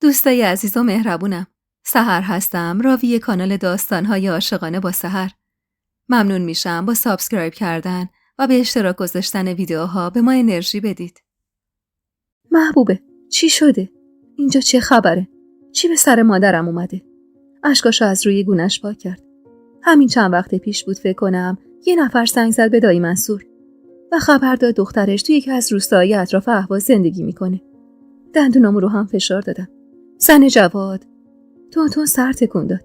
دوستای عزیز و مهربونم، سحر هستم، راوی کانال داستان‌های عاشقانه با سحر. ممنون میشم با سابسکرایب کردن و به اشتراک گذاشتن ویدیوها به ما انرژی بدید. محبوبه، چی شده؟ اینجا چه خبره؟ چی به سر مادرم اومده؟ اشکاشو از روی گونه‌اش پاک کرد. همین چند وقت پیش بود فکر کنم یه نفر زنگ زد به دایی منصور و خبر داد دخترش توی یکی از روستاهای اطراف اهواز زندگی میکنه. دندونامو رو هم فشار دادم. زن جواد تون سر تکون داد.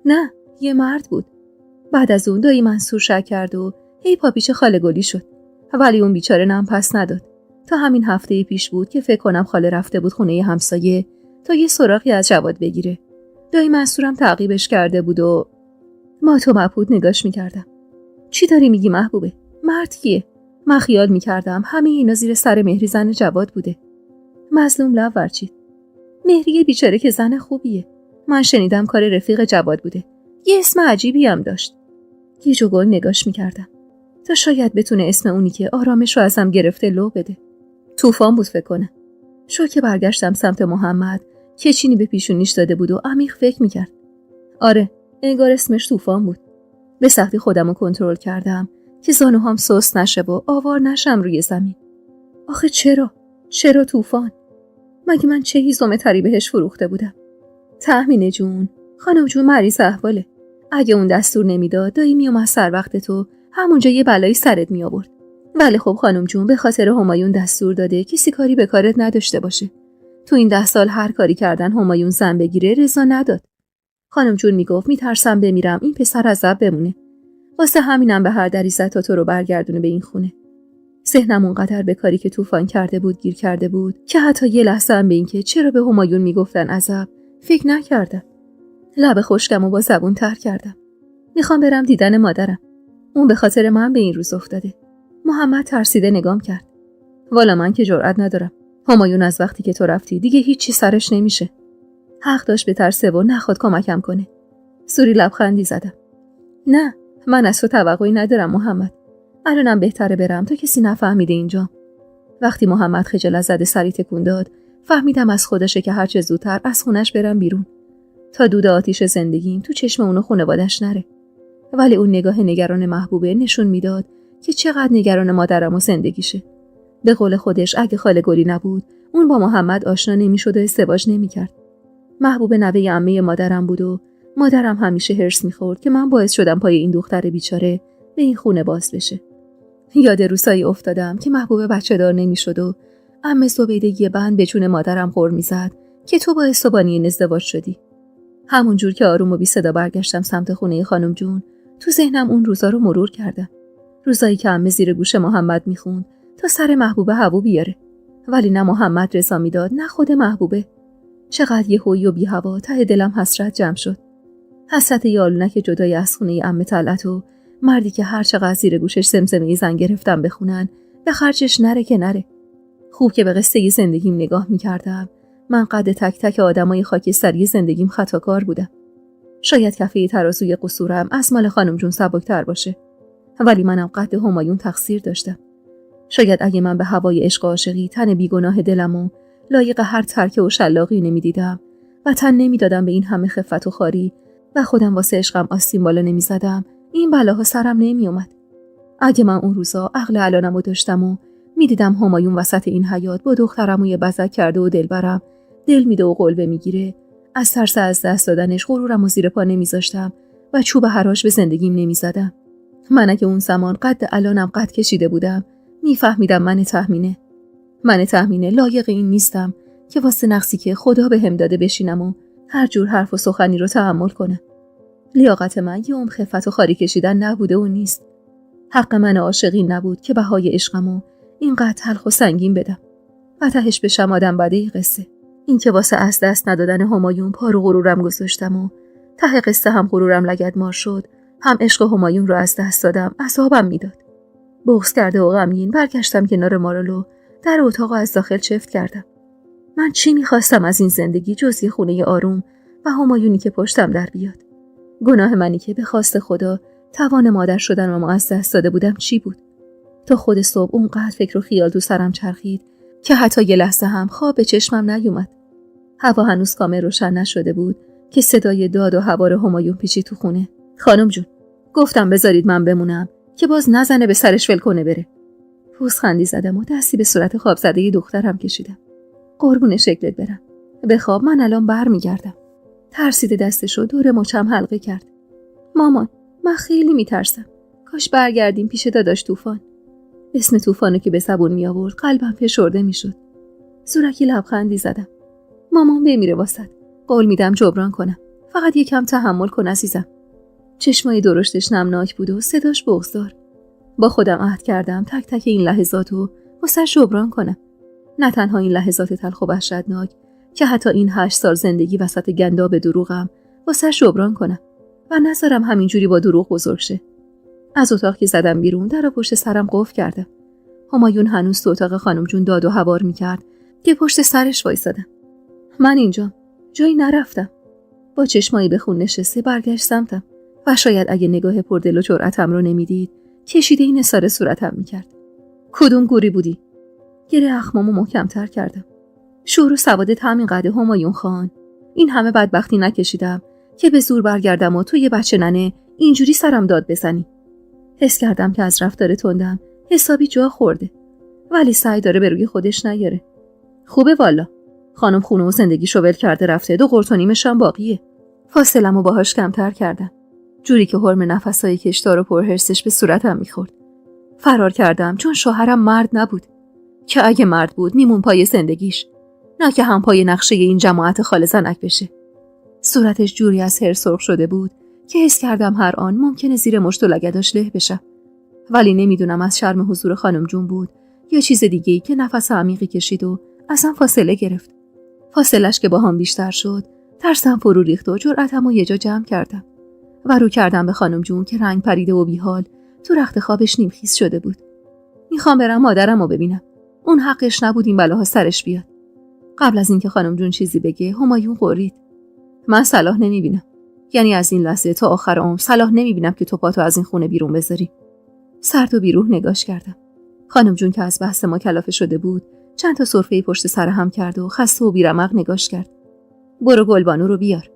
نه، یه مرد بود. بعد از اون دایی منصور شک کرد و هی پا پیش خاله گلی شد. ولی اون بیچاره نم پس نداد. تا همین هفته پیش بود که فکر کنم خاله رفته بود خونه همسایه تا یه سراغی از جواد بگیره. دایی منصورم تعقیبش کرده بود و ما تو مبهوت نگاش میکردم. چی داری میگی محبوبه؟ مرد کیه؟ من خیال میکردم همه اینا زیر سر مهری زن جواد بوده. مظلوم لب ورچید. مهری بیچاره که زن خوبیه. من شنیدم کار رفیق جواد بوده. یه اسم عجیبی هم داشت. یه جوگل نگاش میکردم تا شاید بتونه اسم اونی که آرامش رو ازم گرفته لو بده. طوفان بود فکر کنم. شو که برگشتم سمت محمد که چینی به پیشونیش داده بود و عمیق فکر میکرد. آره، انگار اسمش طوفان بود. به سختی خودم رو کنترل کردم که زانوهام سست نشه و آوار نشم روی زمین. آخه چرا طوفان؟ مگه من چه هیزم تری بهش فروخته بودم؟ تهمینه جون، خانم جون مریض احواله. اگه اون دستور نمیداد دایی میومد سر وقت تو همونجا یه بلایی سرت می آورد. ولی خب خانم جون به خاطر همایون دستور داده کسی کاری به کارت نداشته باشه. تو این 10 سال هر کاری کردن همایون زن بگیره رضا نداد. خانم جون میگفت میترسم بمیرم این پسر عذاب بمونه. واسه همینم به هر دری زد تا تو رو برگردونه به این خونه. ذهنم اونقدر به کاری که طوفان کرده بود گیر کرده بود که حتی یه لحظه هم به این که چرا به همایون میگفتن عذاب فکر نکردم. لب خشکمو با زبون تر کردم. میخوام برم دیدن مادرم. اون به خاطر من به این روز افتاده. محمد ترسیده نگام کرد. والا من که جرئت ندارم. همایون از وقتی که تو رفتی دیگه هیچی سرش نمیشه. حق داشت بترسه و نخواد کمکم کنه. سوری لبخندی زدم. نه، من از تو توقعی ندارم محمد. الانم بهتره برم تا کسی نفهمیده اینجا. وقتی محمد خجالت زده سری تکون داد فهمیدم از خودشه که هرچه زودتر از خونش برم بیرون تا دود آتیش زندگیم تو چشم اون و خانواده‌اش نره. ولی اون نگاه نگران محبوبه نشون میداد که چقدر نگران مادرم و زندگیشه. به قول خودش اگه خاله گلی نبود اون با محمد آشنا نمیشد و ازدواج نمیکرد. محبوبه نوه عمه مادرم بود و مادرم همیشه هرس میخورد که من باعث شدم پای این دختر بیچاره به این خونه باز بشه. یاد روزایی افتادم که محبوبه بچه دار نمیشد و عمه زبیده یه بند به جون مادرم غر میزد که تو باعث بانی این ازدواج شدی. همون جور که آروم و بی صدا برگشتم سمت خونه خانم جون تو ذهنم اون روزا رو مرور کردم. روزایی که عمه زیر گوش محمد میخوند تا سر محبوبه هوا بیاره. ولی نه محمد رضا میداد نه خود محبوبه. چقدر یهویی و بی هوا ته دلم حسرت جمع شد. حسرت یالونک جدای از خونه عمه طلعت و مردی که هر چقدر زیر گوشش زمزمه زن گرفتم بخونن به خرجش نره که نره. خوب که به قصه زندگیم نگاه میکردم. من قد تک تک آدمای خاکستری زندگیم خطاکار بودم. شاید کفه ترازوی قصورم از مال خانم جون سبکتر باشه. ولی منم قد همایون تقصیر داشتم. شاید اگه من به هوای عشق و عاشقی تن بیگناه دلمو لایق هر ترکه و شلاقی نمیدیدم و تن نمیدادم به این همه خفت و خاری و خودم واسه عشقم آستین بالا نمیزدم این بلاها سرم نمیومد. اگه من اون روزا عقل الانمو داشتم و میدیدم همایون وسط این حیاط با دخترمو یه بزک کرده و دلبرم دل میده و قلبه میگیره، از ترس از دست دادنش غرورمو زیر پا نمیذاشتم و چوب حراش به زندگیم نمیزدم. من اگه اون زمان قد الانم قد کشیده بودم میفهمیدم من تهمینه لایق این نیستم که واسه نقصی که خدا بهم داده بشینم و هر جور حرف و سخنی رو تحمل کنم. لیاقت من یه عمر خفت و خاری کشیدن نبوده و نیست. حق من عاشقین نبود که بهای عشقمو اینقدر تلخ و سنگین بدم و تهش بشم آدم بده ای قصه. این که واسه از دست ندادن همایون پا و غرورم گذاشتم و ته قصه هم غرورم لگدمال شد، هم عشق همایون رو از دست دادم، عذابم میداد. بغض کرده و غمگین برگشتم کنار مارالو، در اتاق از داخل چفت کردم. من چی میخواستم از این زندگی جز یه خونه آروم و همایونی که پشتم در بیاد؟ گناه منی که به خواست خدا توان مادر شدن و از دست داده بودم چی بود؟ تا خود صبح اونقدر فکر و خیال تو سرم چرخید که حتی یه لحظه هم خواب به چشمم نیومد. هوا هنوز کامل روشن نشده بود که صدای داد و هوار همایون پیچید تو خونه. خانم جون، گفتم بذارید من بمونم که باز نزنه به سرش ول کنه بره. پوزخندی زدم و دستی به صورت خواب زده دخترم کشیدم. قربون شکلت برم. بخواب، من الان برمیگردم. ترسیده دستشو دور مچم حلقه کرد. مامان، من خیلی میترسم. کاش برگردیم پیش داداش طوفان. اسم طوفانو که به زبون می آورد قلبم فشرده میشد. زورکی لبخندی زدم. مامان بمیره واسط. قول میدم جبران کنم. فقط یکم تحمل کن عزیزم. چشمای درشتش نمناک بود و صداش بغض‌دار. با خودم عهد کردم تک تک این لحظاتو واسه جبران کنم. نه تنها این لحظات تلخ و وحشتناک که حتی این 8 سال زندگی وسط گنداب دروغم واسه جبران کنم و نذارم همینجوری با دروغ بزرگ شه. از اتاق که زدم بیرون در پشت سرم قفل کردم. همایون هنوز تو اتاق خانم جون داد و هوار میکرد که پشت سرش وایسادم. من اینجام، جایی نرفتم. با چشمایی به خون نشسته برگشت سمتم و شاید اگه نگاه پردل و جرأتم رو نمیدید کشیده این اصاره صورتم میکرد. کدوم گوری بودی؟ گره اخمامو محکم‌تر کردم. شور و سوادت همین قده همایون خان. این همه بدبختی نکشیدم که به زور برگردم و تو یه بچه ننه اینجوری سرم داد بزنی. حس کردم که از رفتار تندم حسابی جا خورده، ولی سعی داره به روی خودش نیاره. خوبه والا. خانم خونه و زندگیشو ول کرده رفته، 2 قرت و نیمش هم باقیه. فاصله‌مو باهاش کمتر کردم، جوری که حرم نفسای کشدار و پرهرسش به صورتم میخورد. فرار کردم چون شوهرم مرد نبود، که اگه مرد بود میمون پای زندگیش، نه که هم پای نقشه این جماعت خال زنک بشه. صورتش جوری از هر سرخ شده بود که حس کردم هر آن ممکنه زیر مشت و لگداش له بشم، ولی نمیدونم از شرم حضور خانم جون بود یا چیز دیگه‌ای که نفس عمیقی کشید و اصلا فاصله گرفت. فاصلش که با هم بیشتر شد، ترسم فرو ریخت و جرأتمو یه جا جمع کردم و رو کردم به خانم جون که رنگ پریده و بیحال تو رخت خوابش نیمخیز شده بود. میخوام برم مادرمو ببینم. اون حقش نبود این بلاها سرش بیاد. قبل از اینکه خانم جون چیزی بگه همایون قرید. من صلاح نمیبینم. یعنی از این لحظه تا آخر عمر صلاح نمیبینم که تو پاتو از این خونه بیرون بذاری. سرد و بیروح نگاش کردم. خانم جون که از بحث ما کلافه شده بود چند تا سرفه پشت سر هم کرد و خسته و بیرمق نگاش کرد. برو گلبانو رو بیار.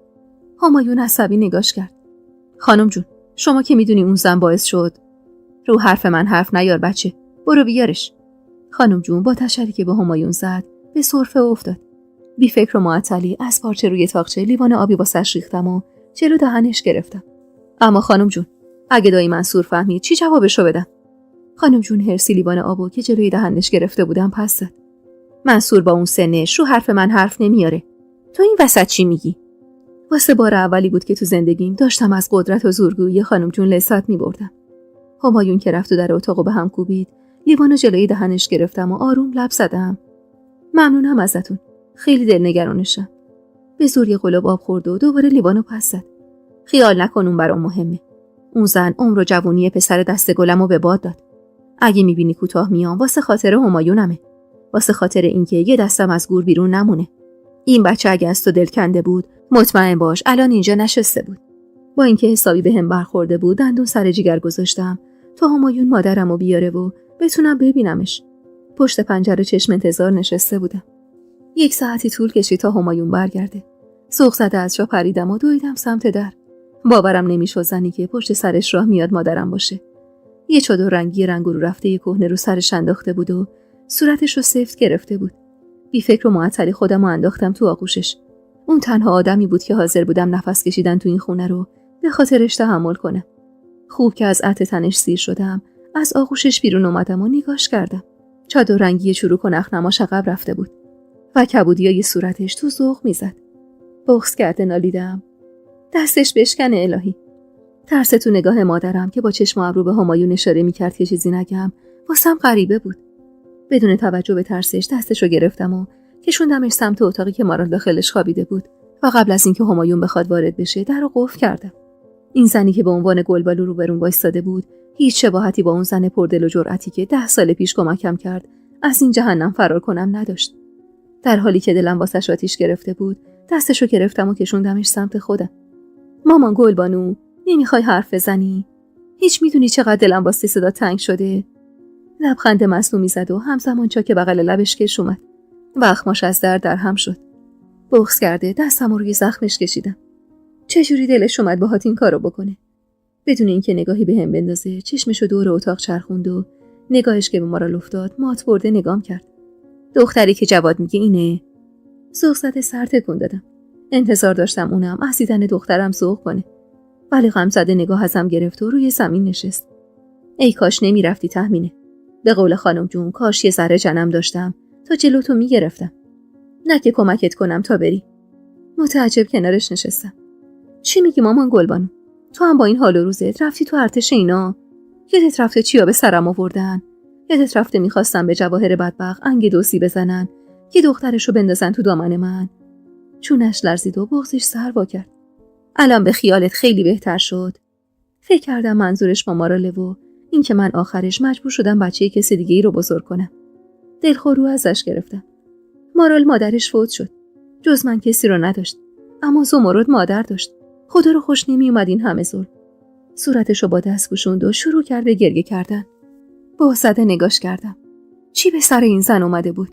همایون عصبی نگاش کرد. خانم جون، شما که میدونی اون زن باعث شد. رو حرف من حرف نیار بچه. برو بیارش. خانم جون با تشری که به همایون زد به سرفه افتاد. بی فکر و معطلی از پارچه روی تاقچه لیوان آبی واسش ریختم و جلو دهنش گرفتم. اما خانم جون، اگه دایی منصور فهمید چی جوابشو بدم؟ خانم جون هرسی لیوان آبو که جلوی دهنش گرفته بودم پس زد. منصور با اون سنش رو حرف من حرف نمیاره. تو این وسط چی میگی؟ واسه بار اولی بود که تو زندگیم داشتم از قدرت و زورگویی خانم جون لذت میبردم. همایون که رفت و در اتاقو به هم کوبید، لیوانو جلوی دهنش گرفتم و آروم لب زدم. ممنونم ازتون. خیلی دلنگرانشم. به زور یه قلاب آب خورد و دوباره لیوانو پس زد. خیال نکن اون برام مهمه. اون زن عمر و جوونی پسر دست گلمو به باد داد. اگه میبینی کوتاه میام واسه خاطر همایونمه. واسه خاطر اینکه یه دستم از گور بیرون نمونه. این بچه اگه از تو دل کنده بود، مطمئن باش الان اینجا نشسته بود. با اینکه حسابی بهم برخورده بود، دندون سر جیگر گذاشتم تا همایون مادرمو بیاره و بتونم ببینمش. پشت پنجره چشم انتظار نشسته بودم. 1 ساعتی طول کشید تا همایون برگرده. سوق زده از جا پریدم و دویدم سمت در. باورم نمیشد زنی که پشت سرش راه میاد مادرم باشه. یه چادر رنگی رنگ رو رفته کهنه رو سرش انداخته بود و صورتش رو سفت گرفته بود. بی فکر و معطلی خودم رو انداختم تو آغوشش. اون تنها آدمی بود که حاضر بودم نفس کشیدن تو این خونه رو به خاطرش تحمل کنم. خوب که از عطر تنش سیر شدم، از آغوشش بیرون اومدم و نگاش کردم. چادر رنگی چروک و نخنماش عقب رفته بود و کبودیای صورتش تو ذوق میزد. بغض کرده نالیدم. دستش بشکنه الهی. ترس تو نگاه مادرم که با چشم و ابرو به همایون اشاره میکرد که چیزی نگم واسم غریبه بود. بدون توجه به ترسش دستشو گرفتم و کشوندمش سمت اتاقی که مارال داخلش خوابیده بود و قبل از اینکه همایون بخواد وارد بشه درو قفل کردم. این زنی که به عنوان گلبالو روبرون وایساده بود هیچ شباهتی با اون زن پردل و جرأتی که 10 سال پیش کمکم کرد از این جهنم فرار کنم نداشت. در حالی که دلم واسش آتیش گرفته بود دستشو گرفتم و کشوندمش سمت خودم. مامان گلبانو، نمیخوای حرف بزنی؟ هیچ میدونی چقدر دلم واسه صدا تنگ شده؟ لبخند مصنوعی زد و همزمان چاک بغل لبش کش اومد و اخماش از در هم شد. بغض کرده دستم روی زخمش کشیدم. چجوری دلش اومد باهات این کارو بکنه؟ بدون اینکه نگاهی بهم بندازه چشمشو دور اتاق چرخوند و نگاهش که به مارال افتاد مات برده نگام کرد. دختری که جواد میگه اینه؟ ذوق زده سر تکون دادم. انتظار داشتم اونم از دیدن دخترم ذوق کنه. ولی غم زده نگاه ازم گرفت و روی زمین نشست. ای کاش نمیرفتی تهمینه. به قول خانم جون کاش یه ذره جنم داشتم تا جلوتو میگرفتم. نه که کمکت کنم تا بری. متعجب کنارش نشستم. چی میگی مامان گلبانو؟ تو هم با این حال و روزت رفتی تو ارتش اینا؟ یادت رفته چیا به سرم آوردن؟ یادت رفته میخواستم به جواهر بدبخت انگ دوسی بزنن که دخترشو بندازن تو دامن من؟ چونش لرزید و بغضش سر وا کرد. الان به خیالت خیلی بهتر شد؟ فکر کردم منظورش با ماراله و این که من آخرش مجبور شدم بچه کسی دیگه ای رو بزرگ کنم. دلخورو ازش گرفتم. مارال مادرش فوت شد. جز من کسی رو نداشت. اما زمرد مادر داشت. خدا رو خوش نمی اومد این همه ظلم. صورتشو با دست پوشوند و شروع کرد به گریه کردن. بازده نگاش کردم. چی به سر این زن اومده بود؟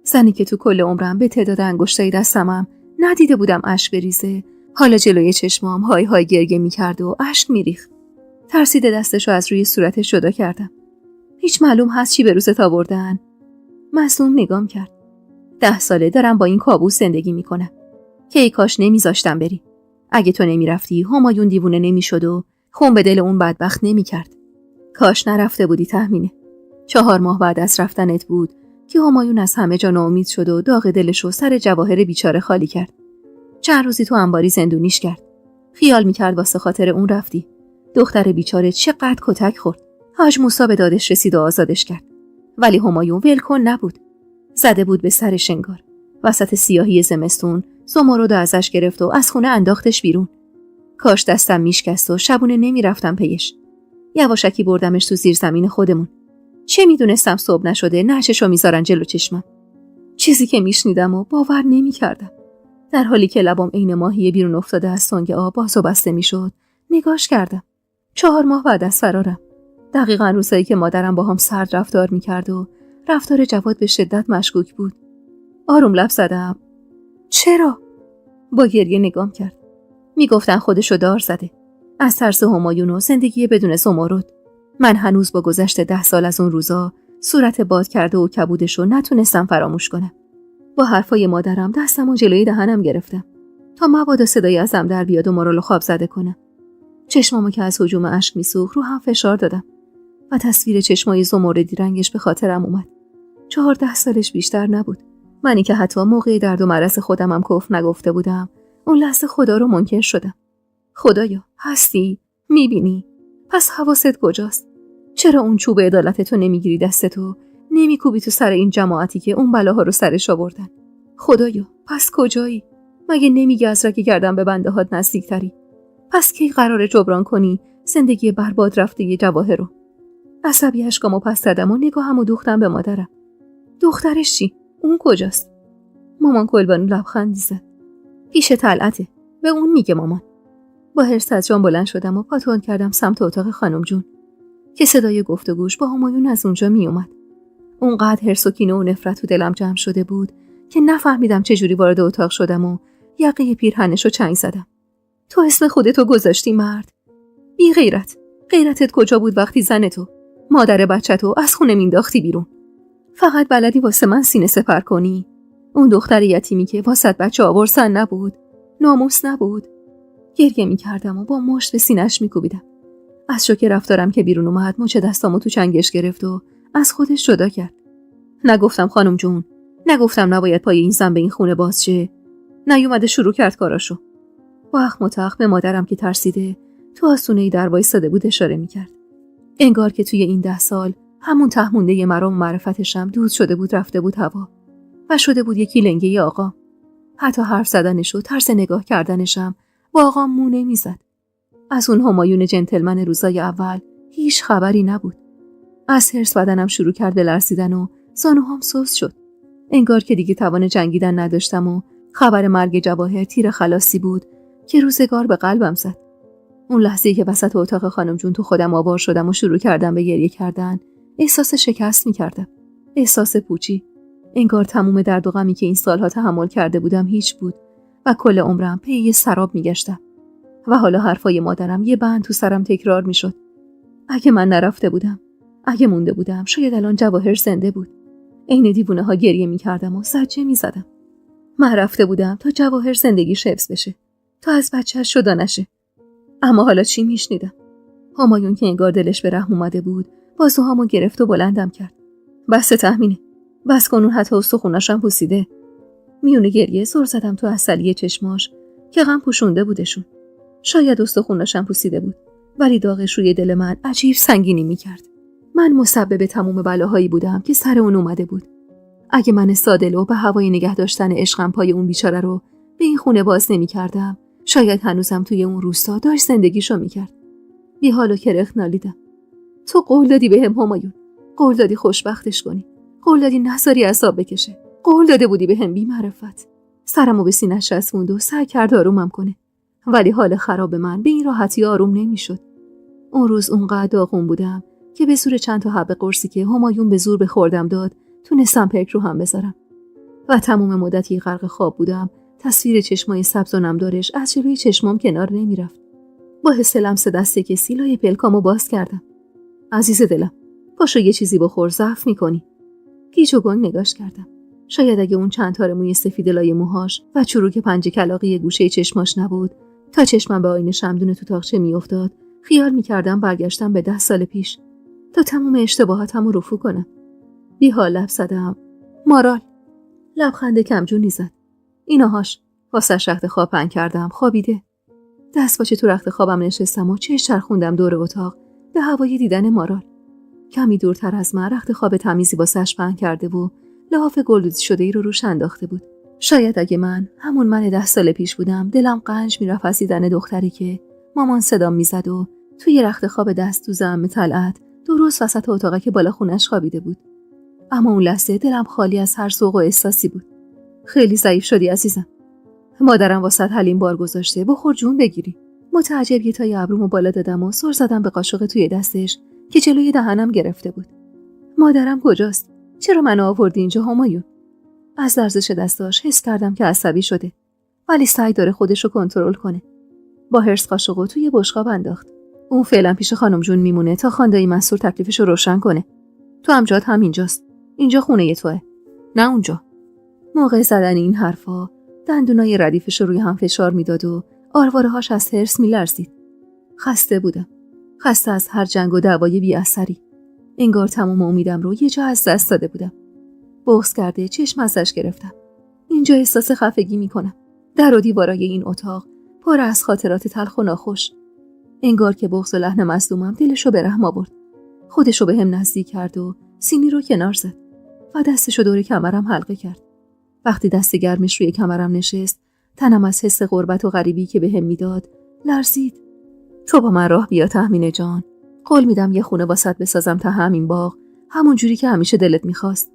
زنی که تو کل عمرم به تعداد انگشتای دستمم ندیده بودم اشک بریزه. حالا جلوی چشمام های های گریه میکرد و اشک میریخت. ترسیده دستشو از روی صورتش جدا کردم. هیچ معلوم هست چی به روزت آوردن؟ مظلوم نگام کرد. 10 ساله دارم با این کابوس زندگی میکنم. که ای کاش نمیذاشتم بری. اگه تو نمیرفتی همایون دیوونه نمیشد و خون به دل اون بدبخت نمیکرد. کاش نرفته بودی تهمینه. 4 ماه بعد از رفتنت بود که همایون از همه جا ناامید شد و داغ دلشو سر جواهر بیچاره خالی کرد. چند روزی تو انباری زندونیش کرد. خیال میکرد واسه خاطر اون رفتی. دختر بیچاره چقدر کتک خورد. حاج موسی به دادش رسید و آزادش کرد. ولی همایون ولکن نبود. زده بود به سرش انگار. وسط سیاهی زمستون زمرد ازش گرفت و از خونه انداختش بیرون. کاش دستم میشکست و شبونه نمیرفتم پیش. یواشکی بردمش تو زیر زمین خودمون. چه میدونستم صبح نشده نعششو میذارن جلو چشمم. چیزی که میشنیدم و باور نمیکردم. در حالی که لبام عین ماهی بیرون افتاده از تنگ آب باز و بسته میشد نگاش کردم. 4 ماه بعد از فرارم. دقیقاً روزایی که مادرم با هم سرد رفتار میکرد و رفتار جواد به شدت مشکوک بود. آروم لب زدم. چرا؟ با گریه نگام کرد. میگفتن خودشو دار زده. از ترس همایون و زندگی بدون زمرد. من هنوز با گذشت 10 سال از اون روزا صورت باد کرده و کبودشو نتونستم فراموش کنم. با حرفای مادرم دستمو جلوی دهنم گرفتم تا مبادا صدای ازم در بیاد و مارالو خواب زده کنم. چشمامو که از هجوم اشک میسوخت رو هم فشار دادم و تصویر چشمای زمردی رنگش به خاطرم اومد. 14 سالش بیشتر نبود. منی که حتی موقع درد و مرض خودمم کفر نگفته بودم اون لحظه خدا رو منکر شدم. خدایا هستی؟ میبینی؟ پس حواست کجاست؟ چرا اون چوب عدالتتو نمیگیری دستتو؟ نمیکوبی تو سر این جماعتی که اون بلاها رو سرش آوردن؟ خدایا پس کجایی؟ مگه نمیگی از رگ گردن به بنده هات نزدیکتری؟ پس کی قراره جبران کنی زندگی برباد رفته جواهر رو؟ عصبی اشکامو پس زدم و نگاهمو دوختم به مادرم. دخترش چی؟ اون کجاست؟ مامان گلبانو لبخندی زد. پیش طلعته. به اون میگه مامان. با حرص از جان بلند شدم و پاتون کردم سمت اتاق خانم جون که صدای گفتگوش با همایون از اونجا می اومد. اونقدر حرص و کینه و نفرت تو دلم جمع شده بود که نفهمیدم چجوری وارد اتاق شدم و یقه پیرهنشو چنگ زدم. تو اسم خودتو گذاشتی مرد؟ بی غیرت. غیرتت کجا بود وقتی زنتو مادر بچه‌تو از خونه مینداختی بیرون؟ فقط بلدی واسه من سینه سپر کنی. اون دختر یتیمی که واسط بچه آورسن نبود، ناموس نبود. گریه میکردم و با مشت به سینه‌اش میکوبیدم. از شوک رفتارم که بیرون اومد مچ دستامو تو چنگش گرفت و از خودش جدا کرد. نگفتم خانم جون، نگفتم نباید پای این زن به این خونه باز شه. نیومده شروع کرد کاراشو. با اخم و تخم به مادرم که ترسیده تو آسونه‌ای در وایساده بود اشاره میکرد. انگار که توی این 10 سال همون تهمونده مرام معرفتشم دود شده بود رفته بود هوا و شده بود یکی لنگه آقا. حتی حرف زدنش و طرز نگاه کردنشم با آقا مو نمیزد. از اون همایون جنتلمن روزای اول هیچ خبری نبود. از حرص بدنم شروع کرد به لرزیدن و زانوهام سست شد. انگار که دیگه توان جنگیدن نداشتم و خبر مرگ جواهر تیر خلاصی بود که روزگار به قلبم زد. اون لحظه‌ای که وسط اتاق خانم جون تو خودم آوار شدم و شروع کردم به گریه کردن، احساس شکست می‌کردم. احساس پوچی. انگار تموم درد و غمی که این سالها تحمل کرده بودم هیچ بود و کل عمرم پی یه سراب میگشتم. و حالا حرفای مادرم یه بند تو سرم تکرار میشد. اگه من نرفته بودم، اگه مونده بودم، شاید الان جواهر زنده بود. عین دیوونه ها گریه میکردم و زجه میزدم. من رفته بودم تا جواهر زندگیش حفظ بشه، تا از بچه‌اش جدا نشه. اما حالا چی میشنیدم؟ همایون که انگار دلش به رحم اومده بود، بازوهامو گرفت و بلندم کرد. بس تحمینه. بس کن، اون حتی استخوناشم پوسیده. میونه گریه سر زدم تو عسلی چشماش که غم پوشونده بودشون. شاید استخوناشم پوسیده بود، ولی داغش روی دل من عجیب سنگینی میکرد. من مسبب تموم بلاهایی بودم که سر اون اومده بود. اگه من ساده‌لو به هوای نگه داشتن عشقم پای اون بیچاره رو به این خونه باز نمی‌کردم، شاید هنوزم توی اون روستا داشت زندگیشو میکرد. بی حال و کرخ نالیدم. تو قول دادی بهم همایون. قول دادی خوشبختش کنی. قول دادی نذاری عذاب بکشه. قول داده بودی بهم بی معرفت. سرمو به سینه‌اش چسبوند و سعی کرد آرومم کنه. ولی حال خراب من به این راحتی آروم نمیشد. اون روز اونقدر داغون بودم که به زور چند تا حب قرصی که همایون به زور به خوردم داد تونستم پلک رو هم بذارم. و تمام مدتی غرق خواب بودم. تصویر چشمای سبز و نمدارش از جلوی چشمام کنار نمیرفت. با حس لمس دست کسی لای پلکامو باز کردم. عزیز دلم، پاشو یه چیزی بخور، ضعف میکنی. گیج و گنگ نگاش کردم. شاید اگه اون چند تار موی سفید لای موهاش و چروک پنجه کلاغی گوشه چشماش نبود، تا چشمم به آینه شمدون تو تاقچه میافتاد، خیال میکردم برگشتم به 10 سال پیش تا تمام اشتباهاتمو رفو کنم. بی حال لب زدم. مارال. لبخند کمجونی زد. ایناهاش. واسش رخت خواب پهن کردم. خوابیده. دست باچه تو رخت خوابم نشستم و چشم چرخوندم دور اتاق به هوای دیدن مارال. کمی دورتر از من رخت خواب تمیزی واسش پهن کرده و لحاف گلدوزی شده ای رو روش انداخته بود. شاید اگه من همون من 10 سال پیش بودم، دلم قنج میرفت از دیدن دختری که مامان صدام میزد و توی رخت خواب دست تو زعم طلعت درست وسط اتاقه که بالا خونش خوابیده بود. اما اون لحظه دلم خالی از هر ذوق و احساسی بود. خیلی ضعیف شدی عزیزم. مادرم واسط حلیم بار گذاشته، بخور جون بگیری. متعجب یه تای ابرومو بالا دادم و سر زدم به قاشق توی دستش که جلوی دهنم گرفته بود. مادرم کجاست؟ چرا منو آوردی اینجا همایون؟ از لرزش دستاش حس کردم که عصبی شده، ولی سعی داره خودشو کنترل کنه. با هرس قاشقو توی بشقاب انداخت. اون فعلا پیش خانم جون میمونه تا خاندایی منصور تکلیفشو روشن کنه. تو هم جات هم اینجاست. اینجا خونه توئه، نه اونجا. موقع زدن این حرفا دندونای ردیفش روی هم فشار میداد و آرواره‌هاش از هرس میلرزید. خسته بودم. خسته از هر جنگ و دعوای بی اثری. انگار تمام امیدم رو یه جا از دست داده بودم. بغض کرده چشم ازش گرفتم. اینجا احساس خفگی میکنم. در و دیوارای این اتاق پر از خاطرات تلخ و ناخوش. انگار که بغض و لحن مظلومم دلشو به رحم آورد. خودشو به هم نزدیک کرد و سینی رو کنار زد و دستشو دور کمرم حلقه کرد. وقتی دست گرمش روی کمرم نشست، تنم از حس غربت و غریبی که بهم میداد لرزید. تو با من راه بیا تحمینه جان. قول میدم یه خونه واسط بسازم تا همین باغ، همون جوری که همیشه دلت میخواست.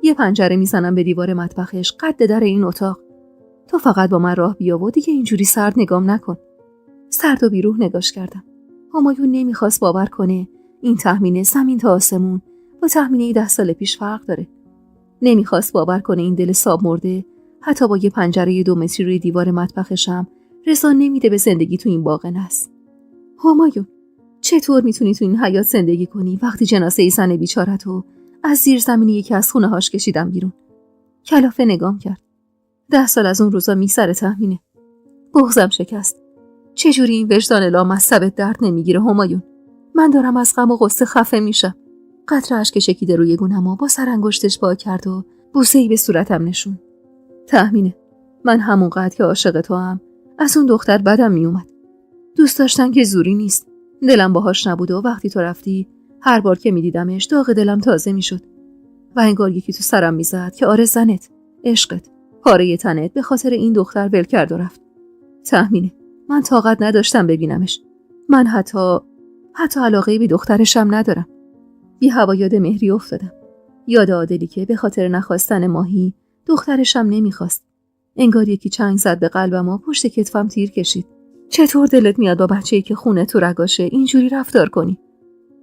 یه پنجره میزنم به دیوار مطبخش قد در این اتاق. تو فقط با من راه بیا و دیگه اینجوری سرد نگام نکن. سرد و بیروح نگاش کردم. همایون نمیخواست باور کنه این تحمینه زمین تا آسمون با تحمینه 10 سال پیش فرق داره. نمیخواست باور کنه این دل ساب مرده حتی با یه پنجره 2 متری روی دیوار مطبخشم رضا نمیده به زندگی تو این باغ نس. همایون، چطور میتونی تو این حیات زندگی کنی وقتی جنازه ای زن بیچاره‌تو از زیر زمینی یکی از خونه هاش کشیدم بیرون؟ کلافه نگام کرد. 10 سال از اون روزا میگذره تحمینه. بغضم شکست. چجوری این وجدان لامصبت درد نمیگیره همایون؟ من دارم از غم و غصه خفه میشم. قطره اشک چکیده روی گونه‌مو با سر انگشتش پاک کرد و بوسه‌ای به صورتم نشون. تحمینه، من همونقدر که عاشق تو هم از اون دختر بدم میومد. دوست داشتن که زوری نیست. دلم باهاش نبود و وقتی تو رفتی هر بار که میدیدمش داغ دلم تازه میشد. و انگار یکی تو سرم میزد که آره زنت، عشقت، پاره تنت به خاطر این دختر ول کرد و رفت. تحمینه، من طاقت نداشتم ببینمش. من حتی علاقه‌ای به دخترشم ندارم. بی هوا یاد مهری افتادم. یاد عادلی که به خاطر نخواستن ماهی دخترشم نمیخواست. انگار یکی چنگ زد به قلبم و پشت کتفم تیر کشید. چطور دلت میاد با بچه‌ای که خونه تو رگاشه اینجوری رفتار کنی؟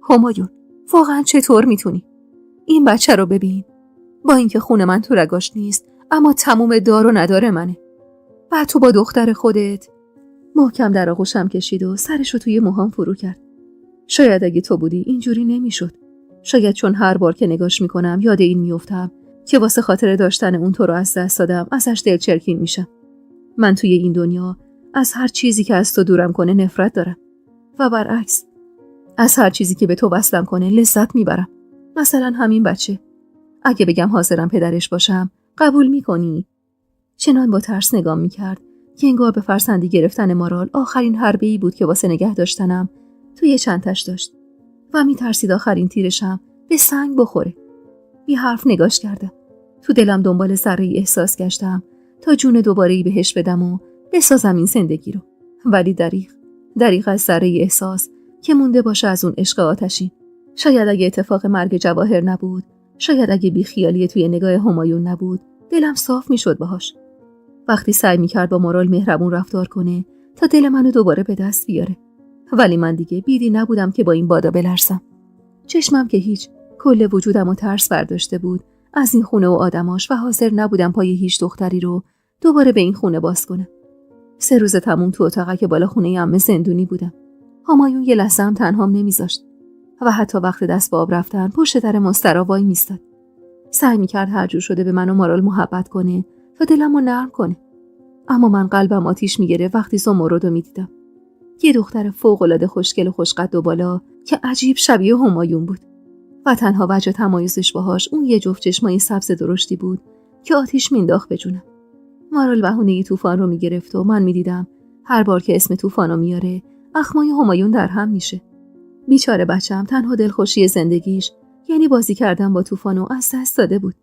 همایون، واقعا چطور میتونی؟ این بچه رو ببین. با اینکه خونه من تو رگاش نیست، اما تموم دار و ندار منه. بعد تو با دختر خودت. محکم در آغوشم کشید و سرشو توی موهام فرو کرد. شاید اگه تو بودی اینجوری نمیشد. شاید چون هر بار که نگاش میکنم یاد این میافتم که واسه خاطر داشتن اون تو رو از دست دادم ازش دلچرکین میشم. من توی این دنیا از هر چیزی که از تو دورم کنه نفرت دارم و برعکس از هر چیزی که به تو وصلم کنه لذت میبرم. مثلا همین بچه. اگه بگم حاضرم پدرش باشم قبول میکنی؟ چنان با ترس نگام میکرد که انگار به فرسندی گرفتن مارال آخرین حربه‌ای بود که واسه نگه داشتنم توی چنتش داشت و میترسید آخرین تیرشم به سنگ بخوره. بی حرف نگاش کردم. تو دلم دنبال ذره‌ای احساس گشتم تا جون دوباره‌ای بهش بدم و بسازم این زندگی رو. ولی دریغ از ذره‌ای احساس که مونده باشه از اون عشق آتشین. شاید اگه اتفاق مرگ جواهر نبود، شاید اگه بیخیالی توی نگاه همایون نبود، دلم صاف میشد باهاش. وقتی سعی میکرد با مارال مهربون رفتار کنه تا دل منو دوباره به دست بیاره. ولی من دیگه بیدی نبودم که با این بادا بلرزم. چشمم که هیچ، کل وجودم و ترس برداشته بود از این خونه و آدماش و حاضر نبودم پای هیچ دختری رو دوباره به این خونه باز کنم. 3 روز تموم تو اتاقه که بالا خونه عمه زندونی بودم. همایون یه لحظه هم تنهام نمیذاشت و حتی وقت دست به آب رفتن پشت در مسترا وای میستاد. سعی میکرد هر جور شده به من و مارال محبت کنه تا دلمو نرم کنه. اما من قلبم آتیش میگیره وقتی زمردو میدیدم. یه دختر فوق‌العاده خوشگل و خوشقد و بالا که عجیب شبیه همایون بود و تنها وجه تمایزش باهاش اون یه جفت چشمای سبز درشتی بود که آتیش مینداخت به جونم. مارال بهونه طوفان رو میگرفت و من میدیدم هر بار که اسم طوفانو میاره اخمای همایون در هم میشه. بیچاره بچم تنها دلخوشی زندگیش یعنی بازی کردن با طوفانو از دست داده بود.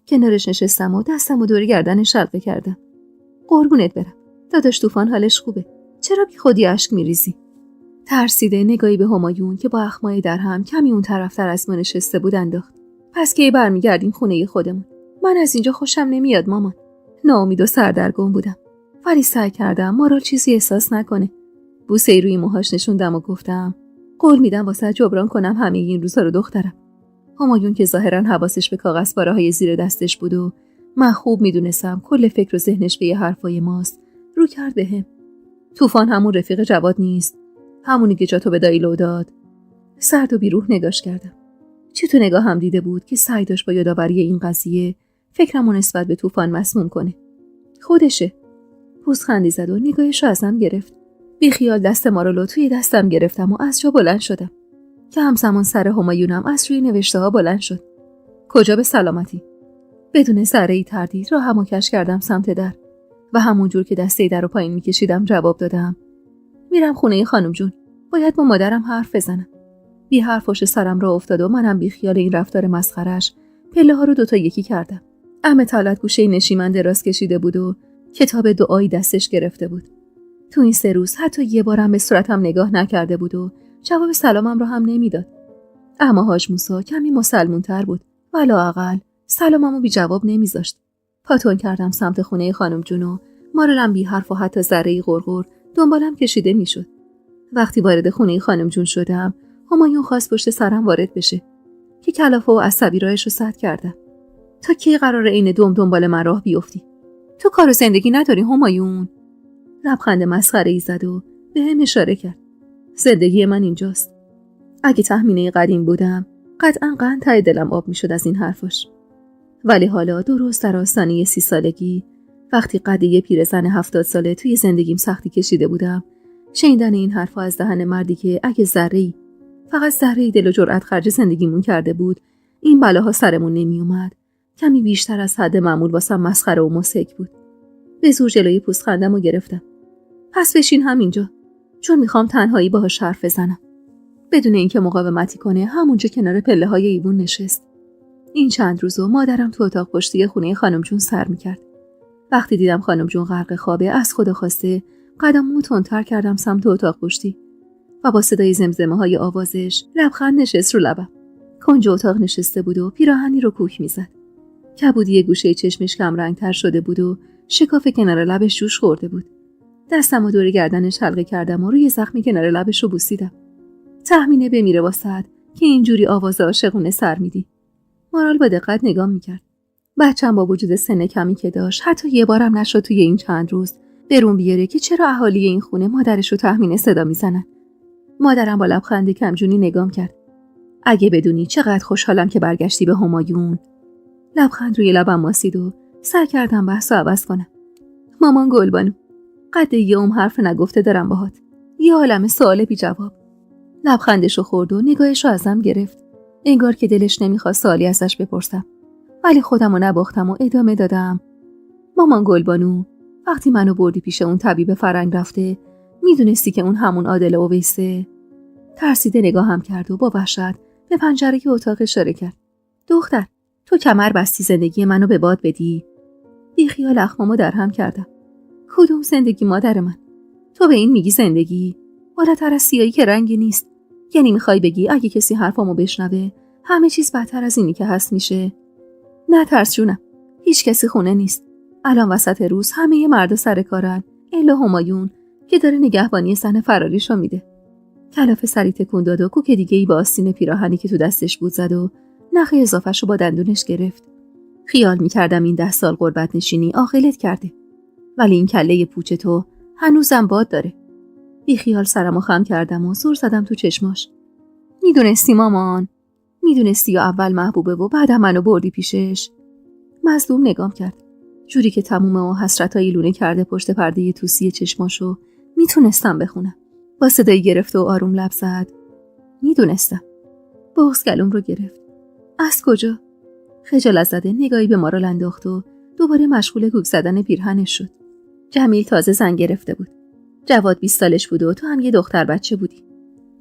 کنارش نشستم و دستمو دور گردنش شلقه کردم. قربونت برم. داداش طوفان حالش خوبه. چرا بی خودی اشک میریزی؟ ترسیده نگاهی به همایون که با اخمای در هم کمی اون طرفتر از ما نشسته بود انداخت. پس کی برمیگردیم خونه خودمون؟ من از اینجا خوشم نمیاد مامان. ناامید و سردرگم بودم. ولی سعی کردم مارال چیزی احساس نکنه. بوسه‌ای روی موهاش نشوندم و گفتم قول میدم واسه جبران کنم همه این روزا رو دخترم. همایون که ظاهرا حواسش به کاغذ پاره‌های زیر دستش بود و من خوب میدونستم کل فکر و ذهنش به یه حرفای ماست، رو کرد بهم. طوفان همون رفیق جواد نیست، همونی که جاتو به دایلو داد. سرد و بیروح نگاش کردم. چه تو نگاه هم دیده بود که سعی داشت با یادآوری این قضیه فکرمو نسبت به طوفان مسموم کنه. خودشه. پوزخندی زد و نگاهشو ازم گرفت. بی خیال دست مارالو توی دستم گرفتم و از جا بلند شدم که همزمان سر همایونم از روی نوشته ها بلند شد. کجا به سلامتی؟ بدون ذره‌ای تردید راهمو کش کردم سمت در و همونجور که دسته در رو پایین میکشیدم جواب دادم میرم خونه خانم جون. باید با مادرم حرف بزنم. بی حرف پشت سرم راه افتاد و منم بی خیال این رفتار مسخرش پله ها رو 2 تا یکی کردم. عمه طلعت گوشه نشیمن دراز کشیده بود و کتاب دعایی دستش گرفته بود. تو این 3 روز حتی یه بارم به صورتم نگاه نکرده بود و جواب سلامم رو هم نمیداد. اما حاج موسی کمی مسلمون‌تر بود و لااقل سلاممو بی جواب نمیذاشت. پاتون کردم سمت خونه خانم جون و مارالم بی حرف و حتی ذره‌ای غرغر دنبالم کشیده میشد. وقتی وارد خونه خانم جون شدم، همایون خواست پشت سرم وارد بشه که کلافه و عصبی راهش رو سد کردم. تا کی قراره این دنبال من راه بیفتی؟ تو کار و زندگی نداری همایون؟ لبخند مسخره‌ای زد و بهم اشاره کرد. زندگی من اینجاست. اگه تخمینه قدیم بودم، قطعاً قند ته دلم آب میشد از این حرفاش. ولی حالا درست در آستانه 30 سالگی، وقتی قد یه پیرزن 70 ساله توی زندگیم سختی کشیده بودم، شنیدن این حرفا از دهن مردی که اگه ذره‌ای، فقط ذره‌ای دل و جرأت خرج زندگیمون کرده بود، این بلاها سرمون نمی اومد، کمی بیشتر از حد معمول واسم مسخره و مضحک بود. به زور جلوی پوزخندمو گرفتم. پس بشین همینجا، چون میخوام تنهایی باهاش حرف بزنم. بدون اینکه مقاومتی کنه همونجا کنار پله‌های ایوون نشست. این چند روزو مادرم تو اتاق پشتی خونه خانم جون سر میکرد. وقتی دیدم خانم جون غرق خوابه، از خدا خواسته قدممو تندتر کردم سمت اتاق پشتی و با صدای زمزمه‌های آوازش لبخند نشست رو لبم. کنج اتاق نشسته بود و پیراهنی رو کوک میزد. کبودی گوشه چشمش کم رنگ‌تر شده بود و شکاف کنار لبش جوش خورده بود. دستمو دور گردنش حلقه کردم و روی زخمی کنار لبش رو بوسیدم. تخمینه بمیره واسط که اینجوری آواز عاشقونه سر میدی. مارال با دقت نگام میکرد. بچم با وجود سن کمی که داشت حتی یه بارم نشد توی این چند روز برون بیاره که چرا اهالی این خونه مادرشو تهمین صدا میزنن. مادرم با لبخند کمجونی نگام کرد. اگه بدونی چقدر خوشحالم که برگشتی به همایون. لبخند روی لبم ماسید و سعی کردم بحثو عوض کنم. مامان گلبانو، قد یه حرف نگفته دارم باهات. یه عالمه سوال بی جواب. لبخندشو خورد و نگاهشو ازم گرفت. انگار که دلش نمیخواست سوالی ازش بپرسم. ولی خودمو نباختم و ادامه دادم. مامان گلبانو، وقتی منو بردی پیش اون طبیب فرنگ رفته، میدونستی که اون همون عادل اویسه؟ ترسیده نگاهم کرد و با وحشت به پنجره اتاق اشاره کرد. دختر، تو کمر بستی زندگی منو به باد بدی؟ بی خیال اخمامو درهم کردم. کدوم زندگی مادر من؟ تو به این میگی زندگی؟ بالاتر از سیاهی که رنگی نیست. یعنی میخوای بگی اگه کسی حرفامو بشنوه همه چیز بدتر از اینی که هست میشه؟ نه ترس جونم، هیچ کسی خونه نیست. الان وسط روز همه مردا سر کارن الا همایون که داره نگهبانی زن فراریشو میده. کلافه سری تکون داد و کوک دیگه‌ای با آستین پیراهنی که تو دستش بود زد و نخ اضافه‌شو با دندونش گرفت. خیال میکردم این 10 سال غربت نشینی عاقلت کرده، ولی این کله پوچ تو هنوزم باد داره. بی خیال سرمو خم کردم و زور زدم تو چشماش. میدونستی مامان؟ میدونستی یا اول محبوبه و بعدم منو بردی پیشش؟ مظلوم نگام کرد، جوری که تموم حسرتای لونه کرده پشت پرده توسی چشماشو میتونستم بخونم. با صدای گرفته و آروم لب زد. میدونستم. بغض گلوم رو گرفت. از کجا؟ خجالت زده نگاهی به مارال انداخت و دوباره مشغول گوگ زدن پیرهنش شد. جمیل تازه زن گرفته بود. جواد 20 سالش بود و تو هم یه دختر بچه بودی.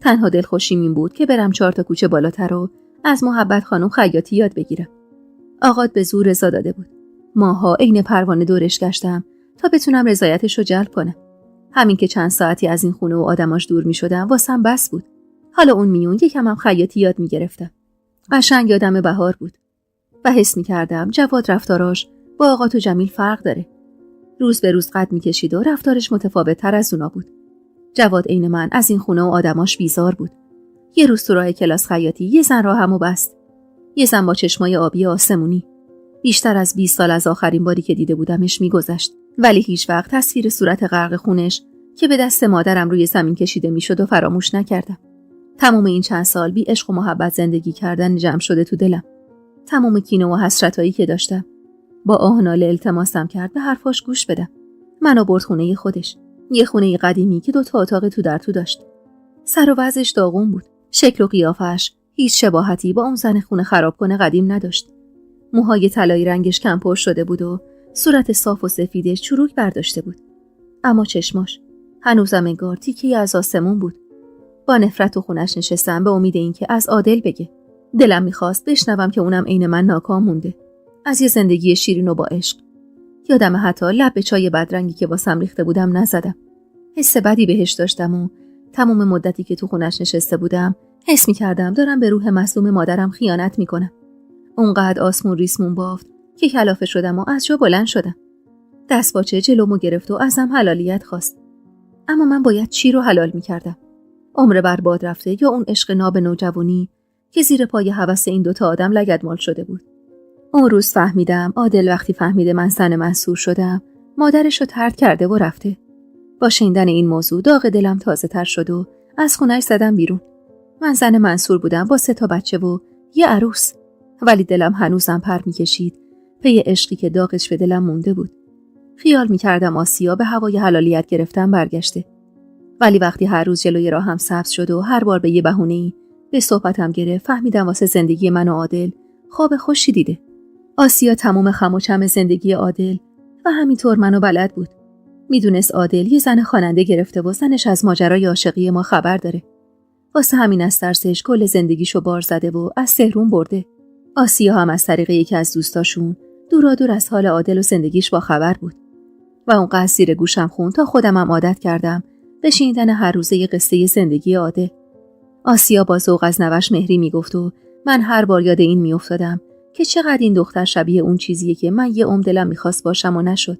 تنها دلخوشیم این بود که برم 4 تا کوچه بالاتر رو از محبت خانم خیاطی یاد بگیرم. آقات به زور رضا داده بود. ماها عین پروانه دورش گشتم تا بتونم رضایتش رو جلب کنم. همین که چند ساعتی از این خونه و آدماش دور می شدم واسم بس بود. حالا اون میون یکم هم خیاطی یاد می گرفتم. قشنگ یادم بهار بود و حس می کردم جواد رفتاراش با آقات و جمیل فرق داره. روز به روز قد می کشید و رفتارش متفاوت تر از اونا بود. جواد عین من از این خونه و آدماش بیزار بود. یه روز تو راه کلاس خیاطی یه زن راهمو بست. یه زن با چشمای آبی آسمونی. بیشتر از 20 سال از آخرین باری که دیده بودمش میگذشت، ولی هیچ وقت تصویر صورت غرق خونش که به دست مادرم روی زمین کشیده میشد و فراموش نکردم. تمام این چند سال بی عشق و محبت زندگی کردن جمع شده تو دلم. تمام کینه و حسرتایی که داشتم. با آه و ناله التماسم کرد به حرفاش گوش بدم. منو برد خونه خودش. یه خونه قدیمی که 2 تا اتاق تو در تو داشت. سر و وضعش داغون بود. شکل و قیافش هیچ شباهتی با اون زن خونه خراب کنه قدیم نداشت. موهای طلایی رنگش کم پشت شده بود و صورت صاف و سفیدش چروک برداشته بود. اما چشماش هنوزم انگار تیکه‌ای از آسمون بود. با نفرت تو خونش نشستم به امید اینکه از عادل بگه. دلم میخواست بشنوم که اونم عین من ناکام مونده. از یه زندگی شیرین و با عشق. یادم حتی لب به چای بدرنگی که واسم ریخته بودم نزدم. حس بدی بهش داشتم و تمام مدتی که تو خونش نشسته بودم حس می‌کردم دارم به روح مظلوم مادرم خیانت می‌کنم. اونقدر آسمون ریسمون بافت که کلافه شدم و از جا بلند شدم. دستپاچه جلومو گرفت و ازم حلالیت خواست. اما من باید چی رو حلال می‌کردم؟ عمر برباد رفته یا اون عشق ناب نوجوانی که زیر پای هوس این 2 تا آدم لگدمال شده بود؟ اون روز فهمیدم عادل وقتی فهمیده من زن منصور شدم مادرشو طرد کرده و رفته. با شنیدن این موضوع داغ دلم تازه تر شد و از خونه‌اش زدم بیرون. من زن منصور بودم با 3 تا بچه و یه عروس، ولی دلم هنوزم پر می‌کشید پی عشقی که داغش به دلم مونده بود. خیال می‌کردم آسیا به هوای حلالیت گرفتن برگشته، ولی وقتی هر روز جلوی راهم سبز شد و هر بار به یه بهونه‌ای به صحبتم گرفت فهمیدم واسه زندگی من و عادل خواب خوشی دیده. آسیا تمام خم و چم زندگی عادل و همینطور منو بلد بود. میدونست عادل یه زن خواننده گرفته و زنش از ماجرای عاشقی ما خبر داره. واسه همین از ترسش کل زندگیشو بار زده و از سحرون برده. آسیا هم از طریق یکی از دوستاشون دورادور از حال عادل و زندگیش با خبر بود و اونقدر زیر گوشم خوند تا خودمم عادت کردم به شنیدن هر روزه یه قصه زندگی عادل. آسیا با ذوق از نوش مهری میگفت و من هر بار یاد این میافتادم که چقدر این دختر شبیه اون چیزیه که من یه عمر دلم میخواست باشم و نشد.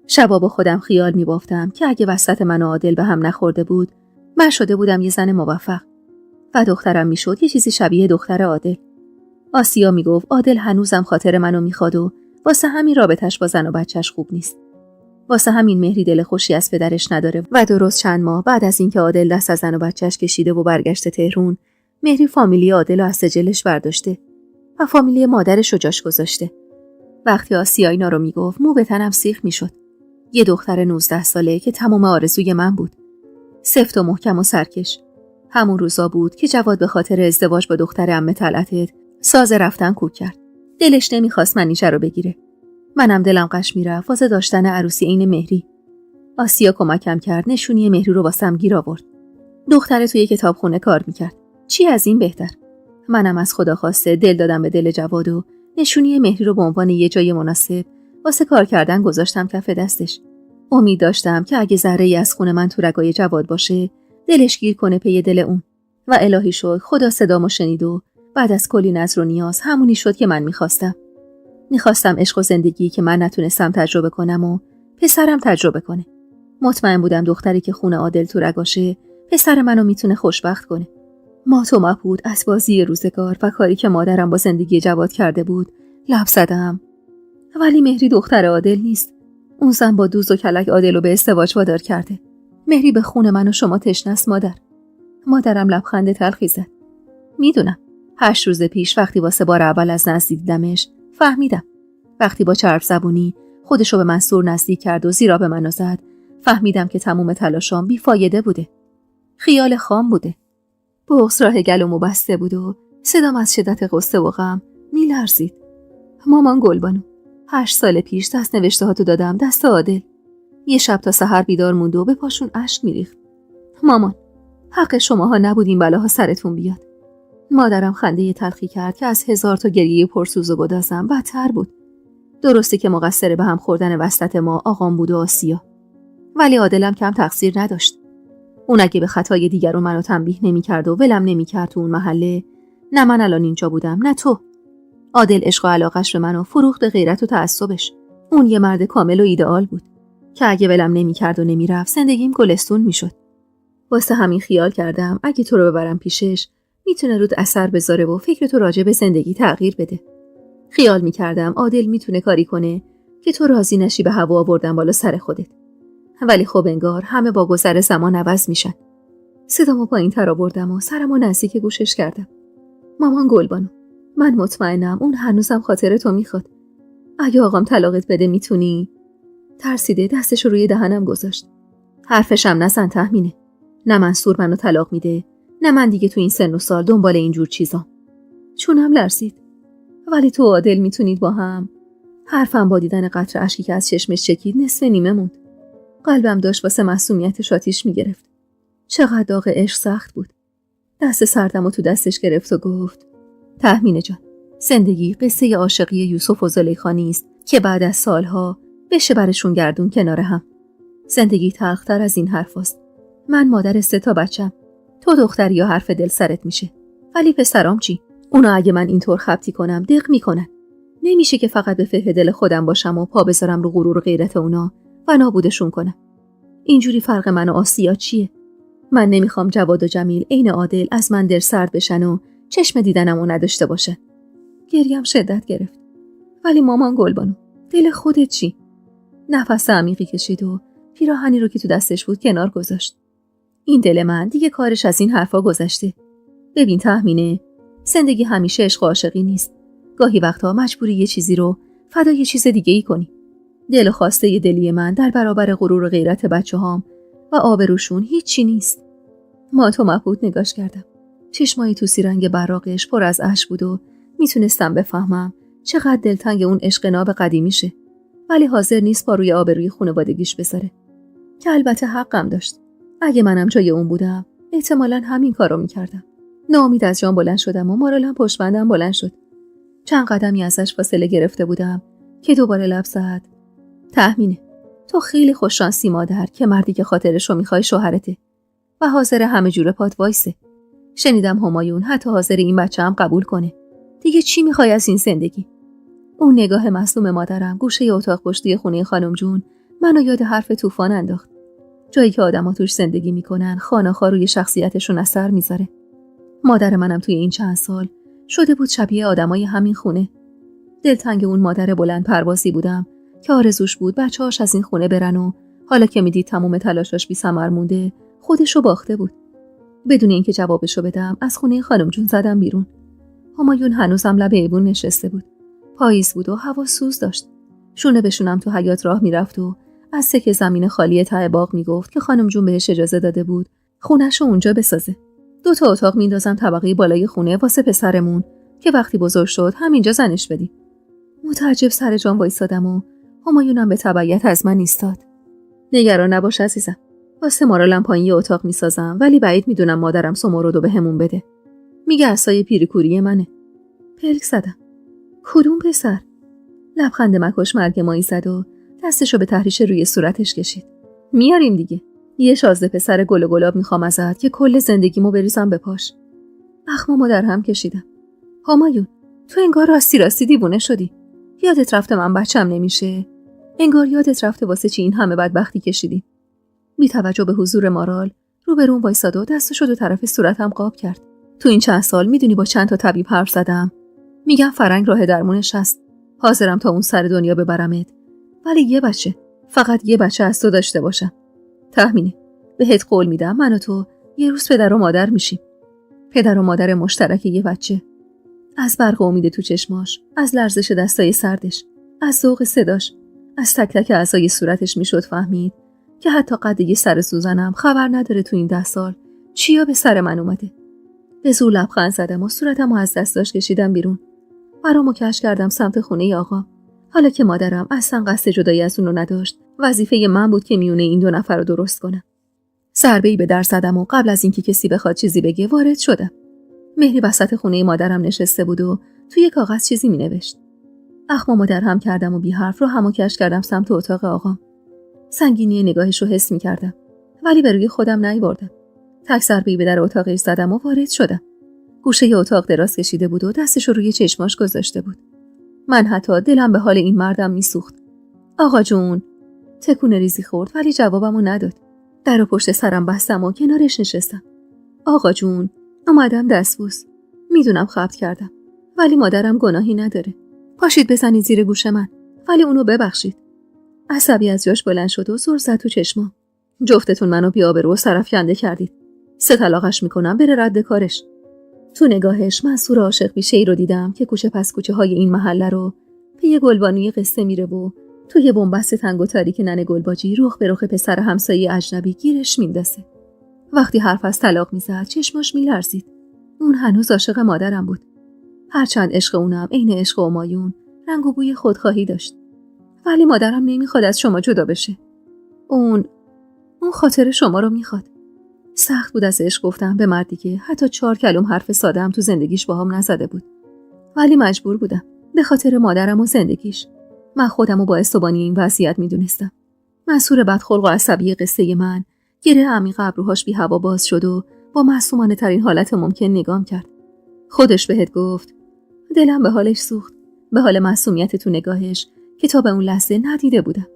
شبا با خودم خیال میبافتم که اگه وسط من و عادل به هم نخورده بود من شده بودم یه زن موفق و دخترم میشد یه چیزی شبیه دختر عادل. آسیا میگفت عادل هنوزم خاطر منو میخواد و واسه همین رابطش با زن و بچهش خوب نیست. واسه همین مهری دل خوشی از پدرش نداره و درست چند ماه بعد از اینکه عادل دست از زن و بچهش کشیده و برگشته تهران، مهری فامیلی عادل رو از سجلش برداشته و فامیلی مادرش رو جاش گذاشته. وقتی آسیا اینا رو میگفت مو به تنم سیخ میشد. یه دختر 19 ساله که تمام آرزوی من بود. سفت و محکم و سرکش. همون روزا بود که جواد به خاطر ازدواج با دختر عمه طلعت ساز رفتن کوک کرد. دلش نمیخواست منیشه رو بگیره. منم دلم قش میرفت واسه داشتن عروسی عین مهری. آسیا کمکم کرد، نشونی مهری رو واسم گیر آورد. دختره توی کتابخونه کار میکرد. چی از این بهتر؟ منم از خدا خواسته دل دادم به دل جواد و نشونی مهری رو به عنوان یه جای مناسب واسه کار کردن گذاشتم کف دستش. امید داشتم که اگه ذره‌ای از خون من تو رگای جواد باشه، دلش گیر کنه پی دل اون. و الهی شکر خدا صدامو شنید و بعد از کلی نظر و نیاز همونی شد که من میخواستم. میخواستم عشق و زندگی که من نتونستم تجربه کنم و پسرم تجربه کنه. مطمئن بودم دختری که خون عادل تو رگاشه پسر منو میتونه خوشبخت کنه. مات و مبهوت از بازی روزگار و کاری که مادرم با زندگی جواد کرده بود لب زدم. ولی مهری دختر عادل نیست. اون زن با دوز و کلک عادل رو به ازدواج وادار کرده. مهری به خون من و شما تشنه است مادر. مادرم لبخند تلخی زد. میدونم. 8 روز پیش وقتی واسه بار اول از نزدیک دیدمش فهمیدم. وقتی با چرب زبونی خودشو به منصور نزدیک کرد و زیرا به منو زد، فهمیدم که تموم تلاشام بیفایده بوده. خیال خام بوده. بغض راه گلومو بسته بود و صدام از شدت غصه و غم میلرزید. مامان گلبانو، 8 سال پیش دست نوشته هاتو دادم دست عادل. یه شب تا سحر بیدار موند و به پاشون اشک میریخت. مامان، حق شماها نبود این بلاها سرتون بیاد. مادرم خنده تلخی کرد که از 1000 تا گریه پرسوز و گدازم بدتر بود. درسته که مقصر به هم خوردن وسط ما آقام بود و آسیا. ولی عادلم کم تقصیر نداشت. اون اگه به خطای دیگرون منو تنبیه نمی‌کرد و ولم نمی‌کرد تو اون محله، نه من الان اینجا بودم نه تو. عادل عشق و علاقش به منو فروخت به غیرت و تعصبش. اون یه مرد کامل و ایدئال بود که اگه ولم نمی‌کرد و نمیرفت زندگیم گلستون میشد. واسه همین خیال کردم اگه تو رو ببرم پیشش میتونه رود اثر بذاره و فکر تو راجع به زندگی تغییر بده. خیال می‌کردم عادل میتونه کاری کنه که تو راضی نشی به هوا آوردن بالا سر خودت. ولی خب انگار همه با گذر زمان عوض میشن. صدامو پایین‌تر آوردم و سرمو نزدیک گوشش کردم. مامان گلبانو، من مطمئنم اون هنوزم خاطر تو میخواد. اگه آقام طلاقت بده میتونی؟ ترسیده دستشو روی دهنم گذاشت. حرفشم نزن تهمینه. نه منصور منو طلاق میده، نه من دیگه تو این سن و سال دنبال اینجور چیزام. چونم لرزید. ولی تو عادل میتونید با هم. حرفم با دیدن قطره اشکی که از چشمش چکید نصف نیمه موند. قلبم داشت واسه معصومیتش آتیش میگرفت. چقدر داغ عشق سخت بود. دست سردمو تو دستش گرفت و گفت: تهمینه جان، زندگی قصه عاشقی یوسف و زلیخا نیست که بعد از سالها بشه برشون گردون کنار هم. زندگی تلختر از این حرفاست. من مادر 3 تا بچم. تو دختری یا حرف دل سرت میشه. ولی پسرام چی؟ اونا اگه من اینطور خبطی کنم دق میکنن. نمیشه که فقط به فکر دل خودم باشم و پا بذارم رو غرور و غیرت اونا و نابودشون کنم. اینجوری فرق من و آسیا چیه؟ من نمیخوام جواد و جمیل عین عادل از من دل سرد بشن و چشم دیدنمو نداشته باشن. گریم شدت گرفت. ولی مامان گلبانو، دل خودت چی؟ نفس عمیقی کشید و پیراهنی رو که تو دستش بود کنار گذاشت. این دل من دیگه کارش از این حرفا گذشته. ببین تهمینه، زندگی همیشه عشق و عاشقی نیست. گاهی وقتا مجبوری یه چیزی رو فدای چیز دیگه ای کنی. دل خواسته ی دلی من در برابر غرور و غیرت بچه‌هام و آبروشون هیچی نیست. ما تو مبهوت نگاش کردم. چشمای توسی رنگ براقش پر از اشک بود و میتونستم بفهمم چقدر دلتنگ اون عشق ناب قدیمیشه. ولی حاضر نیست با روی آبروی خانوادگیش بذاره. که البته حقم داشت. اگه منم جای اون بودم احتمالاً همین کارو میکردم. ناامید از جان بلند شدم و مارالم پشت بندم بلند شد. چند قدمی ازش فاصله گرفته بودم که دوباره لب زد: تهمینه، تو خیلی خوششانسی مادر که مردی که خاطرشو میخوای شوهرته و حاضر همه جوره پات وایسه. شنیدم همایون حتی حاضر این بچه هم قبول کنه. دیگه چی میخوای از این زندگی؟ اون نگاه مظلوم مادرم گوشه اتاق پشتی خونه خانم جون منو یاد حرف طوفان انداخت. جایی که آدما توش زندگی میکنن خانه‌ها روی شخصیتشون اثر میذاره. مادر منم توی این چند سال شده بود شبیه آدمای همین خونه. دلتنگ اون مادر بلند پروازی بودم که آرزوش بود بچه‌هاش از این خونه برن و حالا که میدید تمام تلاشاش بی‌ثمر مونده خودشو باخته بود. بدون اینکه جوابشو بدم از خونه خانم جون زدم بیرون. همایون هنوزم لب ایوون نشسته بود. پاییز بود و هوا سوز داشت. شونه بشونم تو حیاط راه میرفت و از سکه زمین خالی ته باغ میگفت که خانم جون بهش اجازه داده بود خونه‌شو اونجا بسازه. 2 تا اتاق میندازم طبقه بالای خونه واسه پسرمون که وقتی بزرگ شد همینجا زنش بدیم. متعجب سر جان وایسادم و همایونم به تبعیت از من ایستاد. نگران نباش عزیزم. واسه مارالم پایین یه اتاق میسازم ولی بعید میدونم مادرم سمورودو بهمون بده. میگه عصای پیریکوری منه. پلک زدم. کدوم پسر؟ لبخند مکش مرگ مایی زد و دستشو به تحریش روی صورتش کشید. میاریم دیگه. یه شازده پسر گل و گلاب میخوام ازت که کل زندگیمو بریزم به پاش. اخمامو در هم کشیدم. همایون، تو انگار راستی دیوونه شدی. یادت رفته من بچم نمیشه. انگار یادت رفته واسه چی این همه بدبختی کشیدی. بی توجه به حضور مارال روبروم وایساد و دستشو دو طرف صورتم قاب کرد. تو این چند سال میدونی با چند تا طبیب حرف زدم. میگم فرنگ راه درمونش هست. حاضرم تا اون سر دنیا ببرمت. ولی یه بچه، فقط یه بچه از تو داشته باشم. تهمینه. بهت قول میدم من و تو یه روز پدر و مادر میشیم. پدر و مادر مشترک یه بچه. از برق امید تو چشماش، از لرزش دستای سردش، از ذوق صداش، از تک تک اعضای صورتش میشد فهمید که حتی قد یه سر سوزنم خبر نداره تو این 10 سال چیا به سر من اومده. به زور لبخند زدم و صورتمو از دستاش کشیدم بیرون. برامو کش کردم سمت خونه آقا. حالا که مادرم اصلا قصد جدایی از اونو نداشت، وظیفه من بود که میونه این 2 نفر رو درست کنم. ضربه‌ای به در زدم و قبل از اینکه کسی بخواد چیزی بگه وارد شدم. مهری وسط خونه مادرم نشسته بود و توی کاغذ چیزی مینوشت. اخمامو در هم کردم و بی حرف رو همو کش کردم سمت اتاق آقام. سنگینی نگاهش رو حس می‌کردم ولی به روی خودم نیاوردم. تک ضربه‌ای به در اتاقش زدم و وارد شدم. گوشه اتاق دراز کشیده بود و دستش رو روی چشماش گذاشته بود. من حتی دلم به حال این مردم میسوخت. آقا جون، تکون ریزی خورد ولی جوابمو نداد. درو پشت سرم بستم و کنارش نشستم. آقا جون، اومدم دستبوس. میدونم خبت کردم ولی مادرم گناهی نداره. پاشید بزنید زیر گوش من ولی اونو ببخشید. عصبی از جاش بلند شد و زور زد تو چشمام. جفتتون منو بی‌آبرو و سرفکنده کردید. 3 طلاقش میکنم بره رد کارش. تو نگاهش منصور عاشق بیشه‌ای رو دیدم که کوچه پس کوچه های این محله رو به یه گلبانوی قصه میره و تو یه بنبست تنگ و تاریک ننه گلباجی رخ به رخ پسر همسایه اجنبی گیرش میندازه. وقتی حرف از طلاق میزد چشماش میلرزید. اون هنوز عاشق مادرم بود. هرچند عشق اونم عین عشق همایون رنگ و بوی خودخواهی داشت. ولی مادرم نمیخواد از شما جدا بشه. اون خاطر شما رو میخواد. سخت بود از عشق گفتم به مردی که حتی 4 کلم حرف ساده هم تو زندگیش باهام نزده بود. ولی مجبور بودم به خاطر مادرم و زندگیش. من خودم رو با استبانی این وضعیت میدونستم. منصور بدخلق و عصبی قصه من گره عمیق ابروهاش بی هوا باز شد و با معصومانه ترین حالت ممکن نگام کرد. خودش بهت گفت. دلم به حالش سوخت. به حال معصومیت تو نگاهش که تا به اون لحظه ندیده بودم.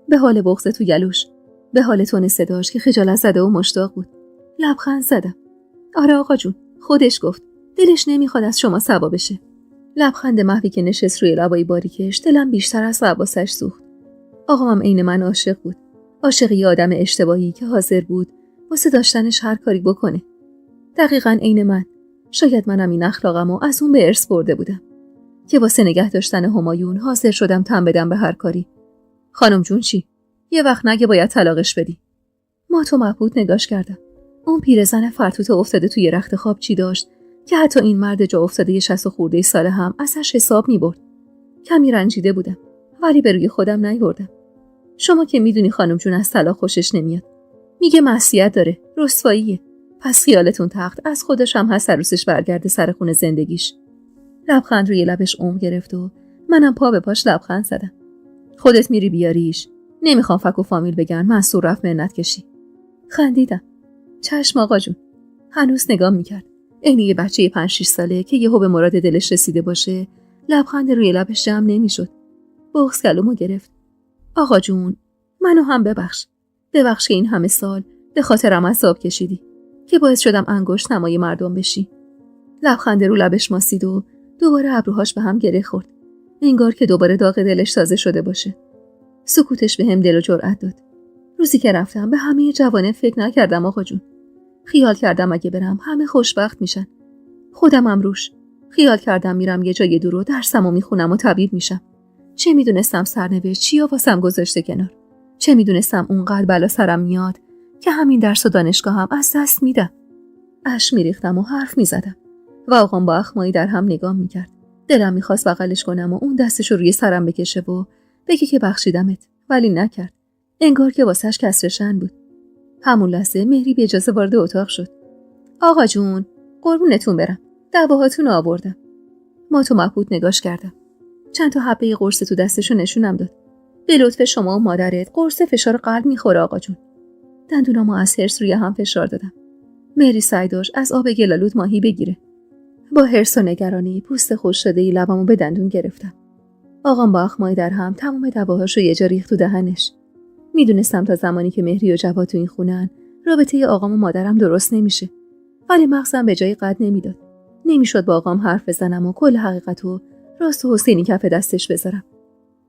به حال بغض تو گلوش. به حال تون صداش که خجالت زده و مشتاق بود. لبخند زدم. آره آقا جون، خودش گفت. دلش نمیخواد از شما سوا بشه. لبخند محوی که نشست روی لبای باریکش دلم بیشتر از حواسش سوخت. آقام عین من عاشق بود. عاشق یه آدم اشتباهی که حاضر بود واسه داشتنش هر کاری بکنه. دقیقاً عین من. شاید منم این اخلاقمو از اون به ارث برده بودم که واسه نگه داشتن همایون حاضر شدم تن بدم به هر کاری. خانم جون چی؟ یه وقت نگه باید طلاقش بدی. ما تو مبهوت نگاش کردم. اون پیرزن فرتوت افتاده توی رخت خواب چی داشت که حتی این مرد جا افتاده 60 خورده ساله هم ازش حساب می‌برد. کمی رنجیده بودم ولی به روی خودم نیاوردم. شما که میدونی خانم جون از طلاق خوشش نمیاد. میگه معصیت داره، رسواییه. پس خیالتون تخت از خودش هم هست عروسش برگرده سر خونه زندگیش. لبخند روی لبش عمق گرفت و منم پا به پاش لبخند زدم. خودت میری بیاریش. نمیخوام فک و فامیل بگن منصور رفت منت کشی. خندیدم. چشم آقا جون. هنوز نگاه میکرد. عین یه بچه 5-6 ساله که یهو به مراد دلش رسیده باشه. لبخند روی لبش جمع نمیشد. بغض کلمو گرفت. آقا جون، منو هم ببخش. ببخش که این همه سال به خاطرم عذاب کشیدی که باعث شدم انگشت نمای مردم بشی. لبخند رو لبش ماسید و دوباره ابروهاش به هم گره خورد. انگار که دوباره داغ دلش تازه شده باشه. سکوتش بهم دل و جرأت داد. روزی که رفتم به همه جوانه فکر نکردم آقا جون. خیال کردم اگه برم همه خوشبخت میشن. خودمم روش. خیال کردم میرم یه جای دور و درسمو میخونم و طبیب میشم. چه میدونستم سرنوشت چیا واسم گذاشته کنار. چه میدونستم اونقدر بلا سرم میاد که همین درس و دانشگاهم از دست میدم. اشک میریختم و حرف میزدم و آقام با اخمایی در هم نگاه میکرد. دلم میخواست بغلش کنم و اون دستشو روی سرم بکشه و بگه که بخشیدمت، ولی نکرد. انگار که واسش کسر شأن بود. همون لحظه مهری به اجازه وارد اتاق شد. آقا جون، قربونتون برم. دواهاتون آوردم. ما تو مبهوت نگاش کردم. چند تا حبه قرص تو دستشو نشونم داد. به لطف شما و مادرت قرص فشار قلب میخوره آقا جون. دندونامو از حرص روی هم فشار دادم. مهری سعی داشت از آب گلالود ماهی بگیره. با حرص و نگرانی پوست خوش شده‌ای لبمو به دندون گرفتم. آقام با اخمای در هم تمام دواهاشو یه جا ریخت تو دهنش. میدونستم تا زمانی که مهری و جواد تو این خونن رابطه آقام و مادرم درست نمیشه. ولی مغزم به جای قد نمیداد. نمیشد با آقام حرف بزنم و کل حقیقتو راست و حسینی کف دستش بذارم.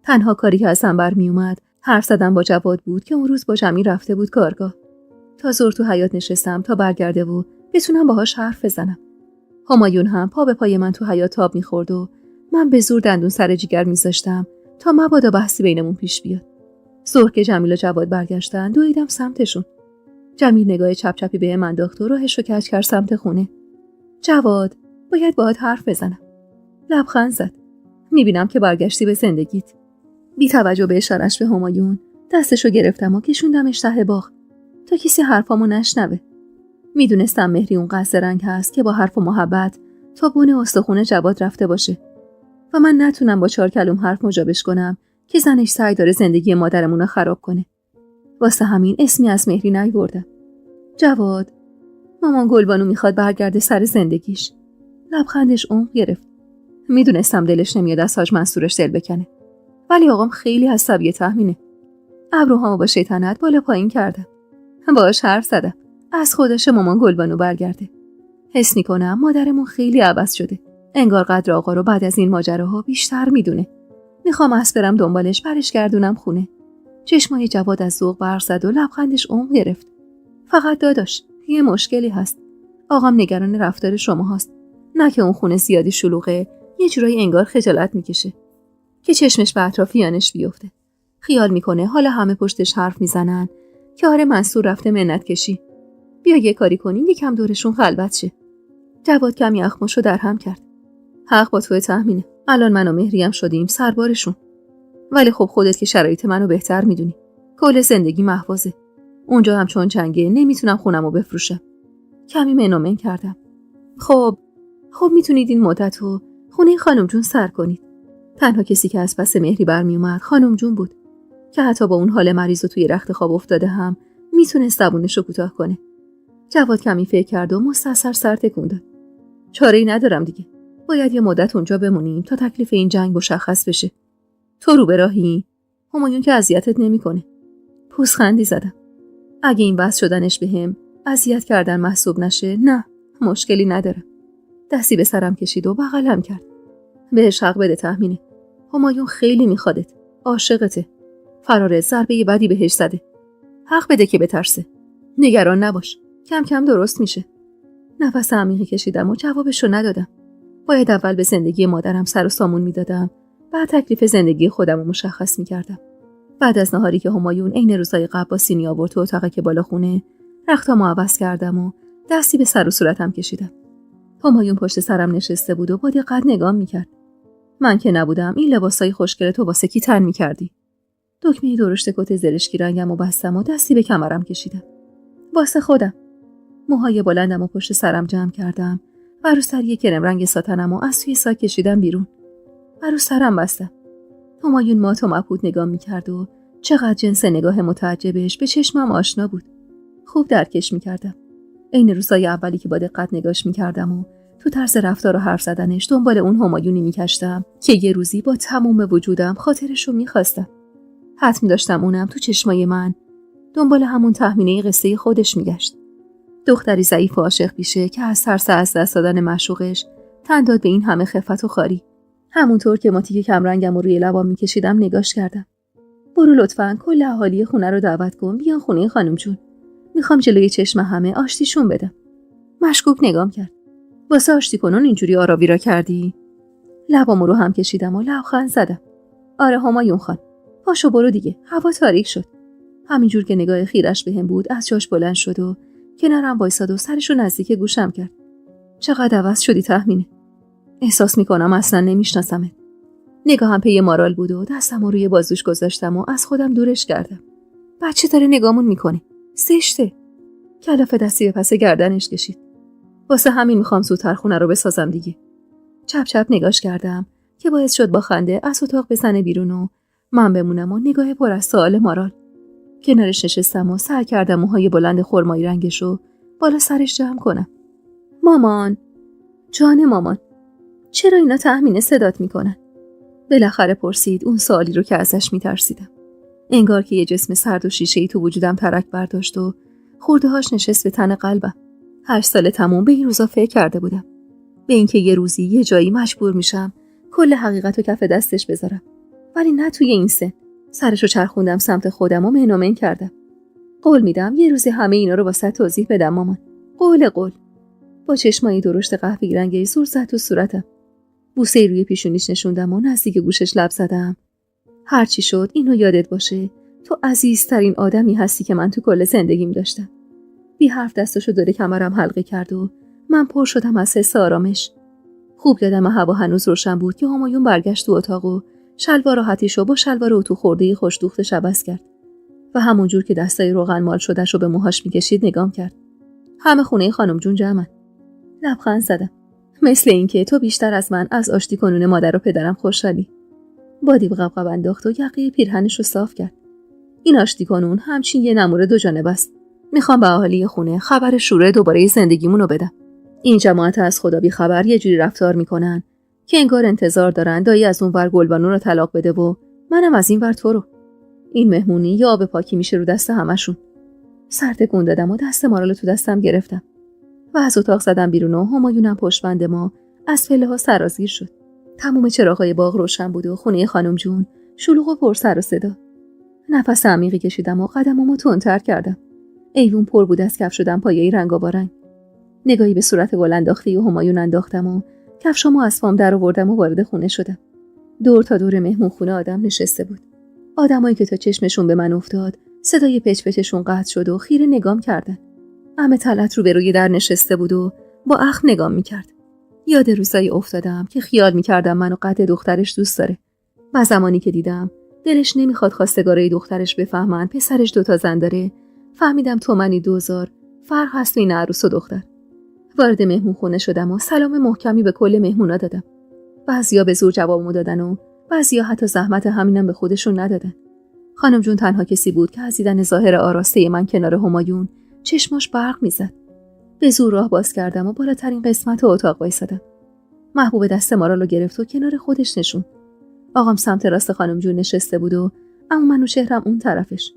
تنها کاری که ازم برمی اومد حرف زدن با جواد بود که اون روز با جمیل رفته بود کارگاه. تا زور تو حیاط نشستم تا برگرده و بتونم باهاش حرف بزنم. همایون هم پا به پای من تو حیاط تاب می‌خورد و من به زور دندون سر جیگر می‌ذاشتم تا مبادا بحثی بینمون پیش بیاد. ظهر که جمیل و جواد برگشتن دویدم سمتشون. جمیل نگاه چپ چپی به من انداخت و راهشو کج کرد سمت خونه. جواد، باید باهات حرف بزنم. لبخند زد. میبینم که برگشتی به زندگیت. بی توجه به اشاره‌اش به همایون دستشو گرفتم و کشوندمش ته باغ تا کسی حرفامو نشنوه. میدونستم مهری اون قصد رنگ هست که با حرف و محبت تا بون استخونه جواد رفته باشه و من نتونم با 4 کلم حرف مجابش کنم که زنش سعی داره زندگی مادرمون رو خراب کنه. واسه همین اسمی از مهری نیاوردم. جواد، مامان گلبانو میخواد برگرده سر زندگیش. لبخندش عمق گرفت. میدونستم دلش نمیاد از حاج منصورش دل بکنه. ولی آقام خیلی عصبی تهمینه. ابروهامو با شیطنت بالا پایین کردم. باهاش حرف زدم. از خودش مامان گلبانو برگرده. حس میکنم مادرمون خیلی عوض شده. انگار قدر آقا رو بعد از این ماجراها بیشتر میدونه. میخوام اسب برم دنبالش برش گردونم خونه. چشمای جواد از ذوق برق زد و لبخندش عمق گرفت. فقط داداش، یه مشکلی هست. آقام نگران رفتار شما هست. نه که اون خونه زیادی شلوغه، یه جورایی انگار خجالت میکشه که چشمش به اطرافیانش بیفته. خیال میکنه حالا همه پشتش حرف میزنن که آره منصور رفته منت کشی. بیا یه کاری کنیم یکم دورشون خلوت شه. جواد کمی اخماشو در هم کرد. حق با توی تهمینه. الان من و مهریم شدیم سربارشون. ولی خب خودت که شرایط منو بهتر میدونی. کل زندگی محفوظه. اونجا هم چون چنگه نمیتونم خونمو بفروشم. کمی منومن کردم. خب میتونید این مدتو خونه خانم جون سر کنید. تنها کسی که از پس مهری برمی اومد خانم جون بود که حتی با اون حال مریض و توی رخت خواب افتاده هم میتونست زبونشو کوتاه کنه. جواد کمی فکر کرد و مستحسر سر تکون داد. چاره‌ای ندارم دیگه. باید یه مدت اونجا بمونیم تا تکلیف این جنگ مشخص بشه. تو رو به راهی؟ همایون که اذیتت نمیکنه. پوزخندی زدم. اگه این واسه شدنش بهم اذیت کردن محسوب نشه، نه، مشکلی نداره. دستی به سرم کشید و بغلم کرد. بهش حق بده تهمینه. همایون خیلی میخوادت. عاشقته. فراره ضربه بدی بهش زده. حق بده که بترسه. نگران نباش. کم کم درست میشه. نفس عمیقی کشیدم و جوابشو ندادم. باید اول به زندگی مادرم سر و سامون میدادم، بعد تکلیف زندگی خودم رو مشخص میکردم. بعد از نهاری که همایون عین روزای قبل با سینی آورد تو اتاقی که بالا خونه، رختامو عوض کردم و دستی به سر و صورتم کشیدم. همایون پشت سرم نشسته بود و با دقت نگام میکرد. من که نبودم این لباسای خوشگل تو واسه کی تن میکردی؟ دکمه درشت کت زرشکی رنگم و بستم و دستی به کمرم کشیدم. واسه خودم. موهای بلندم و پشت سرم جمع کردم و رو سری کرم رنگ ساتنم و از توی ساک کشیدم بیرون. و رو سرم بستم. همایون مات و مبهوت نگاه میکرد و چقدر جنس نگاه متعجبش به چشمم آشنا بود. خوب درکش میکردم. عین روزای اولی که با دقت نگاش میکردم و تو طرز رفتار و حرف زدنش دنبال اون همایونی میکشتم که یه روزی با تمام وجودم خاطرشو میخواستم. حتم داشتم اونم تو چشمای من دنبال همون تهمینه قصه خودش میگشت. دختری ضعیف و عاشق پیشه که از ترس از دست دادن معشوقش تن داد به این همه خفت و خاری. همونطور که ماتیک کمرنگم رو روی لبام میکشیدم نگاش کردم. برو لطفاً کل اهالی خونه رو دعوت کن بیان خونه خانم جون. میخوام جلوی چشم همه آشتیشون بدم. مشکوک نگام کرد. واسه آشتی کنون اینجوری آراویرا کردی؟ لبامو رو هم کشیدم و لبخند زدم. آره همایون خان. پاشو برو دیگه. هوا تاریک شد. همینجور که نگاه خیرش بهم بود از جاش بلند شد و کنارم وایساد و سرشو نزدیک گوشم کرد. چقدر عوض شدی تهمینه. احساس میکنم اصلا نمیشناسمت. نگاهم پی مارال بود و دستمو روی بازوش گذاشتم و از خودم دورش کردم. بچه داره نگامون میکنه. زشته. کلاف دستی به پس گردنش کشید. واسه همین میخوام زودتر خونه رو بسازم دیگه. چپ چپ نگاش کردم که باعث شد با خنده از اتاق بزنه بیرون و من بمونم و نگاه پر از سوال مارال. کنارش نشستم و سعی کردم موهای بلند خرمایی رنگشو بالا سرش جمع کنم. مامان، جان مامان، چرا اینا تهمینه صدات میکنن؟ بالاخره پرسید اون سوالی رو که ازش میترسیدم. انگار که یه جسم سرد و شیشه‌ای تو وجودم ترک برداشت و خورده‌هاش نشست به تن قلبم. 8 سال تموم به این روزا فکر کرده بودم. به اینکه یه روزی یه جایی مجبور میشم کل حقیقت رو کف دستش بذارم. ولی نه توی این سن. سرشو چرخوندم سمت خودم و منومن کردم. قول میدم یه روزی همه اینا رو واسه توضیح بدم مامان. قول. با چشمای درشت قهوه‌ای رنگی زور زد تو صورتم. بوسه روی پیشونیش نشوندم و نزدیک گوشش لب زدم. هرچی شد اینو یادت باشه. تو عزیزترین آدمی هستی که من تو کل زندگیم داشتم. بی حرف دستشو دور کمرم حلقه کرد و من پر شدم از حس آرامش. خوب یادم هوا هنوز روشن بود که همایون برگشت تو اتاق و شلوار راحتیشو با شلوار اتو خورده خوش دوختش عوض کرد و همونجور که دستای روغن مال شدهشو به موهاش میکشید نگام کرد. همه خونه خانم جون جمعن. لبخند زدم. مثل اینکه تو بیشتر از من از آشتی کنون مادر و پدرم خوشحالی. با دیو قبقب انداخت و یقه پیرهنشو صاف کرد. این آشتی کنون همچین یه نموره دو جانبه است. میخوام به اهالی خونه خبر شروع دوباره زندگیمونو بدم. این جماعت از خدا بی خبر یه جوری رفتار میکنن که انگار انتظار دارن دایی از اون ور گلبانو رو طلاق بده و منم از این ور تو رو. این مهمونی یا آب پاکی میشه رو دست همشون. سر تکون دادم و دست مارالو تو دستم گرفتم و از اتاق زدم بیرون و همایونم پشت بند ما از پله ها سرازیر شد. تموم چراغای باغ روشن بود و خونه خانم جون شلوغ و پر سر و صدا. نفس عمیقی کشیدم و قدممو تندتر کردم. ایوون پر بود از کفش شدم پایه‌ای رنگارنگ. نگاهی به صورت گل انداختی و همایون انداختم و کفشامو از فام در آوردم و وارد خونه شدم. دور تا دور مهمون خونه آدم نشسته بود. آدمایی که تا چشمشون به من افتاد صدای پچ پچشون قطع شد و خیره نگام کردن. عمه طلعت رو به روی در نشسته بود و با اخم نگام میکرد. یاد روزایی افتادم که خیال میکردم منو قد دخترش دوست داره. و زمانی که دیدم دلش نمیخواد خواستگارای دخترش بفهمن پسرش 2 زن داره، فهمیدم تومنی 2000 فرق هست بین عروس و دختر. وارد مهمون خونه شدم و سلام محکمی به کل مهمونا دادم. بعضیا به زور جوابمو دادن و بعضیا حتی زحمت همینم به خودشون ندادن. خانم جون تنها کسی بود که از دیدن ظاهر آراسته من کنار همایون چشماش برق میزد. به زور راه باز کردم و بالاترین قسمت اتاق وایسادم. محبوب دست مارالو گرفت و کنار خودش نشون. آقام سمت راست خانم جون نشسته بود و اما من و چهرم اون طرفش.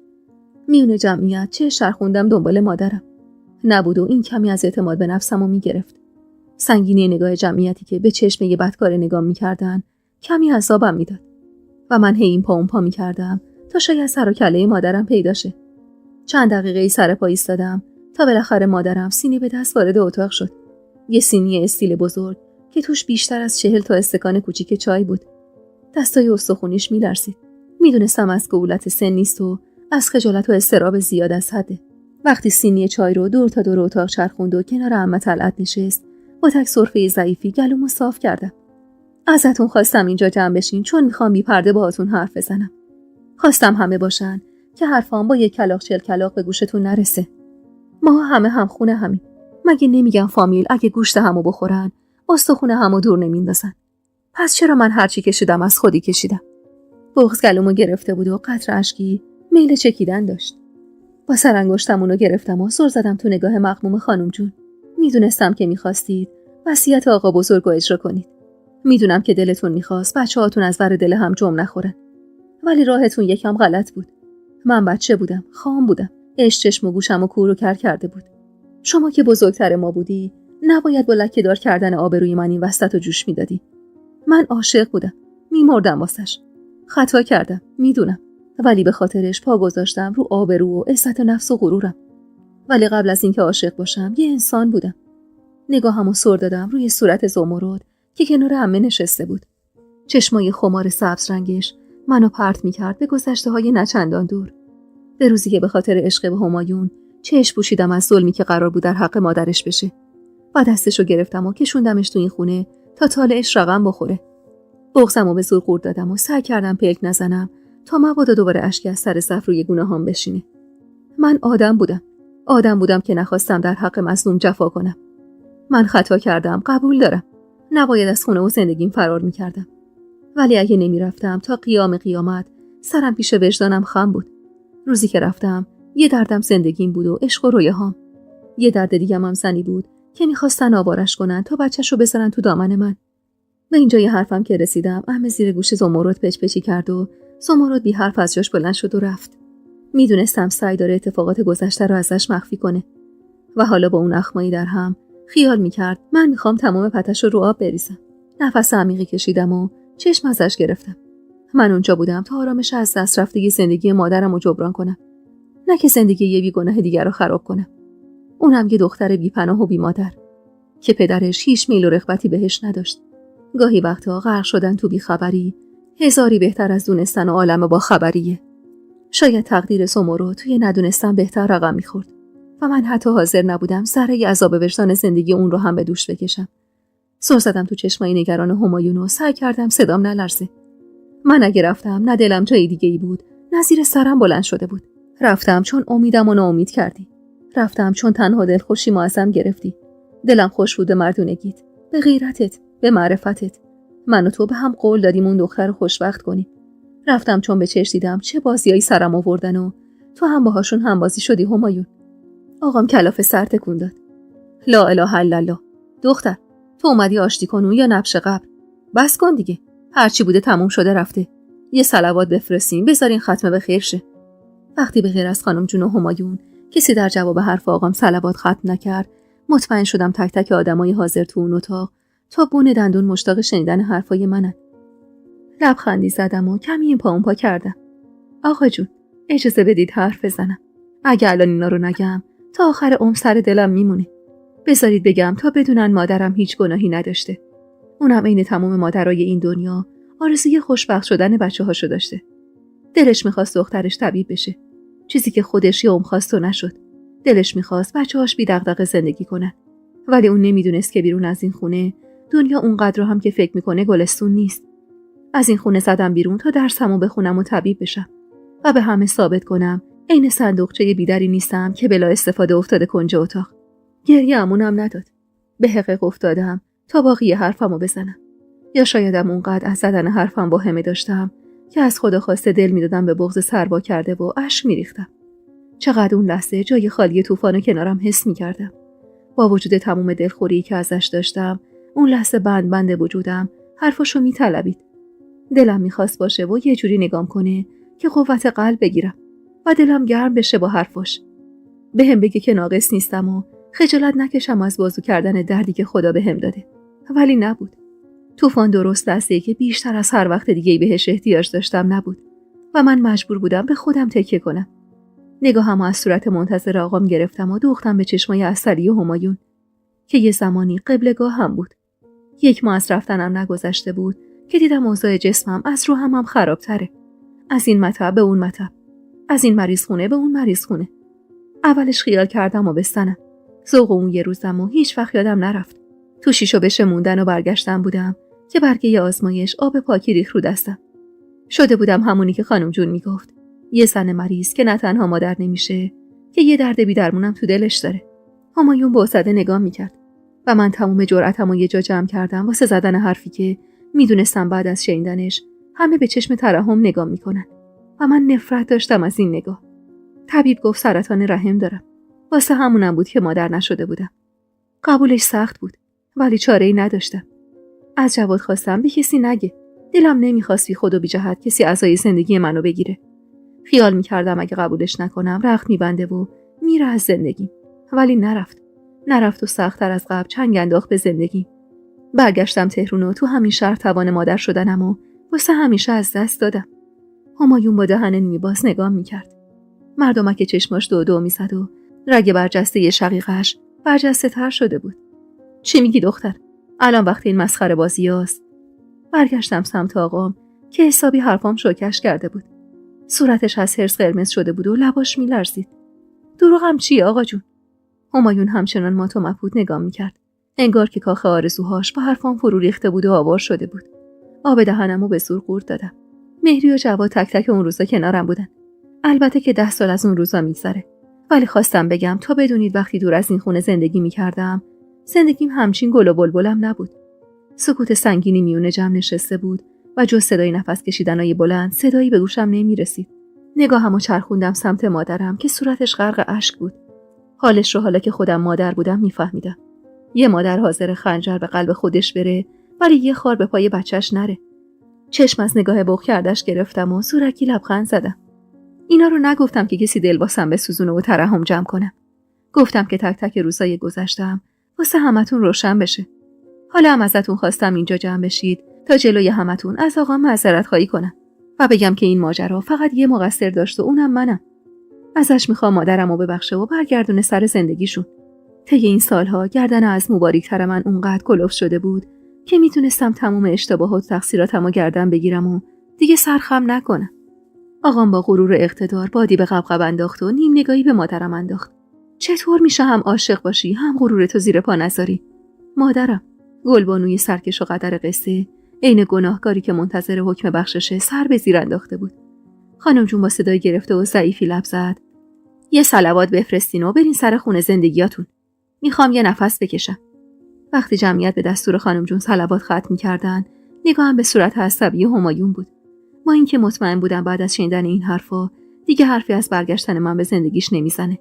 میونه جمعیت چه شرخوندم دنبال مادرم. نبود و این کمی از اعتماد به نفسمو میگرفت. سنگینی نگاه جمعیتی که به چشم یه بدکار نگام میکردن کمی عذابم میداد و من هی این پا اون پا میکردم تا شاید سر و کله مادرم پیدا شه. چند دقیقه سر پا ایستادم تا بالاخره مادرم سینی به دست وارد اتاق شد. یه سینی استیل بزرگ که توش بیشتر از 40 تا استکان کوچیک چای بود. دستای استخونیش میلرزید. میدونستم از گولت سن نیست و از خجالت و اضطراب زیاد از حده. وقتی سینی چای رو دور تا دور اتاق چرخوند و کنار عمه طلعت نشست، با تک سرفه ضعیفی گلومو صاف کردم. ازتون خواستم اینجا جمع بشین چون میخوام بی پرده باهاتون حرف بزنم. خواستم همه باشن که حرفام با یک کلاغ 40 کلاغ به گوشتون نرسه. ما همه هم خونه همین. مگه نمیگم فامیل اگه گوشت همو بخورن استخونه همو دور نمیندازن؟ پس چرا من هرچی کشیدم از خودی کشیدم؟ بغض گلومو گرفته بود و قطره اشکی میل چکیدن داشت. با سرانگشتمونو گرفتم و سر زدم تو نگاه مغموم خانم جون. میدونستم که میخواستید وصیت آقا بزرگ رو اجرا کنید. میدونم که دلتون میخواست بچه‌هاتون از ور دل هم جمع نخورن. ولی راهتون یکم غلط بود. من بچه بودم، خام بودم. عشق چشم و گوشم و کور و کر کرده بود. شما که بزرگتر ما بودی نباید با لکه‌دار کردن آبروی من این وسط رو جوش میدادی. من عاشق بودم، میمردم واسش. خطا کردم، میدونم، ولی به خاطرش پا گذاشتم رو آبرو و عزت نفس و غرورم. ولی قبل از اینکه عاشق باشم یه انسان بودم. نگاهمو سر دادم روی صورت زمرد که کنار عمه نشسته بود. چشمای خمار سبز رنگش منو پرت میکرد به گذشته‌های نچندان دور. به روزی که به خاطر عشق به همایون چشم پوشیدم از ظلمی که قرار بود در حق مادرش بشه. و دستشو گرفتم و کشوندمش تو این خونه تا طالعش رقم بخوره. بغضمو به زور قورت دادم و سعی کردم پلک نزنم تا مبادا دوباره اشکی از سر صف روی گونه‌هام بشینه. من آدم بودم که نخواستم در حق مظلوم جفا کنم. من خطا کردم، قبول دارم. نباید از خونه و زندگیم فرار می‌کردم. ولی اگه نمی‌رفتم تا قیام قیامت سرم پیش وجدانم خم بود. روزی که رفتم یه دردم زندگیم بود و عشق و رویاهام. یه درد دیگه‌م هم زنی بود که می‌خواستن آوارش کنن تا بچه‌شو بذارن تو دامن من. به اینجای حرفم که رسیدم عمه زیر گوش زمرد پچ‌پچی کرد و زمرد بی حرف از جاش بلند شد و رفت. میدونستم سعی داره اتفاقات گذشته رو ازش مخفی کنه و حالا با اون اخمایی در هم خیال میکرد من میخوام تمام پتش رو آب بریزم. نفس عمیقی کشیدم و چشم ازش گرفتم. من اونجا بودم تا آرامش از دست رفتگی زندگی مادرم رو جبران کنم، نه که زندگی یه بیگناه دیگر رو خراب کنم. اونم یه دختر بی‌پناه و بی‌مادر که پدرش هیچ میل و رغبتی بهش نداشت. گاهی وقتا غرق شدن تو بیخبری هزاری بهتر از دونستن و عالم با خبریه. شاید تقدیر سمورو توی ندونستن بهتر رقم میخورد و من حتی حاضر نبودم ذره عذاب وجدان زندگی اون رو هم به دوش بکشم. سر زدم تو چشمای نگران همایون و سعی کردم صدام نلرزه. من اگه رفتم نه دلم جای دیگه‌ای بود، نه زیر سرم بلند شده بود. رفتم چون امیدم و ناامید کردی. رفتم چون تنها دلخوشی ما ازم گرفتی. دلم خوش بود به مردونگیت، به غیرتت، به معرفتت. من و تو به هم قول دادیم اون دختر رو خوشبخت کنیم. رفتم چون به چشم دیدم چه بازیایی سرم آوردن و تو هم باهاشون همبازی شدی همایون. آقام کلافه سر تکون داد. لا اله الا الله. دختر، تو اومدی آشتی کنون یا نبش قبر؟ بس کن دیگه. هرچی بوده تموم شده رفته. یه صلوات بفرستیم بذارین ختمه به خیر شه. وقتی به غیر از خانم جون و همایون کسی در جواب حرف آقام صلوات ختم نکرد، مطمئن شدم تک تک آدمای حاضر تو اون اتاق تا بون دندون مشتاق شنیدن حرفای منن. لبخندی زدم و کمی این پا اون پا کردم. آقا جون، اجازه بدید حرف بزنم. اگه الان اینا رو نگم تا آخر عمر سر دلم میمونه. بذارید بگم تا بدونن مادرم هیچ گناهی نداشته. اونم عین تمام مادرای این دنیا آرزوی خوشبخت شدن بچه‌هاشو داشته. دلش می‌خواست دخترش طبیب بشه، چیزی که خودش یه عمر خواست و نشد. دلش می‌خواست بچه‌هاش بی دغدغه زندگی کنن، ولی اون نمیدونست که بیرون از این خونه دنیا اونقدر هم که فکر می‌کنه گلستون نیست. از این خونه زدم بیرون تا درسمو بخونم و طبیب بشم و به همه ثابت کنم عین صندوقچه بیدری نیستم که بلا استفاده افتاده کنج اتاق. گریه‌مونم نداد. به حقیق افتادم تا باقی حرفمو بزنم. یا شایدم اونقدر از زدن حرفم واهمه داشتم که از خدا خواسته دل میدادم به بغض سربا کرده و اشک میریختم. چقدر اون لحظه جای خالی طوفانو کنارم حس میکردم. با وجود تمام دلخوری که ازش داشتم، اون لحظه بند وجودم حرفاشو میطلبید. دلم میخواست باشه و یه جوری نگام کنه که قوت قلب بگیرم و دلم گرم بشه با حرفاش. بهم بگه که ناقص نیستم و خجالت نکشم از بازو کردن دردی که خدا بهم داده. ولی نبود. طوفان درست لحظه‌ای که بیشتر از هر وقت دیگه‌ای بهش احتیاج داشتم نبود و من مجبور بودم به خودم تکیه کنم. نگاهمو از صورت منتظر آقام گرفتم و دوختم به چشمای عسلی همایون که یه زمانی قبلگاه هم بود. 1 ماه از رفتنم نگذشته بود که دیدم اوضاع جسمم از روحم هم خرابتره. از این مطب به اون مطب، از این مریض خونه به اون مریض خونه. اولش خیال کردم و بستنم. ذوق اون یه روزم و هیچ وقت یادم نرفت. تو شیشو بشه موندن و برگشتن بودم که برگه آزمایش آب پاکی ریخت رو دستم. شده بودم همونی که خانم جون میگفت. یه زن مریض که نه تنها مادر نمیشه، که یه درد بی‌درمونم تو دلش داره. همایون با حسده نگاه میکرد و من تمام جرأتمو یه جا جمع کردم واسه زدن حرفی که میدونستم بعد از شنیدنش همه به چشم ترحم نگاه میکنن و من نفرت داشتم از این نگاه. طبیب گفت سرطان رحم دارم. واسه همونم بود که مادر نشده بودم. قبولش سخت بود، ولی چاره‌ای نداشتم. از جواد خواستم به کسی نگه. دلم نمیخواست بی خود و بی جهت کسی عزای زندگی منو بگیره. خیال میکردم اگه قبولش نکنم رخت میبنده و میره از زندگی. ولی نرفت. نرفت و سخت‌تر از قبل چنگ انداخت به زندگی. برگشتم تهران و تو همین شهر توان مادر شدنم و واسه همیشه از دست دادم. همایون با دهن نیمه باز نگام میکرد. مردمک چشماش دو میزد و رگ برجسته شقیقش برجسته تر شده بود. چی میگی دختر؟ الان وقت این مسخره بازی هاست. برگشتم سمت آقام که حسابی حرفام شوکش کرده بود. صورتش از حرص قرمز شده بود و لباش میلرزید. دروغم چیه آقا جون؟ همایون همچنان مات و مبهوت نگام میکرد. انگار که کاخ آرزوهاش با حرفام فرو ریخته بود و آوار شده بود. آب دهنمو به زور قورت دادم. مهری و جواد تک تک اون روزا کنارم بودن. البته که 10 سال از اون روزا میگذره. ولی خواستم بگم تا بدونید وقتی دور از این خونه زندگی میکردم، زندگیم همچین گل و بلبلم نبود. سکوت سنگینی میونه جمع نشسته بود و جز صدای نفس کشیدنای بلند صدایی به گوشم نمیرسید. نگاهمو چرخوندم سمت مادرم که صورتش غرق اشک بود. حالش رو حالا که خودم مادر بودم میفهمیدم. یه مادر حاضر خنجر به قلب خودش بره ولی یه خار به پای بچهش نره. چشم از نگاه بغ کردش گرفتم و زورکی لبخند زدم. اینا رو نگفتم که کسی دل واسم بسوزونه و ترحم جمع کنم. گفتم که تک تک روزای گذشتم واسه همتون روشن بشه. حالا هم ازتون خواستم اینجا جمع بشید تا جلوی همتون از آقام معذرت خواهی کنم و بگم که این ماجرا فقط یه مقصر داشت و اونم منم. ازش میخوام مادرمو ببخشه و برگردونه سر زندگیشون. طی این سالها گردن از مبارکتر من اونقدر کلوف شده بود که میتونستم تمام اشتباهات و تقصیراتمو گردن بگیرم و دیگه سرخم نکنم. آقام با غرور اقتدار بادی به قبقب انداخت و نیم نگاهی به مادرم انداخت. چطور میشه هم عاشق باشی هم غرورتو زیر پا نذاری؟ مادرم، گلبانوی سرکش و قدر قصه، عین گناهکاری که منتظر حکم بخششه، سر به زیر انداخته بود. خانم جون با صدای گرفته و ضعیفی لب زد. یه صلوات بفرستین و برین سر خونه زندگیاتون. میخوام یه نفس بکشم. وقتی جمعیت به دستور خانم جون صلوات ختم می‌کردن، نگاهم به صورت عصبی همایون بود. با اینکه مطمئن بودم بعد از شنیدن این حرفا دیگه حرفی از برگشتن من به زندگیش نمیزنه.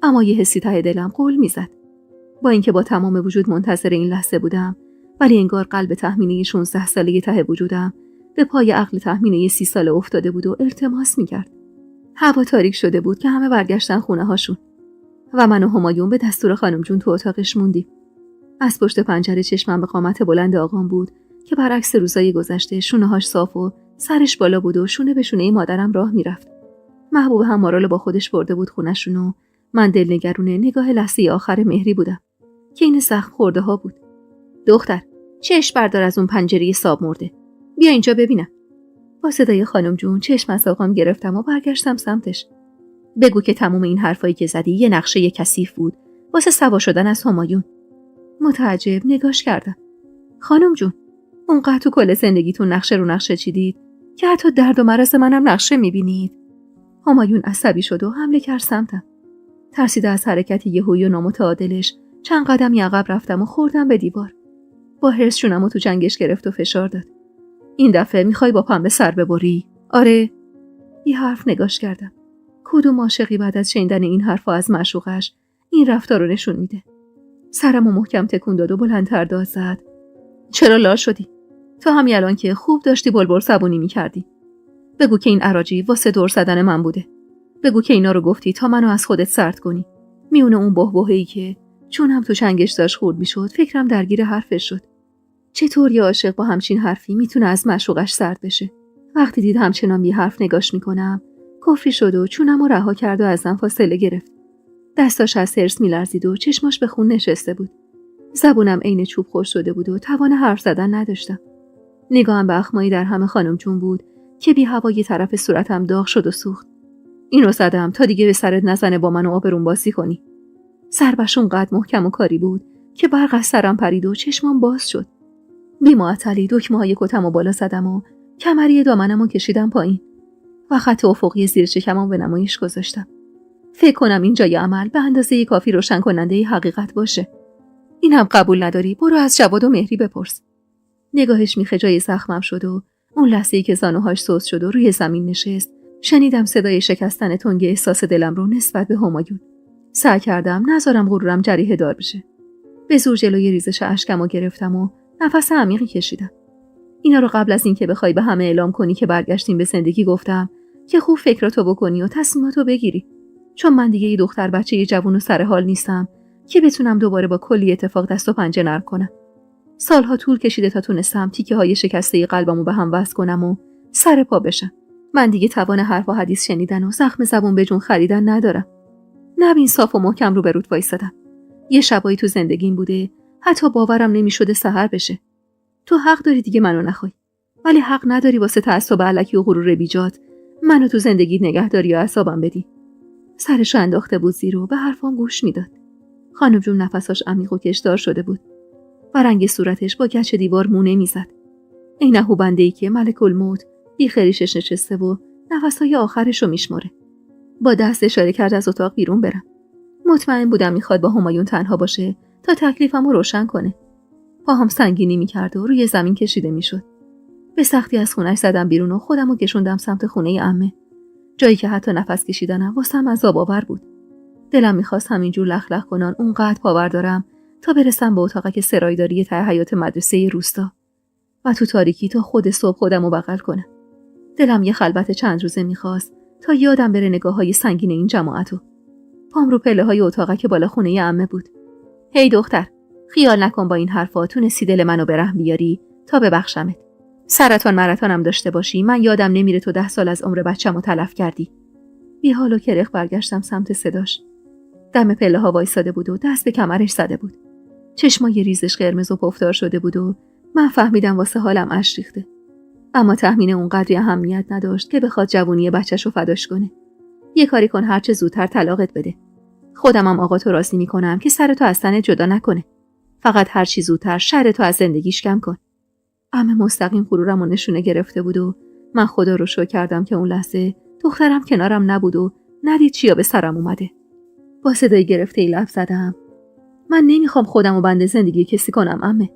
اما یه حسی ته دلم قول میزد. با اینکه با تمام وجود منتظر این لحظه بودم، ولی انگار قلب تخمینی 16 ساله ته وجودم به پای عقل تخمینی 30 ساله افتاده بود و التماس میکرد. هوا تاریک شده بود که همه برگشتن خونه هاشون و من و همایون به دستور خانم جون تو اتاقش موندیم. از پشت پنجره چشمم به قامت بلند آقام بود که برعکس روزای گذشته شونه‌هاش صاف و سرش بالا بود و شونه به شونه مادرم راه میرفت. محبوب هم مارالو با خودش برده بود خونه‌شون و من دلنگرونه نگاه لحظه آخر مهری بودم که این سخت خورده ها بود. دختر، چشم بردار از اون پنجره ساب مرده. بیا اینجا ببینم. با صدای خانم جون چشم از آقام گرفتم و برگشتم سمتش. بگو که تموم این حرفایی که زدی یه نقشه کثیف بود واسه سوا شدن از همایون. متعجب نگاش کردم. خانم جون، اونقدر تو کل زندگیتون نقشه رو نقشه چیدید که حتی درد و مرض منم نقشه میبینید؟ همایون عصبی شد و حمله کرد سمتم. ترسیده از حرکت یهویی و نامتعادلش چند قدمی عقب رفتم و خوردم به دیوار. با حرص شونمو تو جنگش گرفت و فشار داد. این دفعه میخوای با پنبه سر ببری؟ آره. یه حرف نگاش کردم. کدوم عاشقی بعد از شنیدن این حرفا از معشوقش این رفتار رو نشون میده؟ سرمو محکم تکون داد و بلندتر داد زد. چرا لال شدی؟ تو همین الان که خوب داشتی بلبل صبونی میکردی. بگو که این اراجی واسه دور زدن من بوده. بگو که اینا رو گفتی تا منو از خودت سرد کنی. میونه اون بهبهه‌ای که چون هم تو چنگش داشت خورد میشد فکرم درگیر حرفش شد. چطور یه عاشق با همچین حرفی میتونه از معشوقش سرد بشه؟ وقتی دید همچنان بی حرف نگاش میکنم کفری شد و چونمو رها کرد و ازم فاصله گرفت. دستاش از حرص میلرزید و چشماش به خون نشسته بود. زبونم عین چوب خشک شده بود و توان حرف زدن نداشتم. نگاهم به اخمایی در همه خانم جون بود که بی هوای طرف صورتم داغ شد و سوخت. اینو زدم تا دیگه به سرت نزنه با من و آبرون بازی کنی. ضربش اونقدر محکم و کاری بود که برق از سرم پرید و چشمام باز شد. بی معطلی دکمه‌های کتمو بالا زدم و کمری دامنمو کشیدم پایین و خط افقی زیر شکمم به نمایش گذاشتم. فکر کنم این جای عمل به اندازه کافی روشن کننده حقیقت باشه. این هم قبول نداری؟ برو از جواد و مهری بپرس. نگاهش میخه جای زخمم شد و اون لحظه‌ای که زانوهاش سوس شد و روی زمین نشست شنیدم صدای شکستن تنگ احساس دلم رو نسبت به همایون. سعی کردم نذارم غرورم جریحه دار بشه. به زور جلوی ریزش اشکمو گرفتم و نفس عمیقی کشیدم. اینا رو قبل از اینکه بخوای به همه اعلام کنی که برگشتیم به زندگی گفتم که خوب فکراتو بکنی و تصمیماتو بگیری. چون من دیگه یه دختر بچه یه جوون و سر حال نیستم که بتونم دوباره با کلی اتفاق دست و پنجه نرم کنم. سالها طول کشیده تا تونستم تیکه‌های شکسته قلبمو به هم وصل کنم و سر پا بشم. من دیگه توان حرف و حدیث شنیدن و زخم زبون به جون خریدن ندارم. نبین صاف و محکم رو به رود وایسادم. یه شبایی تو زندگیم بوده حتی باورم نمی‌شده سحر بشه. تو حق داری دیگه منو نخوای، ولی حق نداری واسه تعصب الکی و غرور بیجات منو تو زندگیت نگهداری و اعصابم بدی. سرشو انداخته بود زیر و به حرفام گوش میداد. خانم جون نفساش عمیق و کشدار شده بود و رنگ صورتش با گچ دیوار مونه میزد. عین بنده‌ای که ملک الموت بیخ ریشش نشسته و نفسای آخرشو میشمره. با دست اشاره کرد از اتاق بیرون برم. مطمئن بودم میخواد با همایون تنها باشه تا تکلیفمو روشن کنه. پاهم سنگینی میکرد و روی زمین کشیده میشد. به سختی از خونش زدم بیرون و خودمو کشوندم سمت خونه عمه. جایی که حتی نفس کشیدنم واسم عذاب‌آور بود. دلم میخواست همینجور لخ لخ کنان اونقدر پاور دارم تا برسم به اتاقک سرایداری ته حیاط مدرسه روستا و تو تاریکی تا خود صبح خودمو بغل کنم. دلم یه خلوت چند روزه میخواست تا یادم بره نگاه‌های سنگین این جماعتو. پام رو پله‌های اتاقک بالا خونه عمه بود. هی دختر، خیال نکن با این حرفا تونستی دل منو به رحم بیاری تا ببخشمت. سرطان مرطانم داشته باشی من یادم نمیره تو 10 سال از عمر بچه‌مو تلف کردی. بی حال و کرخ برگشتم سمت صداش. دم پله‌ها وایساده بود و دست به کمرش زده بود. چشمای ریزش قرمز و پفتار شده بود و من فهمیدم واسه حالم اشک ریخته. اما تخمین اونقدری اهمیت نداشت که بخواد جوونی بچه‌شو فداش کنه. یه کاری کن هرچه زودتر طلاقت بده. خودمم آقا تو راضی میکنم که سرتو از تنت جدا نکنه. فقط هر چی زودتر شرتو از زندگیش کم کن. عمه مستقیم غرورمو نشونه گرفته بود و من خدا رو شکر کردم که اون لحظه دخترم کنارم نبود و ندید چیا به سرم اومده. با صدای گرفته‌ای لب زدم. من نمیخوام خودمو بنده زندگی کسی کنم عمه.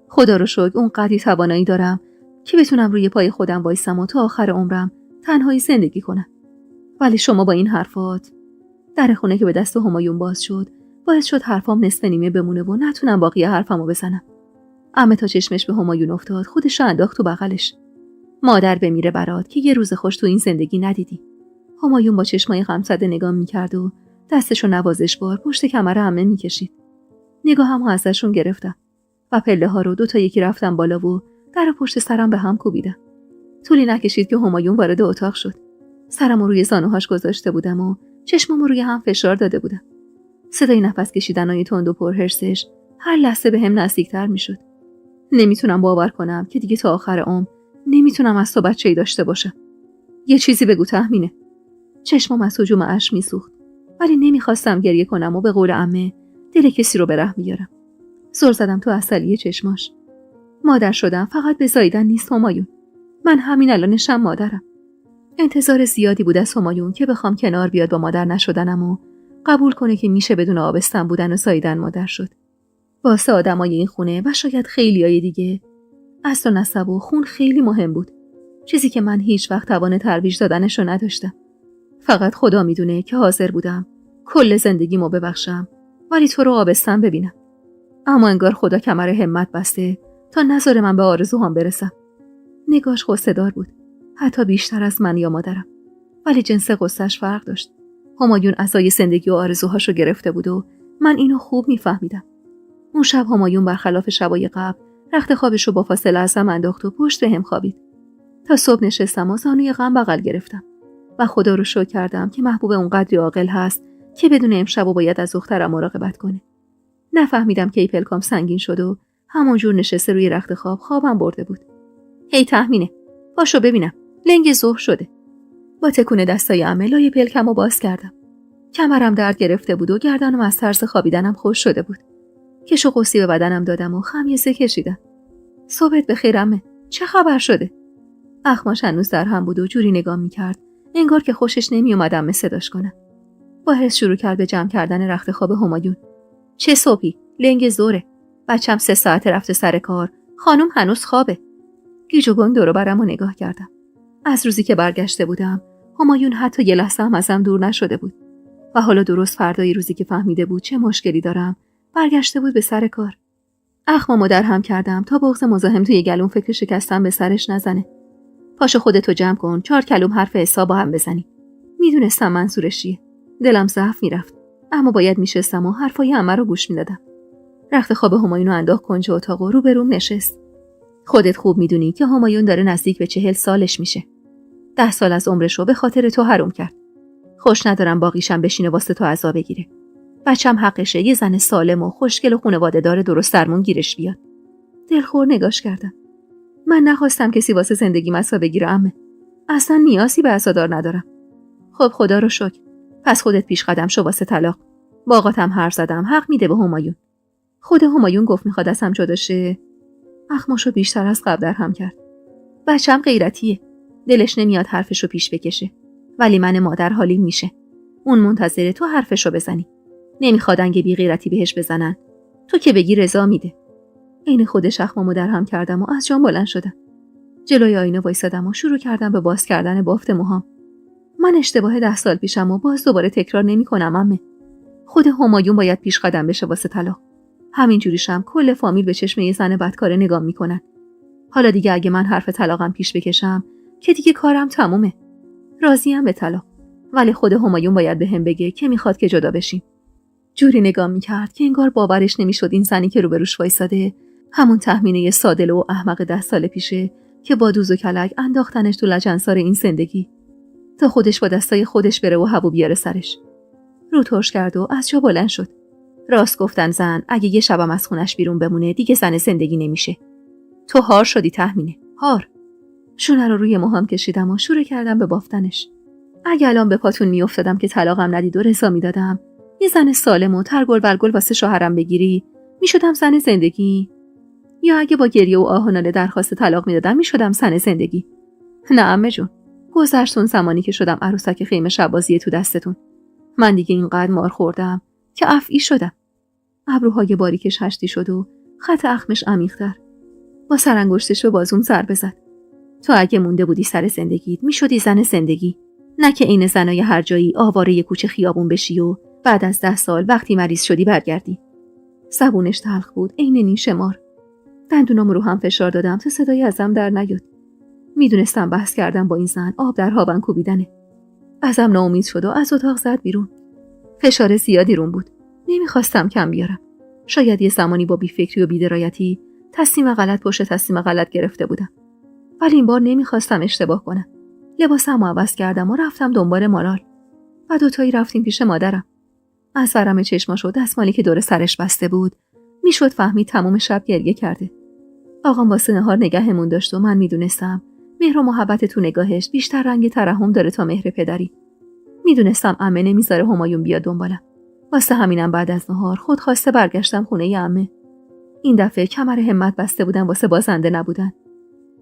خدا رو شکر اونقدری توانایی دارم که بتونم روی پای خودم وایسم و تا آخر عمرم تنهایی زندگی کنم. ولی شما با این حرفات، در خونه که به دست همایون باز شد باعث شد حرفام نصف نیمه بمونه و نتونم باقی حرفمو بزنم. عمه تا چشمش به همایون افتاد خودش رو انداخت تو بغلش. مادر بمیره برات که یه روز خوش تو این زندگی ندیدی. همایون با چشمای غمزده نگاه میکرد و دستشو نوازشبار پشت کمر عمه میکشید. نگاهمو ازشون گرفتم و پله ها رو 2 تا یکی رفتم بالا و در پشت سرم به هم کوبیدم. طولی نکشید که همایون وارد اتاق شد. سرمو روی زانوهاش گذاشته بودم و چشممو روی هم فشار داده بودم. صدای نفس کشیدنای تند و پرهرسش هر لحظه به هم نزدیکتر میشد. نمیتونم باور کنم که دیگه تا آخر عمر نمیتونم از تو بچه‌ای داشته باشم. یه چیزی بگو تهمینه. چشمم از هجوم اشک میسوخت ولی نمیخواستم گریه کنم و به قول عمه دل کسی رو به رحم بیارم. زل زدم تو عسلی چشماش. مادر شدم فقط به زاییدن نیست همایون. من همین الانشم مادرم. انتظار زیادی بود از همایون که بخوام کنار بیاد با مادر نشدنم و قبول کنه که میشه بدون آبستن بودن و زاییدن مادر شد. واسه آدمای این خونه و شاید خیلیای دیگه اصل و نسب و خون خیلی مهم بود. چیزی که من هیچ وقت توان ترویج دادنشو نداشتم. فقط خدا میدونه که حاضر بودم کل زندگیمو ببخشم ولی تو رو آبستن ببینم. اما انگار خدا کمر همت بسته تا نذاره من به آرزوهام برسم. نگاش غصه‌دار بود، حتی بیشتر از من یا مادرم، ولی جنس غصه‌اش فرق داشت. همایون عصای زندگی و آرزوهاشو گرفته بود و من اینو خوب میفهمیدم. اون شب همایون برخلاف شبای قبل رخت خوابشو با فاصله ازم انداخت و پشت هم خوابید. تا صبح نشستم و زانوی غم بغل گرفتم و خدا رو شکر کردم که محبوب اونقدری عاقل هست که بدون امشبو باید از دخترم مراقبت کنه. نفهمیدم کی پلکام سنگین شد و همونجور نشسته روی رخت خواب خوابم برده بود. هی تهمینه، پاشو ببینم، لنگ ظهر شده. با تکون دستای عمه لای پلکمو باز کردم. کمرم درد گرفته بود و گردنم از ترس خوابیدنم خوش شده بود. کش و قوسی به بدنم دادم و خمیازه کشیدم. صبحت بخیر عمه، چه خبر شده؟ اخماش هنوز در هم بود و جوری نگاه میکرد انگار که خوشش نمی اومدم صداش کنم. با حس شروع کرد به جمع کردن رخت خواب همایون. چه صبحی؟ لنگ ظهره. بچم 3 ساعت رفته سر کار. خانم هنوز خوابه. گیج و گنگ دور و برم و نگاه کردم. از روزی که برگشته بودم همایون حتی یه لحظه هم ازم دور نشده بود و حالا درست فردای روزی که فهمیده بود چه مشکلی دارم برگشته بود به سر کار. اخمامو در هم کردم تا بغض مزاحم توی گلوم فکر شکستن به سرش نزنه. پاشو خودتو جمع کن، 4 کلوم حرف حساب با هم بزنی. میدونستم منظورش چیه. دلم ضعف میرفت. اما باید میشستم و حرفای عمه رو گوش میدادم. رخت خواب همایون رو انداخت کنج اتاق و روبروم نشست. خودت خوب میدونی که همایون داره نزدیک به 40 سالش میشه. 10 سال از عمرش رو به خاطر تو حروم کرد. خوش ندارم باقیشم بشینه واسه تو عذاب بگیره. بچم حقشه یه زن سالم و خوشگل و خانواده دار درست درمون گیرش بیاد. دلخور نگاش کردم. من نخواستم کسی واسه زندگیم عذاب بگیره عمه. اصلا نیازی به عزادار ندارم. خب خدا رو شکر. پس خودت پیش قدم شو واسه طلاق. با آقاتم حرف زدم، حق میده به همایون. خود همایون گفت میخواد از هم جدا شه. اخماشو بیشتر از قبل درهم کرد. بچم غیرتیه. دلش نمیاد حرفشو پیش بکشه. ولی من مادر حالیم میشه. اون منتظره تو حرفشو بزنی. نمیخواد انگه بی غیرتی بهش بزنن. تو که بگی رضا میده. عین خودش اخمامو درهم کردم و از جام بلند شدم. جلوی آینه وایسادم و شروع کردم به باز کردن بافت موهام. من اشتباه 10 سال پیشم و باز دوباره تکرار نمی‌کنم عمه. خود همایون باید پیش قدم بشه واسه طلاق. همینجوریشم کل فامیل به چشم یه زن بدکاره نگاه میکنن. حالا دیگه اگه من حرف طلاقم پیش بکشم که دیگه کارم تمومه. راضیم به طلاق. ولی خود همایون باید بهم بگه که میخواد که جدا بشیم. جوری نگاه میکرد که انگار باورش نمیشد این زنی که روبروش وایساده همون تهمینه سادل و احمق 10 سال پیشه که با دوز و کلک انداختنش تو لجنسار این زندگی تا خودش با دستای خودش بره و هوو بیاره سرش. رو ترش کرد و از جا بلند شد. راست گفتن زن اگه یه شبم از خونش بیرون بمونه دیگه زن زندگی نمیشه. تو هار شدی تهمینه. هار. شونه رو روی موهام کشیدم و شروع کردم به بافتنش. اگه الان به پاتون میافتادم که طلاقم ندید و رضا میدادم، یه زن سالم و ترگل برگل واسه شوهرم بگیری، میشدم زن زندگی. یا اگه با گریه و آه و ناله درخواست طلاق میدادم میشدم زن زندگی. نه عمه جون. گذشت اون زمانی که شدم عروسک خیمه شبازی تو دستتون. من دیگه اینقدر مار خوردم که افعی شدم. ابروهای باریکش هشتی شد و خط اخمش عمیق‌تر. با سرانگشتش به بازوم ضربه زد. تو اگه مونده بودی سر زندگیت میشدی زن زندگی، نه که این زنای هر جایی آواره کوچه خیابون بشی و بعد از 10 سال وقتی مریض شدی برگردی. زبونش تلخ بود عین نیش مار. دندونام رو هم فشار دادم تا صدای ازم در نیاد. میدونستم بحث کردم با این زن آب در هاون کوبیدنه. ازم ناامید شد و از اتاق زد بیرون. فشار زیادی روم بود. نمیخواستم کم بیارم. شاید یه زمانی با بیفکری و بی‌درایتی تصمیم غلط پشت تصمیم غلط گرفته بودم. ولی این بار نمیخواستم اشتباه کنم. لباسمو عوض کردم و رفتم دنبال مارال. و دوتایی رفتیم پیش مادرم. از ورم چشماش و دستمالی که دور سرش بسته بود میشد فهمید تمام شب گریه کرده. آقام واسه نهار نگهمون داشت و من میدونستم مهر و محبت تو نگاهش بیشتر رنگ ترحم داره تا مهر پدری. میدونستم عمه نمیذاره همایون بیاد دنبالم. واسه همینم بعد از نهار خودخواسته برگشتم خونه عمه. این دفعه کمر همت بسته بودم واسه بازنده نبودن.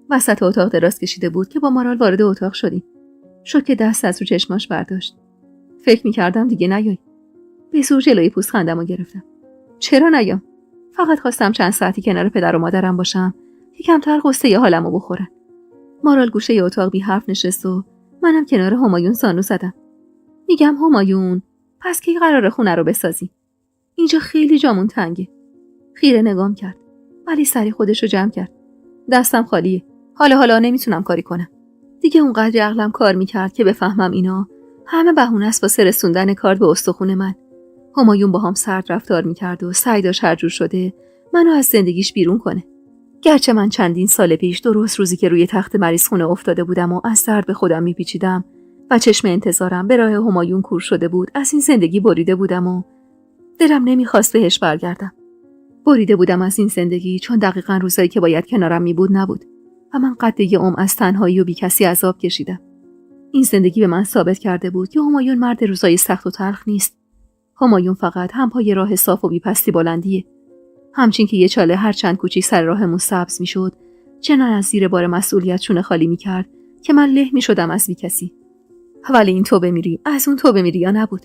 وسط اتاق دراز کشیده بود که با مارال وارد اتاق شدیم. شد که دست از رو چشماش برداشت. فکر میکردم دیگه نیای. به زور جلوی پوزخندمو گرفتم. چرا نیام؟ فقط خواستم چند ساعتی کنار پدر و مادرم باشم که کمتر قصه حالمو بخورن. مارال گوشه اتاق بی حرف نشست و منم کنار همایون زانو زدم. میگم همایون، پس کی قراره خونه رو بسازی؟ اینجا خیلی جامون تنگه. خیره نگام کرد. ولی سری خودشو جمع کرد. دستم خالیه. حالا نمیتونم کاری کنم. دیگه اونقدر عقلم کار میکرد که بفهمم اینا همه بهونه است واسه رسوندن کار به استخون من. همایون با هم سرد رفتار میکرد و سعی داشت هر جور شده منو از زندگیش بیرون کنه. گرچه من چندین سال پیش درست روزی که روی تخت مریض خونه افتاده بودم و از درد به خودم میپیچیدم و چشم انتظارم به راه همایون کور شده بود، از این زندگی بریده بودم و دلم نمیخواست بهش برگردم. بریده بودم از این زندگی چون دقیقاً روزایی که باید کنارم میبود نبود و من قد یه عمر از تنهایی و بیکسی عذاب کشیدم. این زندگی به من ثابت کرده بود که همایون مرد روزای سخت و تلخ نیست. همایون فقط هم پای راه صاف و بی‌پستی بلندیه. همچین که یه چاله هر چند کوچیک سر راهمون سبز میشد، چنان از زیر بار مسئولیت چونه خالی میکرد که من له میشدم از بیکسی. ولی این تو بمیری، از اون تو بمیری یا نبود.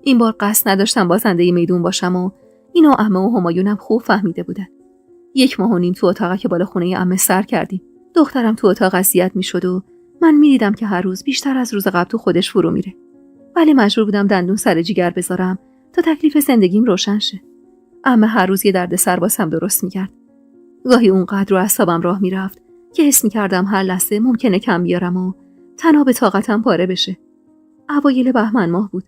این بار قصد نداشتم بازنده میدون باشم و اینو عمه و همایونم خوب فهمیده بودن. 1.5 ماه تو اتاق که بالا خونه عمه سر کردیم. دخترم تو اتاق اذیت میشد و من میدیدم که هر روز بیشتر از روز قبل تو خودش فرو میره. ولی مجبور بودم دندون سر جیگر بذارم تا تکلیف زندگیم روشن شه. عمه هر روز یه درد سر واسم درست میکرد. گاهی اونقدر رو اعصابم راه میرفت که حس میکردم هر لحظه ممکنه کم بیارم و تنها به طاقتم پاره بشه. اوایل بهمن ماه بود.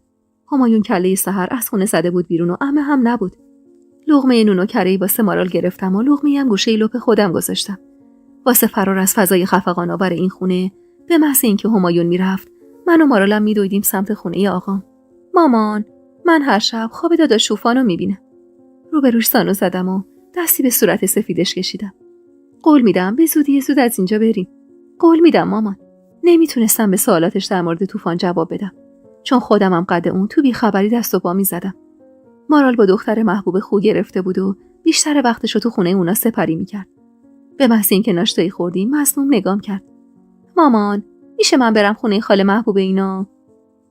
همایون کله سحر از خونه زده بود بیرون و عمه هم نبود. لقمه نون و کره‌ای واسه مارال گرفتم و لقمه‌ای هم گوشه لپ خودم گذاشتم. واسه فرار از فضای خفقان‌آور این خونه، به محض اینکه همایون میرفت، من و مارالم میدویدیم سمت خونه آقام. مامان، من هر شب خواب داداش شوفانو میبینم. روبروش سانو زدم و دستی به صورت سفیدش کشیدم. قول میدم به زودی زود از اینجا بریم. قول میدم مامان. نمیتونستم به سوالاتش در مورد طوفان جواب بدم، چون خودمم قد اون تو بیخبری دست و پا میزدم. مارال با دختر محبوب خو گرفته بود و بیشتر وقتشو تو خونه اونا سپری میکرد. به محض اینکه ناشتایی خوردیم مصدوم نگام کرد. مامان، میشه من برم خونه خاله محبوب اینا؟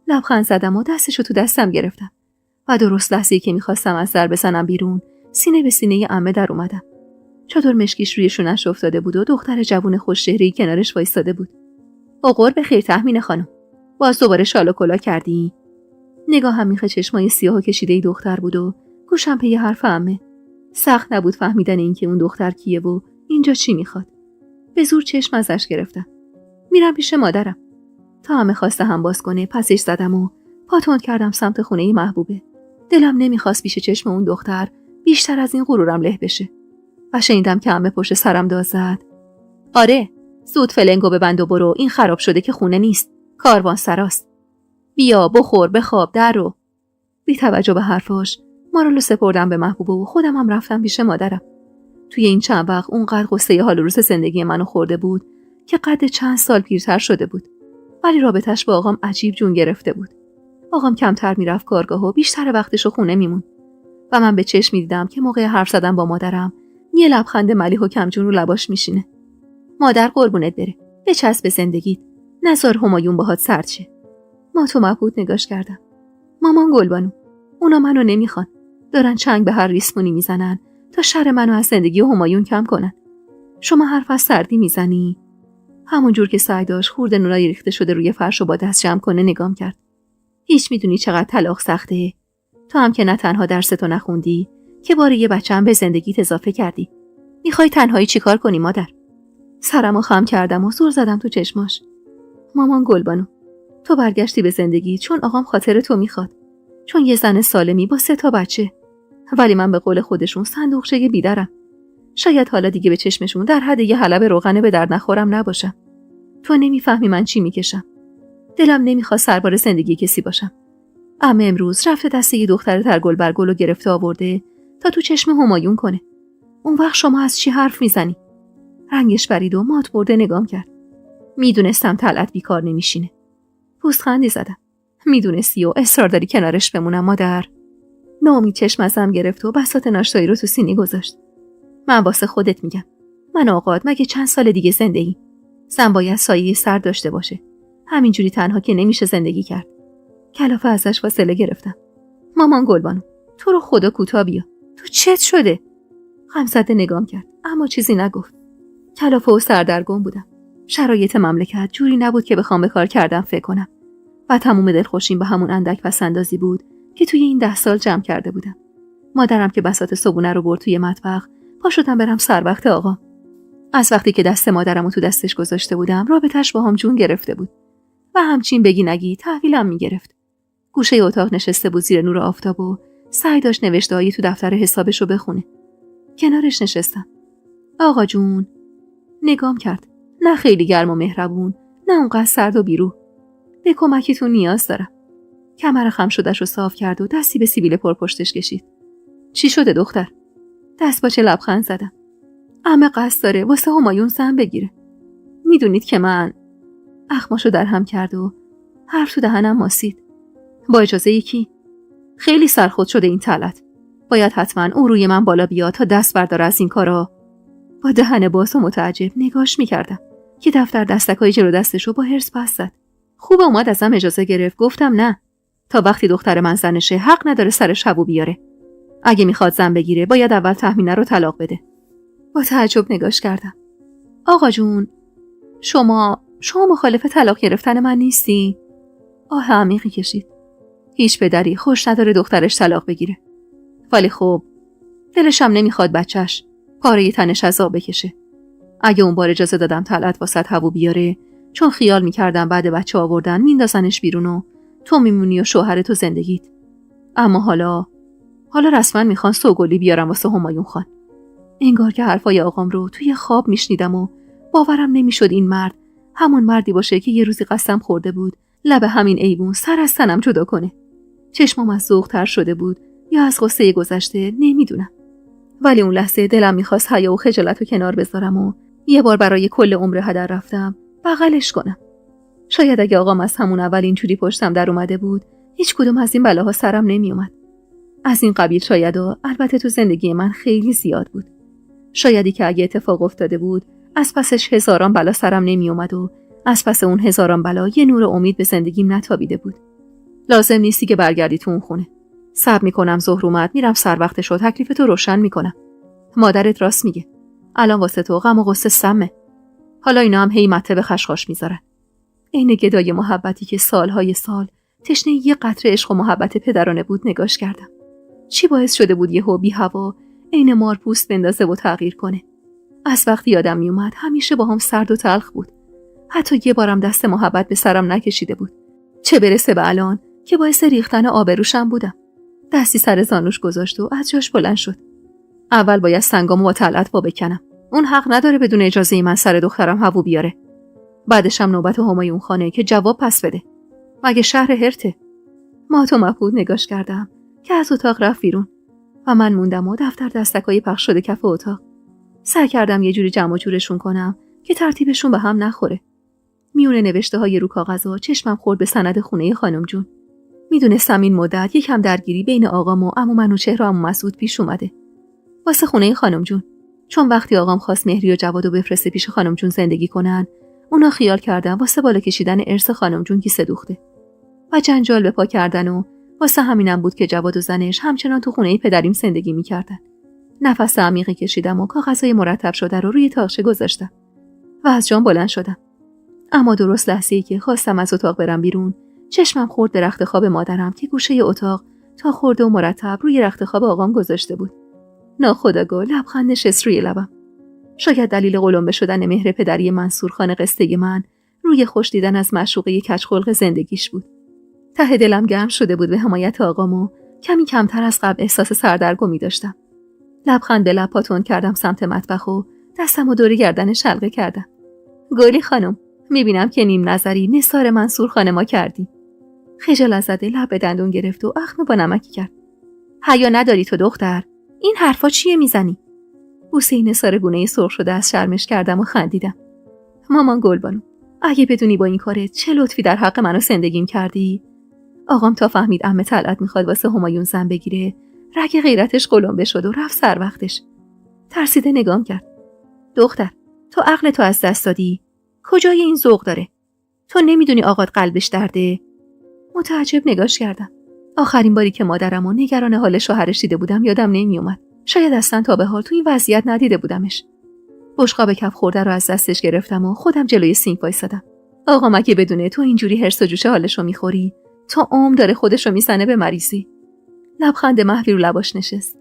لبخند زدم و دستشو تو دستم گرفتم و درست لحظه‌ای که میخواستم از در بزنم بیرون، سینه به سینه عمه در اومدم. چادر مشکیش روی شونش افتاده بود و دختر جوون خوش‌چهره‌ای کنارش وایساده بود. اوقور بخیر تحمین خانم. باز دوباره شال و کلا کردی؟ نگاهم میخه چشمای سیاه و کشیده‌ای دختر بود و گوشم پی حرف عمه. سخت نبود فهمیدن اینکه اون دختر کیه و اینجا چی میخواد. به زور چشم ازش گرفتم. میرم پیش مادرم. تا عمه خواسته هم باز کنه پسش زدم و پا تند کردم سمت خونه محبوبه. دلم نمیخواست پیش چشم اون دختر بیشتر از این غرورم له بشه. و شنیدم که عمه پشت سرم داد زد. آره، زود فلنگو ببند و برو، این خراب شده که خونه نیست، کاروان سراست. بیا بخور بخواب در رو. بی توجه به حرفاش مارالو سپردم به محبوبه و خودم هم رفتم پیش مادرم. توی این چند وقت اونقدر قصه حال و روز زندگی منو خورده بود که قد چند سال پیرتر شده بود، ولی رابطش با آقام عجیب جون گرفته بود. آقام کمتر میرفت کارگاه و بیشتر وقتشو خونه میمون و من به چشم میدیدم که موقع حرف زدن با مادرم یه لبخند ملیح و کمجون رو لباش میشینه. مادر قربونت بره، بچسب به زندگیت، نذار همایون باهات سرد شه. ما تو مبهوت نگاش کردم. مامان گلبانو، اونا منو نمیخوان، دارن چنگ به هر ریسمونی میزنن تا شر منو از زندگی همایون کم کنن. شما حرف از سردی میزنی؟ همون جور که سعی داشت خورده نونای ریخته شده روی فرش و با دست جمع کنه نگام کرد. هیچ میدونی چقدر طلاق سخته؟ تو هم که نه تنها درستو نخوندی که باره یه بچه‌ام به زندگیت اضافه کردی. میخوای تنهایی چیکار کنی مادر؟ سرمو خم کردم و زور زدم تو چشماش. مامان گلبانو، تو برگشتی به زندگی چون آقام خاطر تو میخواد، چون یه زن سالمی با 3 بچه. ولی من به قول خودشون صندوقچه بیدرم. شاید حالا دیگه به چشمشون در حد یه حلب روغن به درد نخورم نباشم. تو نمیفهمی من چی میکشم. دلم نمیخواد سربار زندگی کسی باشم. عمه امروز رفته دست یه دختر ترگل برگل رو گرفته آورده تا تو چشم همایون کنه. اون وقت شما از چی حرف میزنی؟ رنگش برید و مات برده نگام کرد. میدونستم طلعت بیکار نمیشینه. پوزخندی زدم. میدونستی و اصرار داری کنارش بمونم مادر؟ ناامید چشم ازم گرفت و بساط ناشتایی رو تو سینی گذاشت. من واسه خودت میگم. من آقاد مگه چند سال دیگه زنده ای؟ زن باید سایه سر داشته باشه. همینجوری تنها که نمیشه زندگی کرد. کلافه ازش فاصله گرفتم. مامان گلبانو، تو رو خدا کوتاه بیا. تو چت شده؟ غمزده نگام کرد اما چیزی نگفت. کلافه و سردرگم بودم. شرایط مملکت جوری نبود که بخوام به کار کردم فکر کنم. و تموم دلخوشیم به همون اندک پسندازی بود که توی این 10 سال جمع کرده بودم. مادرم که بساط صبونه رو برد توی مطبخ، پا شدم برم سر وقت آقا. از وقتی که دست مادرم رو تو دستش گذاشته بودم رابطش با هم جون گرفته بود و همچین بگی نگی تحویلم میگرفت. گوشه اتاق نشسته بود زیر نور آفتاب و سعی داشت نوشته‌هایی تو دفتر حسابش رو بخونه. کنارش نشستم. آقا جون. نگام کرد. نه خیلی گرم و مهربون، نه اونقدر سرد و بیروح. به کمکتون نیاز دارم. کمر خم شدش رو صاف کرد و دستی به سیبیل پرپشتش کشید. چی شده دختر؟ دست باچه لبخند زدم. عمه قصد داره واسه همایون زن بگیره. میدونید که من... اخماشو در هم کرد و حرف تو دهنم ماسید. با اجازه یکی؟ خیلی سرخود شده این طلعت. باید حتما اون روی من بالا بیاد تا دست برداره از این کارا. با دهن باز و متعجب نگاش میکردم که دفتر دستکای جلو دستشو با حرص پس زد. خوب اومد ازم اجازه گرفت. گفتم نه. تا وقتی دختر من زنشه حق نداره سرش حبو بیاره. اگه میخواد زن بگیره باید اول تهمینه رو طلاق بده. با تعجب نگاش کردم. آقا جون، شما مخالف طلاق گرفتن من نیستی؟ آه عمیقی کشید. هیچ پدری خوش نداره دخترش طلاق بگیره. ولی خب دلشم نمیخواد بچهش پاره تنش عذاب بکشه. اگه اون بار اجازه دادم طلعت واسط حبو بیاره، چون خیال میکردم بعد بچه آوردن میندازنش بیرون و تو میمونی و شوهر تو زندگیت. اما حالا رسما میخوان سوگلی بیارم واسه همایون خان. انگار که حرفای آقام رو توی خواب میشنیدم و باورم نمیشد این مرد همون مردی باشه که یه روزی قسم خورده بود لب همین ایوون سر از تنم جدا کنه. چشمم از ذوق تر شده بود یا از غصه گذشته نمیدونم. ولی اون لحظه دلم میخواست حیا و خجالت رو کنار بذارم و یه بار برای کل عمر هدر رفتم بغلش کنم. شاید اگه آقام از همون اول اینجوری پشتم در اومده بود هیچ کدوم از این بلاها سرم نمیومد. از این قبیل شایدا البته تو زندگی من خیلی زیاد بود. شایدی که اگه اتفاق افتاده بود از پسش هزاران بلا سرم نمیومد و از پس اون هزاران بلا یه نور امید به زندگیم نتابیده بود. لازم نیستی که برگردی تو اون خونه. صبر میکنم ظهر اومد میرم سر وقتش و تکلیف تو روشن میکنم. مادرت راست میگه. الان واسه تو غم و غصه سمه. حالا اینا هم هی مته به خشخاش میذارن. عین گدای محبتی که سالهای سال تشنه یه قطره عشق و محبت پدرانه بود نگاش کردم. چی باعث شده بود یهو بی هوا عین مار پوست بندازه و تغییر کنه؟ از وقتی یادم میومد همیشه با هم سرد و تلخ بود. حتی یه بارم دست محبت به سرم نکشیده بود. چه برسه به الان که باعث ریختن آبروشم بودم. دستی سر زانوش گذاشت و از جاش بلند شد. اول باید سنگامو با طلعت وا بکنم. اون حق نداره بدون اجازه من سر دخترم هوو بیاره. بعدش هم نوبت همایون خانه که جواب پس بده. مگه شهر هرته؟ مات و مبهوت نگاش کردم که از اتاق رفت بیرون و من موندم و دفتر دستکای پخش شده کف اتاق. سعی کردم یه جوری جمع و جورشون کنم که ترتیبشون به هم نخوره. میونه نوشته‌های رو کاغذها چشمم خورد به سند خونه خانم جون. میدونستم این مدت یکم درگیری بین آقام و عمو منوچهر و عمو مسعود پیش اومده. واسه خونه خانم جون، چون وقتی آقام خواست مهری و جوادو بفرسته پیش خانم جون زندگی کنن، اونا خیال کردن واسه بالا کشیدن ارث خانم جون کیسه دوخته و جنجال به پا کردن و واسه همینم بود که جواد و زنش همچنان تو خونه پدریم زندگی میکردن. نفس عمیقی کشیدم و کاغذهای مرتب شده رو روی تاقچه گذاشتم و از جام بلند شدم. اما درست لحظه‌ای که خواستم از اتاق برم بیرون، چشمم خورد به رخت خواب مادرم که گوشه اتاق تا خورده و مرتب روی رخت خواب آقام گذاشته بود. ناخودآگاه لبخند نشست روی لبم. شاید دلیل قلمبه شدن مهر پدری منصور خان قصه من روی خوش دیدن از معشوقه کجخلق زندگیش بود. ته دلم گرم شده بود به حمایت آقام و کمی کمتر از قبل احساس سردرگمی داشتم. لبخند به لب پاتون کردم سمت مطبخ و دستمو دور گردنش حلقه کردم. گلی خانم، میبینم که نیم نظری نثار منصور خان ما کردی. خجالت زده لب به دندون گرفت و اخم با نمکی کرد. حیا نداری تو دختر؟ این حرفا چیه میزنی؟ بوسه نثار گونه سرخ شده از شرمش کردم و خندیدم. مامان گلبانو، اگه بدونی با این کارت چه لطفی در حق منو زندگیم کردی. آقام تا فهمید عمه طلعت میخواد واسه همایون زن بگیره، رگ غیرتش قلمبه شد و رفت سر وقتش. ترسیده نگام کرد. دختر، تو عقل تو از دست دادی؟ کجای این ذوق داره؟ تو نمیدونی آقات قلبش درده؟ متعجب نگاش کردم. آخرین باری که مادرم و نگران حال شوهرش دیده بودم یادم نمیومد. شاید اصلا تا به حال تو این وضعیت ندیده بودمش. بشقاب کف خورده رو از دستش گرفتم و خودم جلوی سینک وایسادم. آقا مگه بدونه تو اینجوری هرس و جوش حالشو میخوری؟ تا عمر داره خودشو میزنه به مریضی. لبخند محوی رو لباش نشست.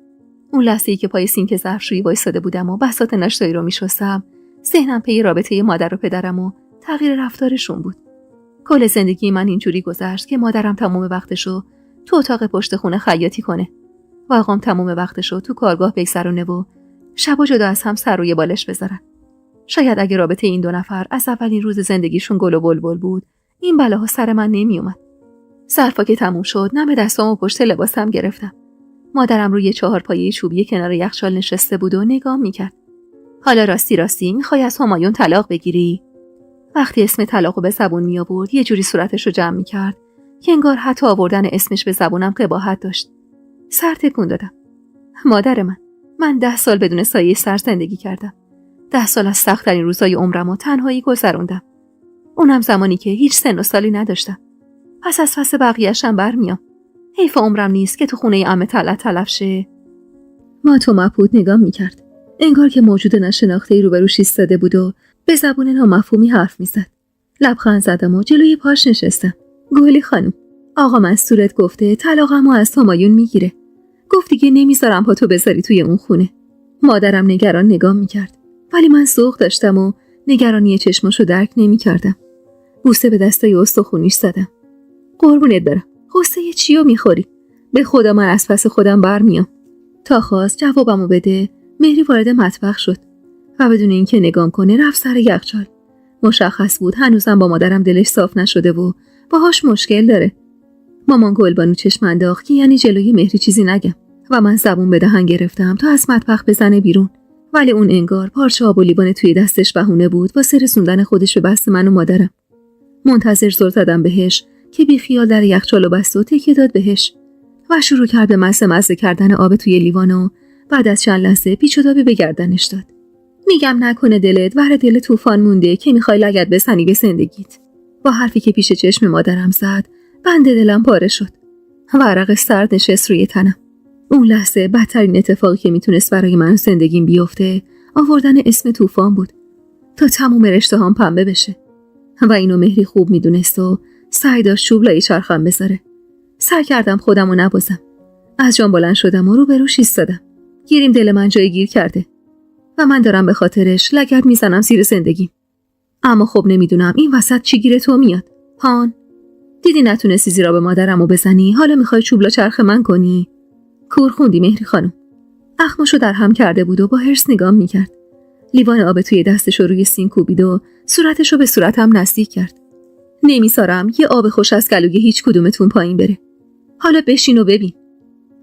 اون لحظه‌ای که پای سینک ظرفشویی وایساده بودم و بساط ناشتایی رو میشستم، ذهنم پی رابطه مادر و پدرم و تغییر رفتارشون بود. کل زندگی من اینجوری گذشت که مادرم تمام وقتشو تو اتاق پشت خونه خیاطی کنه و آقام تمام وقتشو تو کارگاه بگذرونه و شبا جدا از هم سر روی بالش بذارن. شاید اگه رابطه این دو نفر از اولین روز زندگیشون گل و بلبل بود، این بلاها سر من نمیومد. ظرفا که تموم شد، نم دستامو پشت لباسم گرفتم. مادرم روی 4 پایه چوبی کنار یخچال نشسته بود و نگام میکرد. حالا راستی میخوای از همایون طلاق بگیری؟ وقتی اسم طلاقو به زبون می آورد، یه جوری صورتشو جمع میکرد که انگار حتی آوردن اسمش به زبونم قباحت داشت. سر تکون دادم. مادر من 10 سال بدون سایه سر زندگی کردم. 10 سال از سخت‌ترین روزای عمرمو تنهایی گذروندم. اونم زمانی که هیچ سن و سالی نداشتم. پس از پس بقیه‌شم برمیام. حیف عمرم نیست که تو خونه عمه طلعت تلف شه. ما تو مبهوت نگاه میکرد. انگار که موجود نشناخته‌ای روبروش ایستاده بود و به زبون نامفهومی حرف میزد. لبخند زدم و جلوی پاش نشستم. گلی خانم، آقا منصورت گفته طلاقمو از همایون میگیره. گفت دیگه نمیذارم پاتو بذاری توی اون خونه. مادرم نگران نگاه میکرد، ولی من ذوق داشتم و نگرانی چشماشو درک نمیکردم. بوسه به دستای استخونیش زدم. قربونت برم. قصه چیو میخوری؟ به خدا من از پس خودم برمیام. تا خواست جوابمو بده، مهری وارد مطبخ شد و بدون اینکه نگام کنه رفت سر یخچال. مشخص بود هنوزم با مادرم دلش صاف نشده و باهاش مشکل داره. مامان گلبانو چشم انداخت که یعنی جلوی مهری چیزی نگم و من زبون به دهن گرفتم تا از مطبخ بزنه بیرون. ولی اون انگار پارچه آب و لیوان توی دستش بهونه بود واسه رسوندن خودش به بست من و مادرم. منتظر زل زدم بهش که بی خیال در یخچالو بست و تکیه داد بهش و شروع کرد به مزه کردن آب توی لیوان و بعد از چند لحظه پیچ و تابی به گردنش داد. میگم نکنه دلت ور دل طوفان مونده که میخوای لگد بزنی به زندگیت. با حرفی که پیش چشم مادرم زد بند دلم پاره شد و عرق سرد نشست روی تنم. اون لحظه بدترین اتفاقی که میتونست برای من زندگیم بیفته آوردن اسم طوفان بود تا تموم رشته هام پنبه بشه و اینو مهری خوب میدونست و سعی داشت چوب لای چرخم بذاره. سعی کردم خودمو نبازم. از جان بلند شدم و روبروش ایستادم. گیریم دل من جای گیر کرده و من دارم به خاطرش لگد میزنم زیر زندگیم. اما خب نمیدونم این وسط چی گیر تو میاد. هان دیدی نتونستی زیرا به مادرمو بزنی، حالا میخوای چوبلا چرخ من کنی؟ کور خوندی مهری خانم. اخماشو در هم کرده بود و با حرص نگام میکرد. لیوان آب توی دستشو روی سین کوبید و صورتشو به صورتم نزدیک کرد. نمیذارم یه آب خوش از گلوی هیچ کدومتون پایین بره. حالا بشین و ببین.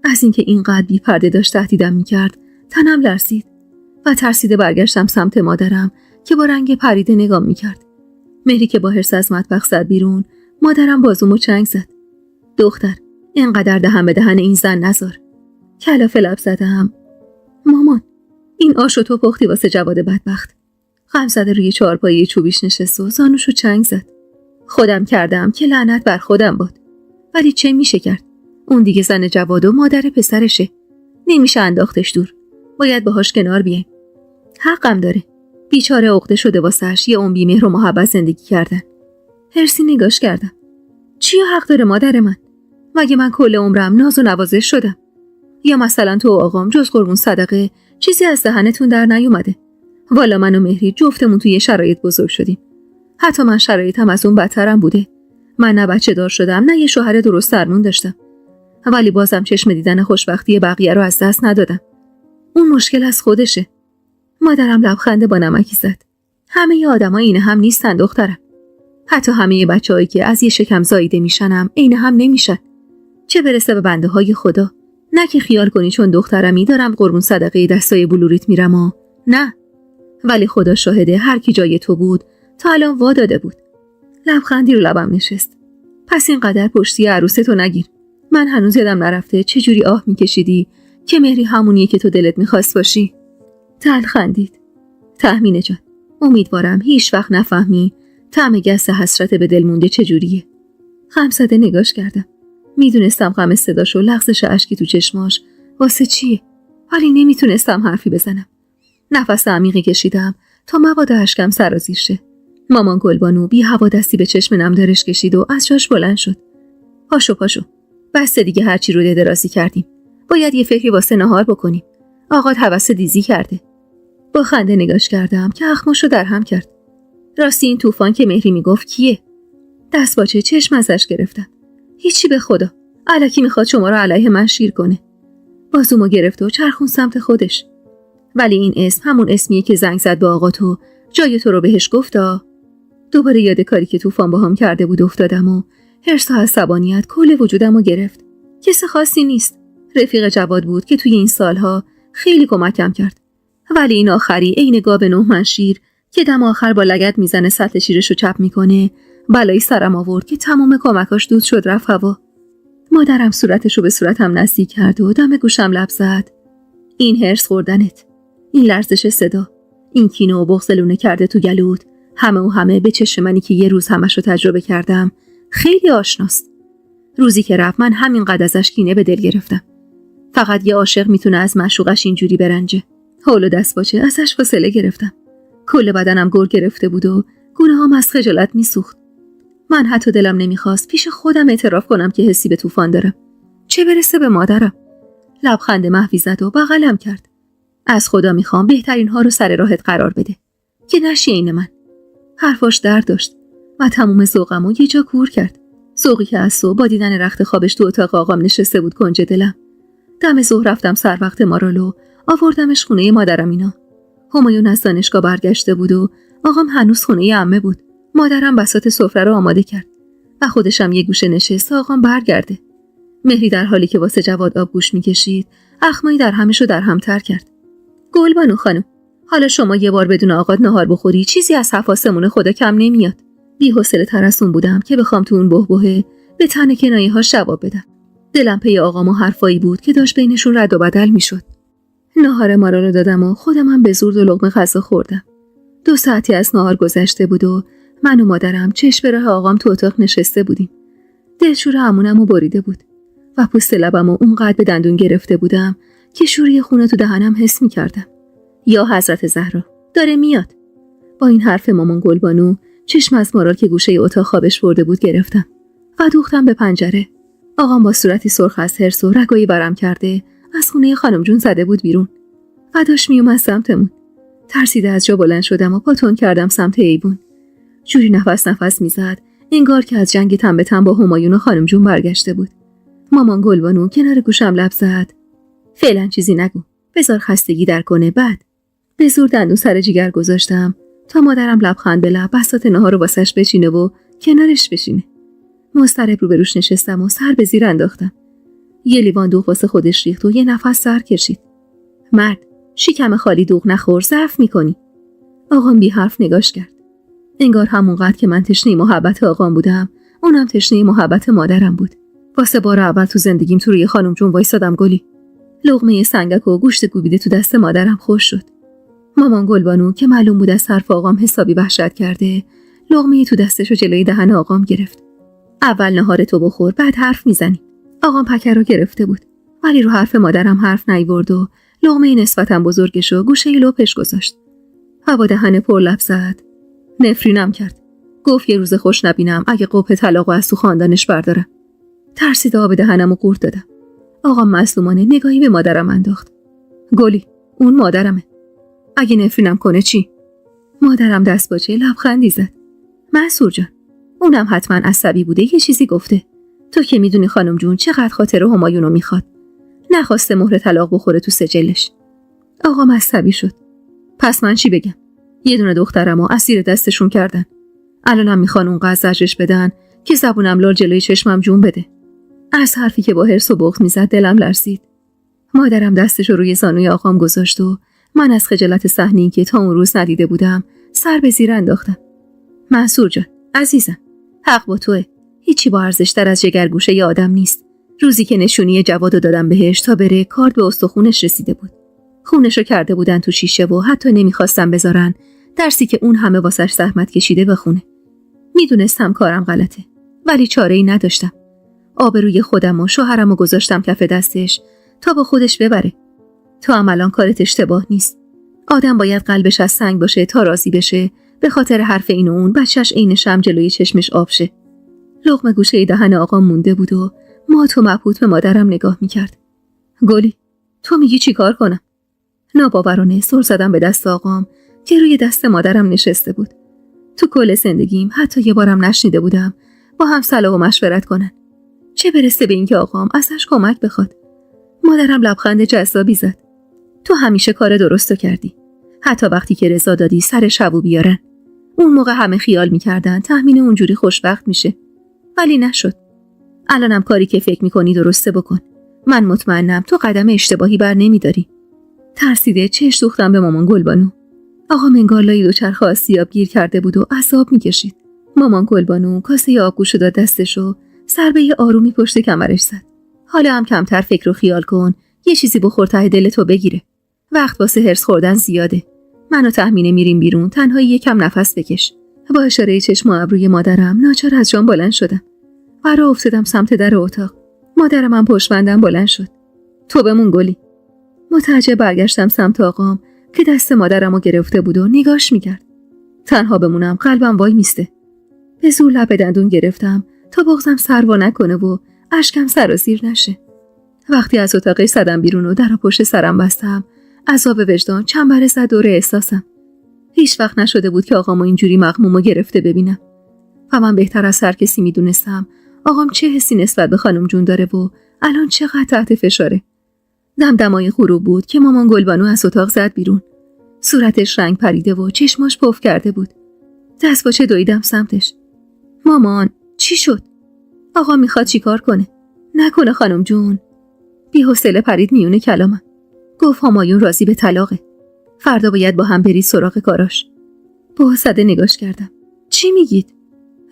از اینکه اینقدر بی پرده داشت تهدیدم میکرد تنم لرزید و ترسیده برگشتم سمت مادرم که با رنگ پریده نگام میکرد. مهری که با حرص از مطبخ زد بیرون، مادرم بازومو چنگ زد. دختر اینقدر دهن به دهن این زن نذار. کلافه لب زدم. مامان این آشو تو پختی واسه جواد بدبخت. غم زده روی چهارپایه چوبیش نشست و زانوشو چنگ زد. خودم کردم که لعنت بر خودم باد. ولی چه میشه کرد؟ اون دیگه زن جواد و مادر پسرشه. نمیشه انداختش دور. باید باهاش کنار بیایم. حقم داره. بیچاره عقده شده واسش یه عمر بی‌مهر و محبت زندگی کردن. هرسی نگاش کردم. چیا حق داره مادر من؟ مگه من کل عمرم ناز و نوازش شدم؟ یا مثلا تو و آقام جز قربون صدقه چیزی از دهنتون در نیومده؟ والا من و مهری جفتمون توی شرایط بزرگ شدیم. حتی من شرایطم از اون بدترم بوده. من نه بچه دار شدم نه یه شوهر درست درمون داشتم. ولی بازم چشم دیدن خوشبختی بقیه رو از دست ندادم. اون مشکل از خودشه. مادرم لبخند با نمکی زد. همه آدما این هم نیستن دخترم. حتی همه بچه‌هایی که از یه شکم زاییده میشنم عین هم نمیشن. چه برسه به بنده های خدا. نه که خیال کنی چون دخترمی دارم قربون صدقه دستای بلوریت میرم نه. ولی خدا شاهده هر کی جای تو بود تا الان وا داده بود. لبخندی رو لبم نشست. پس اینقدر پشتی عروستو نگیر. من هنوز یادم نرفته چه جوری آه میکشیدی که مهری همونیه که تو دلت میخواست باشی. تل خندید. تهمینه جان امیدوارم هیچ وقت نفهمی طعم گس حسرت به دل مونده چجوریه. غمزده نگاش کردم. میدونستم غم صداش و لغزش اشکی تو چشماش واسه چیه، ولی نمیتونستم حرفی بزنم. نفس عمیقی کشیدم تا مبادا اشکم سرازیر شه. مامان گلبانو بی هوا دستی به چشم نمدارش کشید و از جاش بلند شد. پاشو بس دیگه هرچی رو درازی کردیم. باید یه فکری واسه نهار بکنیم. آقا هوس دیزی کرده. با خنده نگاش کردم که اخماشو در هم کرد. راستی این طوفان که مهری میگفت کیه؟ دست باچه چشم ازش گرفتم. هیچی به خدا. الکی میخواد شما رو علیه من شیر کنه. بازومو گرفت و چرخون سمت خودش. ولی این اسم همون اسمیه که زنگ زد به آقا تو جای تو رو بهش گفتا. دوباره یاد کاری که طوفان باهام کرده بود افتادم و حرص و عصبانیت کل وجودمو گرفت. کس خاصی نیست. رفیق جواد بود که توی این سالها خیلی کمکم کرد. ولی این آخری عین گاو 9 من شیر که دم آخر با لگد میزنه سطل شیرشو چپ میکنه، بلایی سرم آورد که تمام کمکاش دود شد رفت هوا. مادرم صورتشو به صورتم نزدیک کرد و دم گوشم لب زد. این هرس خوردنت، این لرزش صدا، این کینه و بغض لونه کرده تو گلوت، همه به چشم منی که یه روز همشو تجربه کردم خیلی آشناست. روزی که رفت من همینقدر ازش کینه به دل گرفتم. فقط یه عاشق میتونه از معشوقش اینجوری برنجه. حول و دست باچه ازش فاصله گرفتم. کل بدنم گر گرفته بود و گونه‌هام از خجالت میسوخت. من حتی دلم نمیخواست پیش خودم اعتراف کنم که حسی به طوفان دارم. چه برسه به مادرم. لبخند محوی زد و بغلم کرد. از خدا میخوام بهترین ها رو سر راهت قرار بده که نشی عین من. حرفاش درد داشت و تموم ذوقمو یه جا کور کرد. ذوقی که از صبح با دیدن رخت خوابش تو اتاق آقام نشسته بود کنج دلم. دم ظهر رفتم سر وقت مارالو، آوردمش خونه مادرم اینا. همایون از دانشگاه برگشته بود و آقام هنوز خونه عمه بود. مادرم بساط سفره رو آماده کرد و خودشم یه گوشه نشست آقام برگرده. مهری در حالی که واسه جواد آبگوش میکشید، اخمایی در همشو در همتر کرد. گلبانو خانم، حالا شما یه بار بدون آقات نهار بخوری چیزی از حفاسمون خدا کم نمیاد. بی‌حوصله تر از اون بودم که بخوام تو اون بهبهه به تن کنایه‌ها جواب بدم. دلم پی آقام و حرفایی بود که داشت بینشون رد و بدل میشد. نهار مارا رو دادم و خودم هم به زور 2 لقمه غذا خوردم. 2 ساعتی از نهار گذشته بود و من و مادرم چشم به راه آقام تو اتاق نشسته بودیم. دلشور عمونمو بریده بود و پوست لبمو اونقدر به دندون گرفته بودم که شوری خونه تو دهنم حس می‌کردم. یا حضرت زهرا داره میاد. با این حرف مامان گلبانو چشم از مارال که گوشه اتاق خوابش برده بود گرفتم و دوختم به پنجره. آقام با صورتی سرخ از حرص و رگایی برم کرده از خونه خانم جون زده بود بیرون و داشت میومد سمتمون. ترسیده از جا بلند شدم و پاتون کردم سمت ایوون. جوری نفس میزد انگار که از جنگ تن به تن با همایون و خانم جون برگشته بود. مامان گلبانو کنار گوشم لب زد. فعلا چیزی نگو، بذار خستگی در کنه. بعد به زور دندون سر جیگر گذاشتم تا مادرم لبخند به لب بساط نهار رو واسش بچینه و کنارش بشینه. مضطرب روبروش نشستم و سر به زیر انداختم. یه لیوان دوغ واسه خودش ریخت و یه نفس سر کشید. مرد، شکم خالی دوغ نخور، ضعف میکنی. آقام بی حرف نگاش کرد. انگار همونقدر که من تشنه محبت آقام بودم، اونم تشنه محبت مادرم بود. واسه بار اول تو زندگیم تو روی خانم جون وایسادم گلی. لقمه سنگک و گوشت کوبیده تو دست مادرم خوش شد. مامان گلبانو که معلوم بود از حرف آقام حسابی وحشت کرده، لقمه تو دستشو جلوی دهن آقام گرفت. اول نهارتو بخور، بعد حرف میزنی. آقام پکر رو گرفته بود، ولی رو حرف مادرم حرف نیورد و لقمه نسبتاً بزرگشو گوشه لپش گذاشت. هوا دهن پر لب زد. نفرینم کرد. گفت یه روز خوش نبینم اگه قبح طلاقو از تو خاندانش بردارم. ترسیده آب دهنمو قورت دادم. آقام مظلومانه نگاهی به مادرم انداخت. گلی، اون مادرمه. اگه نفرینم کنه چی؟ مادرم دست باچه لبخندی زد. منصور جان، اونم حتما عصبی بوده، یه چیزی گفته. تو که میدونی خانم جون چقدر خاطر همایونو میخواد. نخواسته مهر طلاق بخوره تو سجلش. آقام عصبی شد. پس من چی بگم؟ یه دونه دخترمو اسیر دستشون کردن. الانم میخوان اونقدر زجرش بدن که زبونم لال جلوی چشمم جون بده. از حرفی که با حرص و بغض میزد دلم لرزید. مادرم دستشو روی زانوی آقام گذاشت و من از خجالت صحنه‌ای که تا اون روز ندیده بودم سر به زیر انداختم. منصور جان، عزیزم، حق با توئه. هیچی با ارزش‌تر از جگرگوشه ی آدم نیست. روزی که نشونی جوادو دادم بهش تا بره، کارد به استخونش رسیده بود. خونشو کرده بودن تو شیشه و حتی نمیخواستن بذارن درسی که اون همه واسش زحمت کشیده بخونه. میدونستم کارم غلطه، ولی چاره‌ای نداشتم. آبروی خودم و شوهرمو گذاشتم کف دستش تا با خودش ببره. تو هم الان کارت اشتباه نیست. آدم باید قلبش از سنگ باشه تا راضی بشه به خاطر حرف این و اون بچهش عین شمع جلوی چشمش آب شه. لقمه گوشه دهن آقام مونده بود و مات و مبهوت به مادرم نگاه میکرد. گلی، تو میگی چی کار کنم؟ ناباورانه سر زدم به دست آقام که روی دست مادرم نشسته بود. تو کل زندگیم حتی یه بارم نشنیده بودم با هم صلاح و مشورت کنن. چه برسه به اینکه آقام ازش کمک بخواد. مادرم لبخند جذابی زد. تو همیشه کار درستو کردی. حتی وقتی که رضا دادی سر شبو بیارن. اون موقع همه خیال میکردن تخمین اونجوری خوشبخت میشه. ولی نشد. الانم کاری که فکر میکنی درسته بکن. من مطمئنم تو قدم اشتباهی بر نمیداری. ترسیده چشم دوختم به مامان گلبانو. آقام انگار لای دوچرخه آسیاب گیر کرده بود و عصاب میکشید. مامان گلبانو کاسه آبگوشو داد دستشو، ضربه آرومی پشت کمرش زد. حالا هم کمتر فکر و خیال کن، یه چیزی بخور ته دلتو بگیره. وقت واسه هرس خوردن زیاده. منو تهمینه میریم بیرون، تنهایی یکم نفس بکش. با اشاره چشم و ابروی مادرم ناچار از جام بلند شدم و راه افتادم سمت در اتاق. مادرم هم پشت‌بندم بلند شد. تو بمون گلی. متعجب برگشتم سمت آقام که دست مادرمو گرفته بود و نگاش میکرد. تنها بمونم قلبم وای میسته. به زور لب دندون گرفتم تا بغضم سروا نکنه و اشکم سرازیر نشه. وقتی از اتاق زدم بیرون و درو پشت سرم بستم، عذاب وجدان چنبره زد دور احساسم. هیچ وقت نشده بود که آقامو اینجوری مغمومو گرفته ببینم و من بهتر از هر کسی میدونستم آقام چه حسی نسبت به خانم جون داره و الان چقدر تحت فشاره. دمدمای غروب بود که مامان گلبانو از اتاق زد بیرون. صورتش رنگ پریده و چشماش پف کرده بود. دستپاچه دویدم سمتش. مامان چی شد؟ آقا میخواد چیکار کنه؟ نکنه خانم جون. بی‌حوصله پرید میونه کلامم. گفت همایون راضی به طلاقه. فردا باید با هم برید سراغ کاراش. بحثده نگاش کردم. چی میگید؟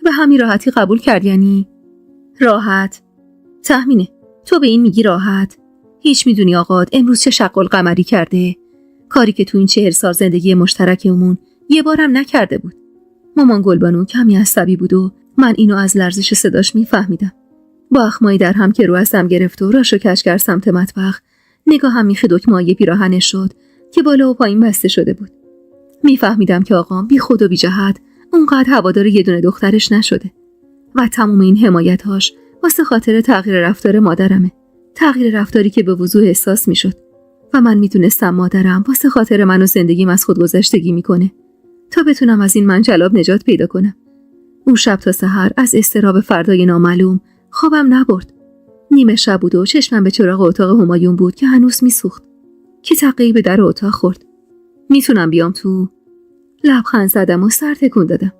به همین راحتی قبول کرد یعنی؟ راحت؟ تهمینه. تو به این میگی راحت؟ هیچ میدونی آقاد امروز چه شق القمری کرده؟ کاری که تو این 40 سال زندگی مشترکمون یه بارم نکرده بود. مامان گلبانو کمی عصبی بود و من اینو از لرزش صداش میفهمیدم. با اخمایی در هم که رو از دم گرفت و راشو کش کرد سمت مطبخ، نگاهم میخ دکمه‌های پیراهنش شد که بالا و پایین بسته شده بود. میفهمیدم که آقام بی خود و بی جهت اونقدر هوادار یه دونه دخترش نشده و تمام این حمایت‌هاش واسه خاطر تغییر رفتار مادرمه. تغییر رفتاری که به وضوح احساس میشد و من میدونستم مادرم واسه خاطر من و زندگیم از خودگذشتگی میکنه تا بتونم از این منجلاب نجات پیدا کنم. اون شب تا سحر از اضطراب فردای نامعلوم خوابم نبرد. نیمه شب بود و چشمم به چراغ اتاق همایون بود که هنوز میسوخت که تقی به در اتاق خورد. میتونم بیام تو؟ لبخند زدم و سر تکون دادم.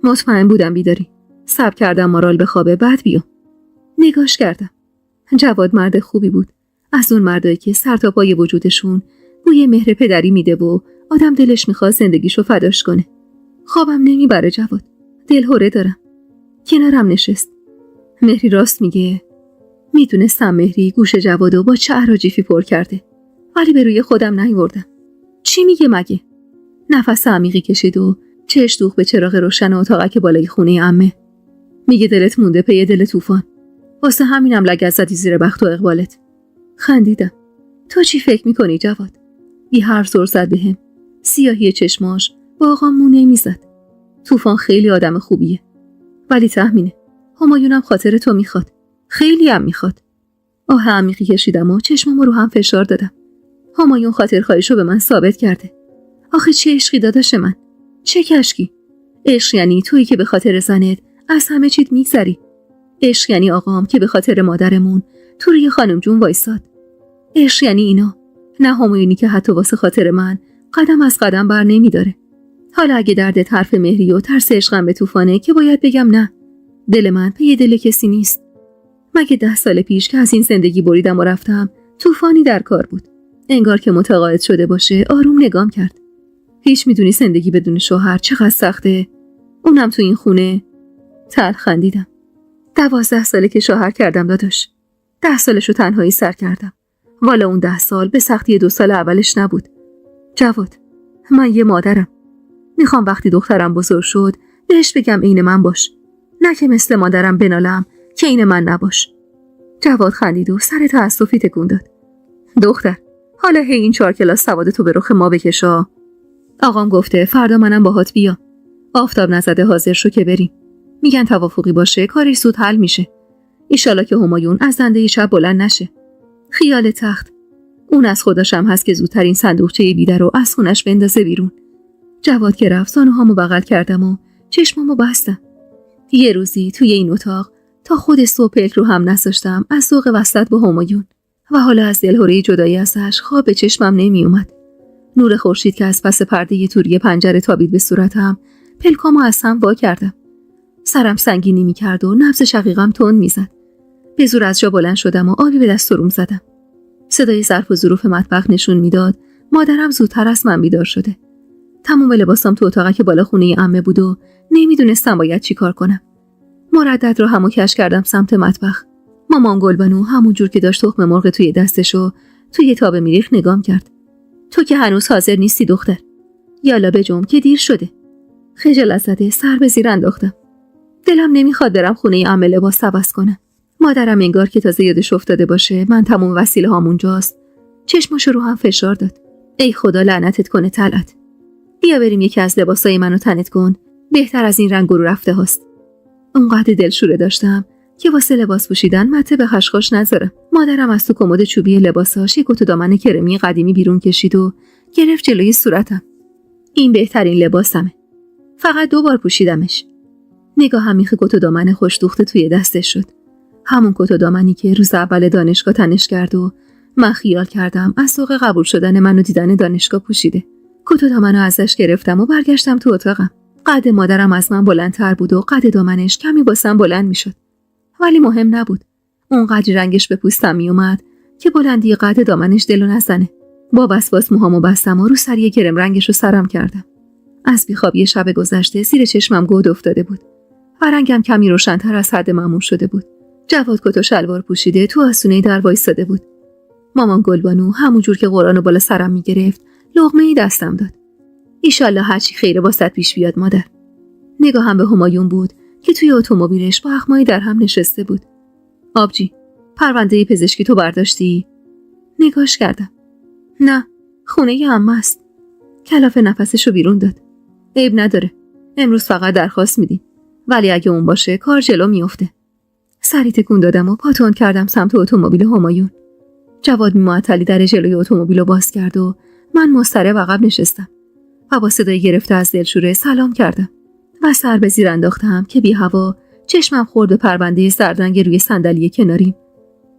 مطمئن بودم بیداری. صبر کردم مارال بخوابه بعد بیام. نگاش کردم. جواد مرد خوبی بود. از اون مردایی که سر تا پای وجودشون بوی مهر پدری میده و آدم دلش میخواد زندگیشو فداش کنه. خوابم نمیبره جواد. دلهره دارم. کنارم نشست. مهری راست میگه. میدونستم مهری گوش جوادو با چه اراجیفی پر کرده. ولی به روی خودم نیوردم. چی میگه مگه؟ نفس عمیقی کشید و چش دوخت به چراغ روشن اتاقک بالای خونه عمه. میگه دلت مونده پی دل طوفان. واسه همینم لگد زدی زیر بخت و اقبالت. خندیدم. تو چی فکر میکنی جواد؟ بی حرف زور زد بهم. سیاهی چشماش با آقام مو نمیزد. طوفان خیلی آدم خوبیه. ولی تهمینه. همایونم خاطر تو میخواد. خیلی هم میخواد. آه عمیقی کشیدم و چشمامو رو هم فشار دادم. همایون خاطر خواهیشو به من ثابت کرده. آخه چه عشقی داداش من. چه کشکی. عشق یعنی تویی که به خاطر زنت از همه چیت میگذری. عشق یعنی آقام که به خاطر مادرمون تو روی خانم جون وایساد. عشق یعنی اینا. نه همایونی که حتی واسه خاطر من قدم از قدم بر نمیداره. حالا اگه دردت حرف مهری و ترس عشقم به طوفانه که باید بگم نه. دل من پی دل کسی نیست. مگه 10 سال پیش که از این زندگی بریدم و رفتم طوفانی در کار بود. انگار که متقاعد شده باشه آروم نگام کرد. هیچ میدونی زندگی بدون شوهر چقدر سخته؟ اونم تو این خونه. تلخ خندیدم. 12 ساله که شوهر کردم داداش. 10 سالشو تنهایی سر کردم. والا اون 10 سال به سختی 2 سال اولش نبود. جواد، من یه مادرم. میخوام وقتی دخترم بزرگ شد بهش بگم عین من باش. نه که مثل مادرم بنالم که عین من نباش. جواد خندید و سر تأسفی تکون داد. دختر، حالا هی این 4 کلاس سوادتو به رخ ما بکشا. آقام گفته فردا منم باهات بیام. آفتاب نزده حاضر شو که بریم. میگن توافقی باشه کارش زود حل میشه. ایشالا که همایون از دنده شب بلند نشه. خیال تخت. اون از خودشم هست که زودتر این صندوقچه بیده رو از خونش بندازه بیرون. جواد که رفت زانوهامو بغل کردم و چشمامو بستم. یه روزی توی این اتاق تا خود صبح پلک رو هم نذاشتم از ذوق وصلت با همایون و حالا از دلهره جدایی ازش خواب به چشمم نمی اومد. نور خورشید که از پس پرده توری پنجره تابید به صورتم پلکامو از هم وا کردم. سرم سنگینی می‌کرد و نبض شقیقم تند می‌زد. به زور از جا بلند شدم و آبی به دست و روم زدم. صدای ظرف و ظروف مطبخ نشون میداد مادرم زودتر از من بیدار شده. تمام لباسام تو اتاقک بالا خونه عمه بود و نمیدونستم باید چی کار کنم. مردد رو همو کش کردم سمت مطبخ. مامان گلبانو همون جور که داشت تخم مرغ توی دستشو توی تاب میریخ نگام کرد. تو که هنوز حاضر نیستی دختر. یالا بجم که دیر شده. خجالت زده سر به زیر انداختم. دلم نمیخواد برم خونه عمه لباس عوض کنم. مادرم انگار که تازه یادش افتاده باشه من تموم وسیله هام اونجاست. چشماشو رو هم فشار داد. ای خدا لعنتت کنه طلعت. بیا بریم یکی از لباسای منو تنت کن. بهتر از این رنگ رو رفته هاست. اونقدر دلشوره داشتم که واسه لباس پوشیدن مته به خشخاش نذارم. مادرم از تو کمد چوبی لباساش یک دامن کرمی قدیمی بیرون کشید و گرفت جلوی صورتم. این بهترین لباسمه. فقط 2 بار پوشیدمش. نگاهم میخ کت و دامن خوش دوخته توی دستش شد. همون کت و دامنی که روز اول دانشگاه تنش کرد و من خیال کردم از ذوق قبول شدن من و دیدن دانشگاه پوشیده. کت و دامنو ازش گرفتم و برگشتم تو اتاقم. قد مادرم از من بلندتر بود و قد دامنش کمی واسم بلند میشد. ولی مهم نبود. اونقدر رنگش به پوستم میومد که بلندی قد دامنش دلو نزنه. با وسواس موهامو بستم و رو سری کرم رنگش رو سرم کردم. از بیخوابی شب گذشته زیر چشمم گود افتاده بود و رنگم کمی روشن‌تر از حد معمول شده بود. جواد کت و شلوار پوشیده تو آستونه در وایساده بود. مامان گلبانو همونجور که قرآنو بالا سرم میگرفت لقمه‌ای دستم داد. ایشالله هرچی خیره واسط پیش بیاد مادر. نگاهم به همایون بود که توی اتومبیلش با اخمایی در هم نشسته بود. آبجی، پرونده پزشکی تو برداشتی؟ نگاش کردم. نه، خونه عمه است. کلافه نفسشو بیرون داد. عیب نداره. امروز فقط درخواست میدیم. ولی اگه اون باشه کار جلو میفته. سری تکون دادم و پاتون کردم سمت اتومبیل همایون. جواد معطلی در جلوی اتومبیلو باز کرد و من مضطرب عقب نشستم و با صدای گرفته از دلشوره سلام کردم و سر به زیر انداختم که بی هوا چشمم خورد به پرونده زردرنگ روی صندلی کناریم.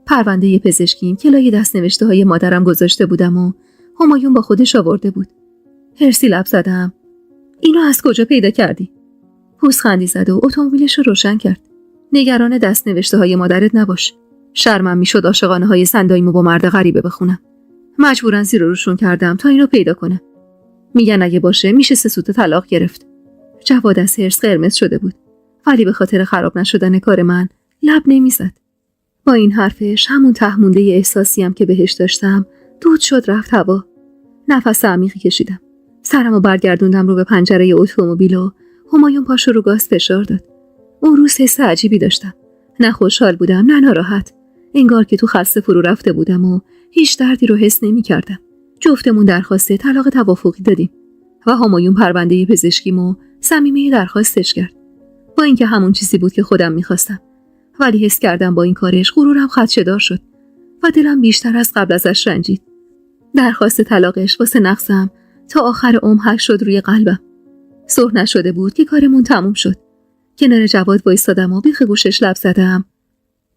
پرونده پزشکیم که لای دست‌نوشته های مادرم گذاشته بودم و همایون با خودش آورده بود. هرسی لب زدم. اینو از کجا پیدا کردی؟ پوزخندی زد و اتومبیلش رو روشن کرد. نگران دست‌نوشته های مادرت نباش. شرمم میشد عاشقانه های صنداییمو با مرد غریبه بخونم. مجبورن زیر و روشون کردم تا اینو پیدا کنه. میگن اگه باشه میشه 3 سوت طلاق گرفت. جواد از حرص قرمز شده بود. ولی به خاطر خراب نشدن کار من لب نمیزد. با این حرفش همون ته مونده احساسیم که بهش داشتم دود شد رفت هوا. نفس عمیقی کشیدم. سرمو برگردوندم رو به پنجره اتومبیل و همایون پاشو رو گاز فشار داد. اون روز حس عجیبی داشتم. نه خوشحال بودم نه ناراحت. انگار که تو خلسه فرو رفته بودم و هیچ دردی رو حس نمی‌کردم. جفتمون درخواست طلاق توافقی دادیم و همایون پرونده پزشکیمو صمیمی درخواستش کرد. با اینکه همون چیزی بود که خودم می‌خواستم. ولی حس کردم با این کارش غرورم خدشه‌دار شد و دلم بیشتر از قبل ازش رنجید. درخواست طلاقش واسه نقصم تا آخر عمر حک شد روی قلبم. صلح نشده بود که کارمون تموم شد. کنار جواد وایسادم و بیخ گوشش لب زدم.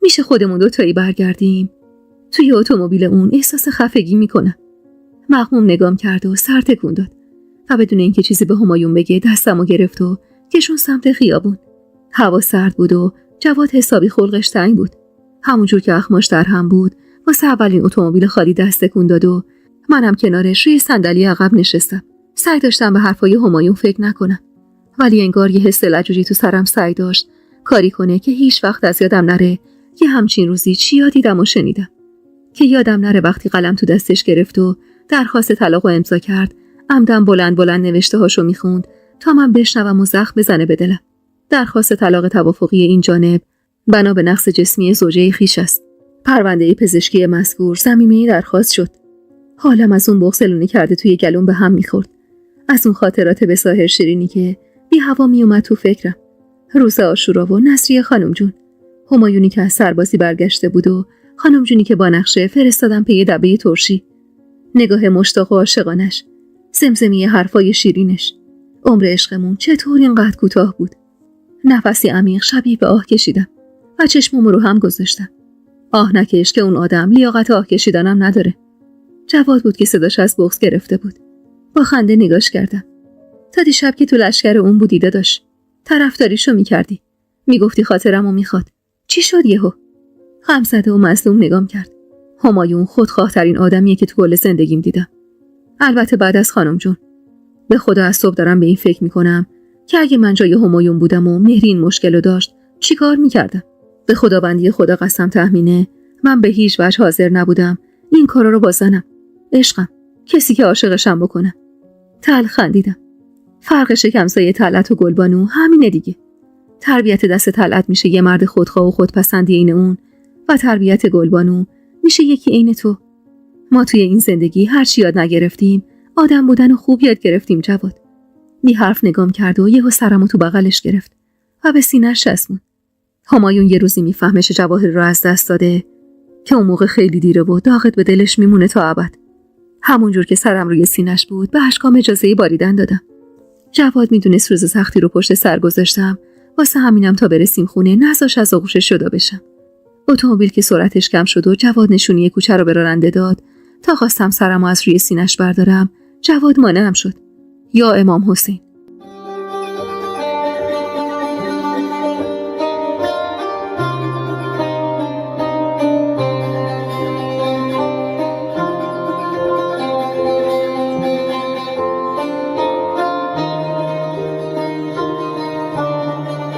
میشه خودمون دوتایی برگردیم؟ توی اتومبیل اون احساس خفگی میکنم. مغموم نگام کرد و سر تکون داد و بدون اینکه چیزی به همایون بگه دستمو گرفت و کشون سمت خیابون. هوا سرد بود و جواد حسابی خلقش تنگ بود. همونجور که اخماش در هم بود واسه اولین اتومبیل خالی دست تکون داد و منم کنارش روی صندلی عقب نشستم. سعی داشتم به حرفای همایون فکر نکنم. ولی انگار یه حس لجوجی تو سرم سعی داشت کاری کنه که هیچ وقت از یادم نره که همچین روزی چیا دیدم و شنیدم. که یادم نره وقتی قلم تو دستش گرفت و درخواست طلاق رو امضا کرد عمدن بلند نوشته هاشو میخوند تا من بشنوم و زخم بزنه به دلم. درخواست طلاق توافقی این جانب بنا به نقص جسمی زوجه خویش است. پرونده پزشکی مذکور صمیمی درخواست شد. حالم از اون بغضلونه کرده توی گلوم به هم میخورد. از اون خاطرات به ظاهر شیرینی که بی هوا میومد تو فکرم. روز عاشورا و نصریه خانم جون. همایونی که از سربازی برگشته بود و خانم جونی که با نقشه فرستادم پی دبه ترشی. نگاه مشتاق و عاشقانش. زمزمی حرفای شیرینش. عمر عشقمون چطور اینقدر کوتاه بود. نفسی عمیق شبیه به آه کشیدم و چشمم رو هم گذاشتم. آه نکش که اون آدم لیاقت آه کشیدنم نداره. جواد بود که صداش از بغض گرفته بود. با خنده نگاش کردم. تا دیشب که تو لشکر اون بودی داداش. طرفداریشو میکردی. میگفتی خاطرمو میخواد. چی شد یهو؟ غمزده و مظلوم نگام کرد. همایون خودخواه‌ترین آدمیه که تو کل زندگیم دیدم. البته بعد از خانم جون. به خدا از صبح دارم به این فکر میکنم که اگه من جای همایون بودم و مهری این مشکلو داشت چیکار میکردم؟ به خداوندی خدا قسم تحمینه من به هیچ وجه حاضر نبودم این کارا رو با زنم عشقم کسی که عاشقشم بکنم. تلخ خندیدم. فرق شکمسای طلعت و گلبانو همینه دیگه. تربیت دست طلعت میشه یه مرد خودخواه و خودپسندی عین اون و تربیت گلبانو میشه یکی عین تو. ما توی این زندگی هر چی یاد نگرفتیم آدم بودن و خوب یاد گرفتیم جواد. بی حرف نگام کرد و یهو سرمو تو بغلش گرفت و به سینه‌اش چسبوند. همایون یه روزی میفهمه چه جواهری رو از دست داده که اون موقع خیلی دیره و داغت به دلش میمونه تا ابد. همونجور که سرم روی سینه‌اش بود به اشکام اجازه باریدن دادم. جواد میدونست روز سختی رو پشت سر گذاشتم واسه همینم تا برسیم خونه نذاش از آغوشش جدا بشم. اتومبیل که سرعتش کم شد و جواد نشونی کوچه رو به راننده داد، تا خواستم سرمو از روی سینش بردارم، جواد مانعم شد. یا امام حسین،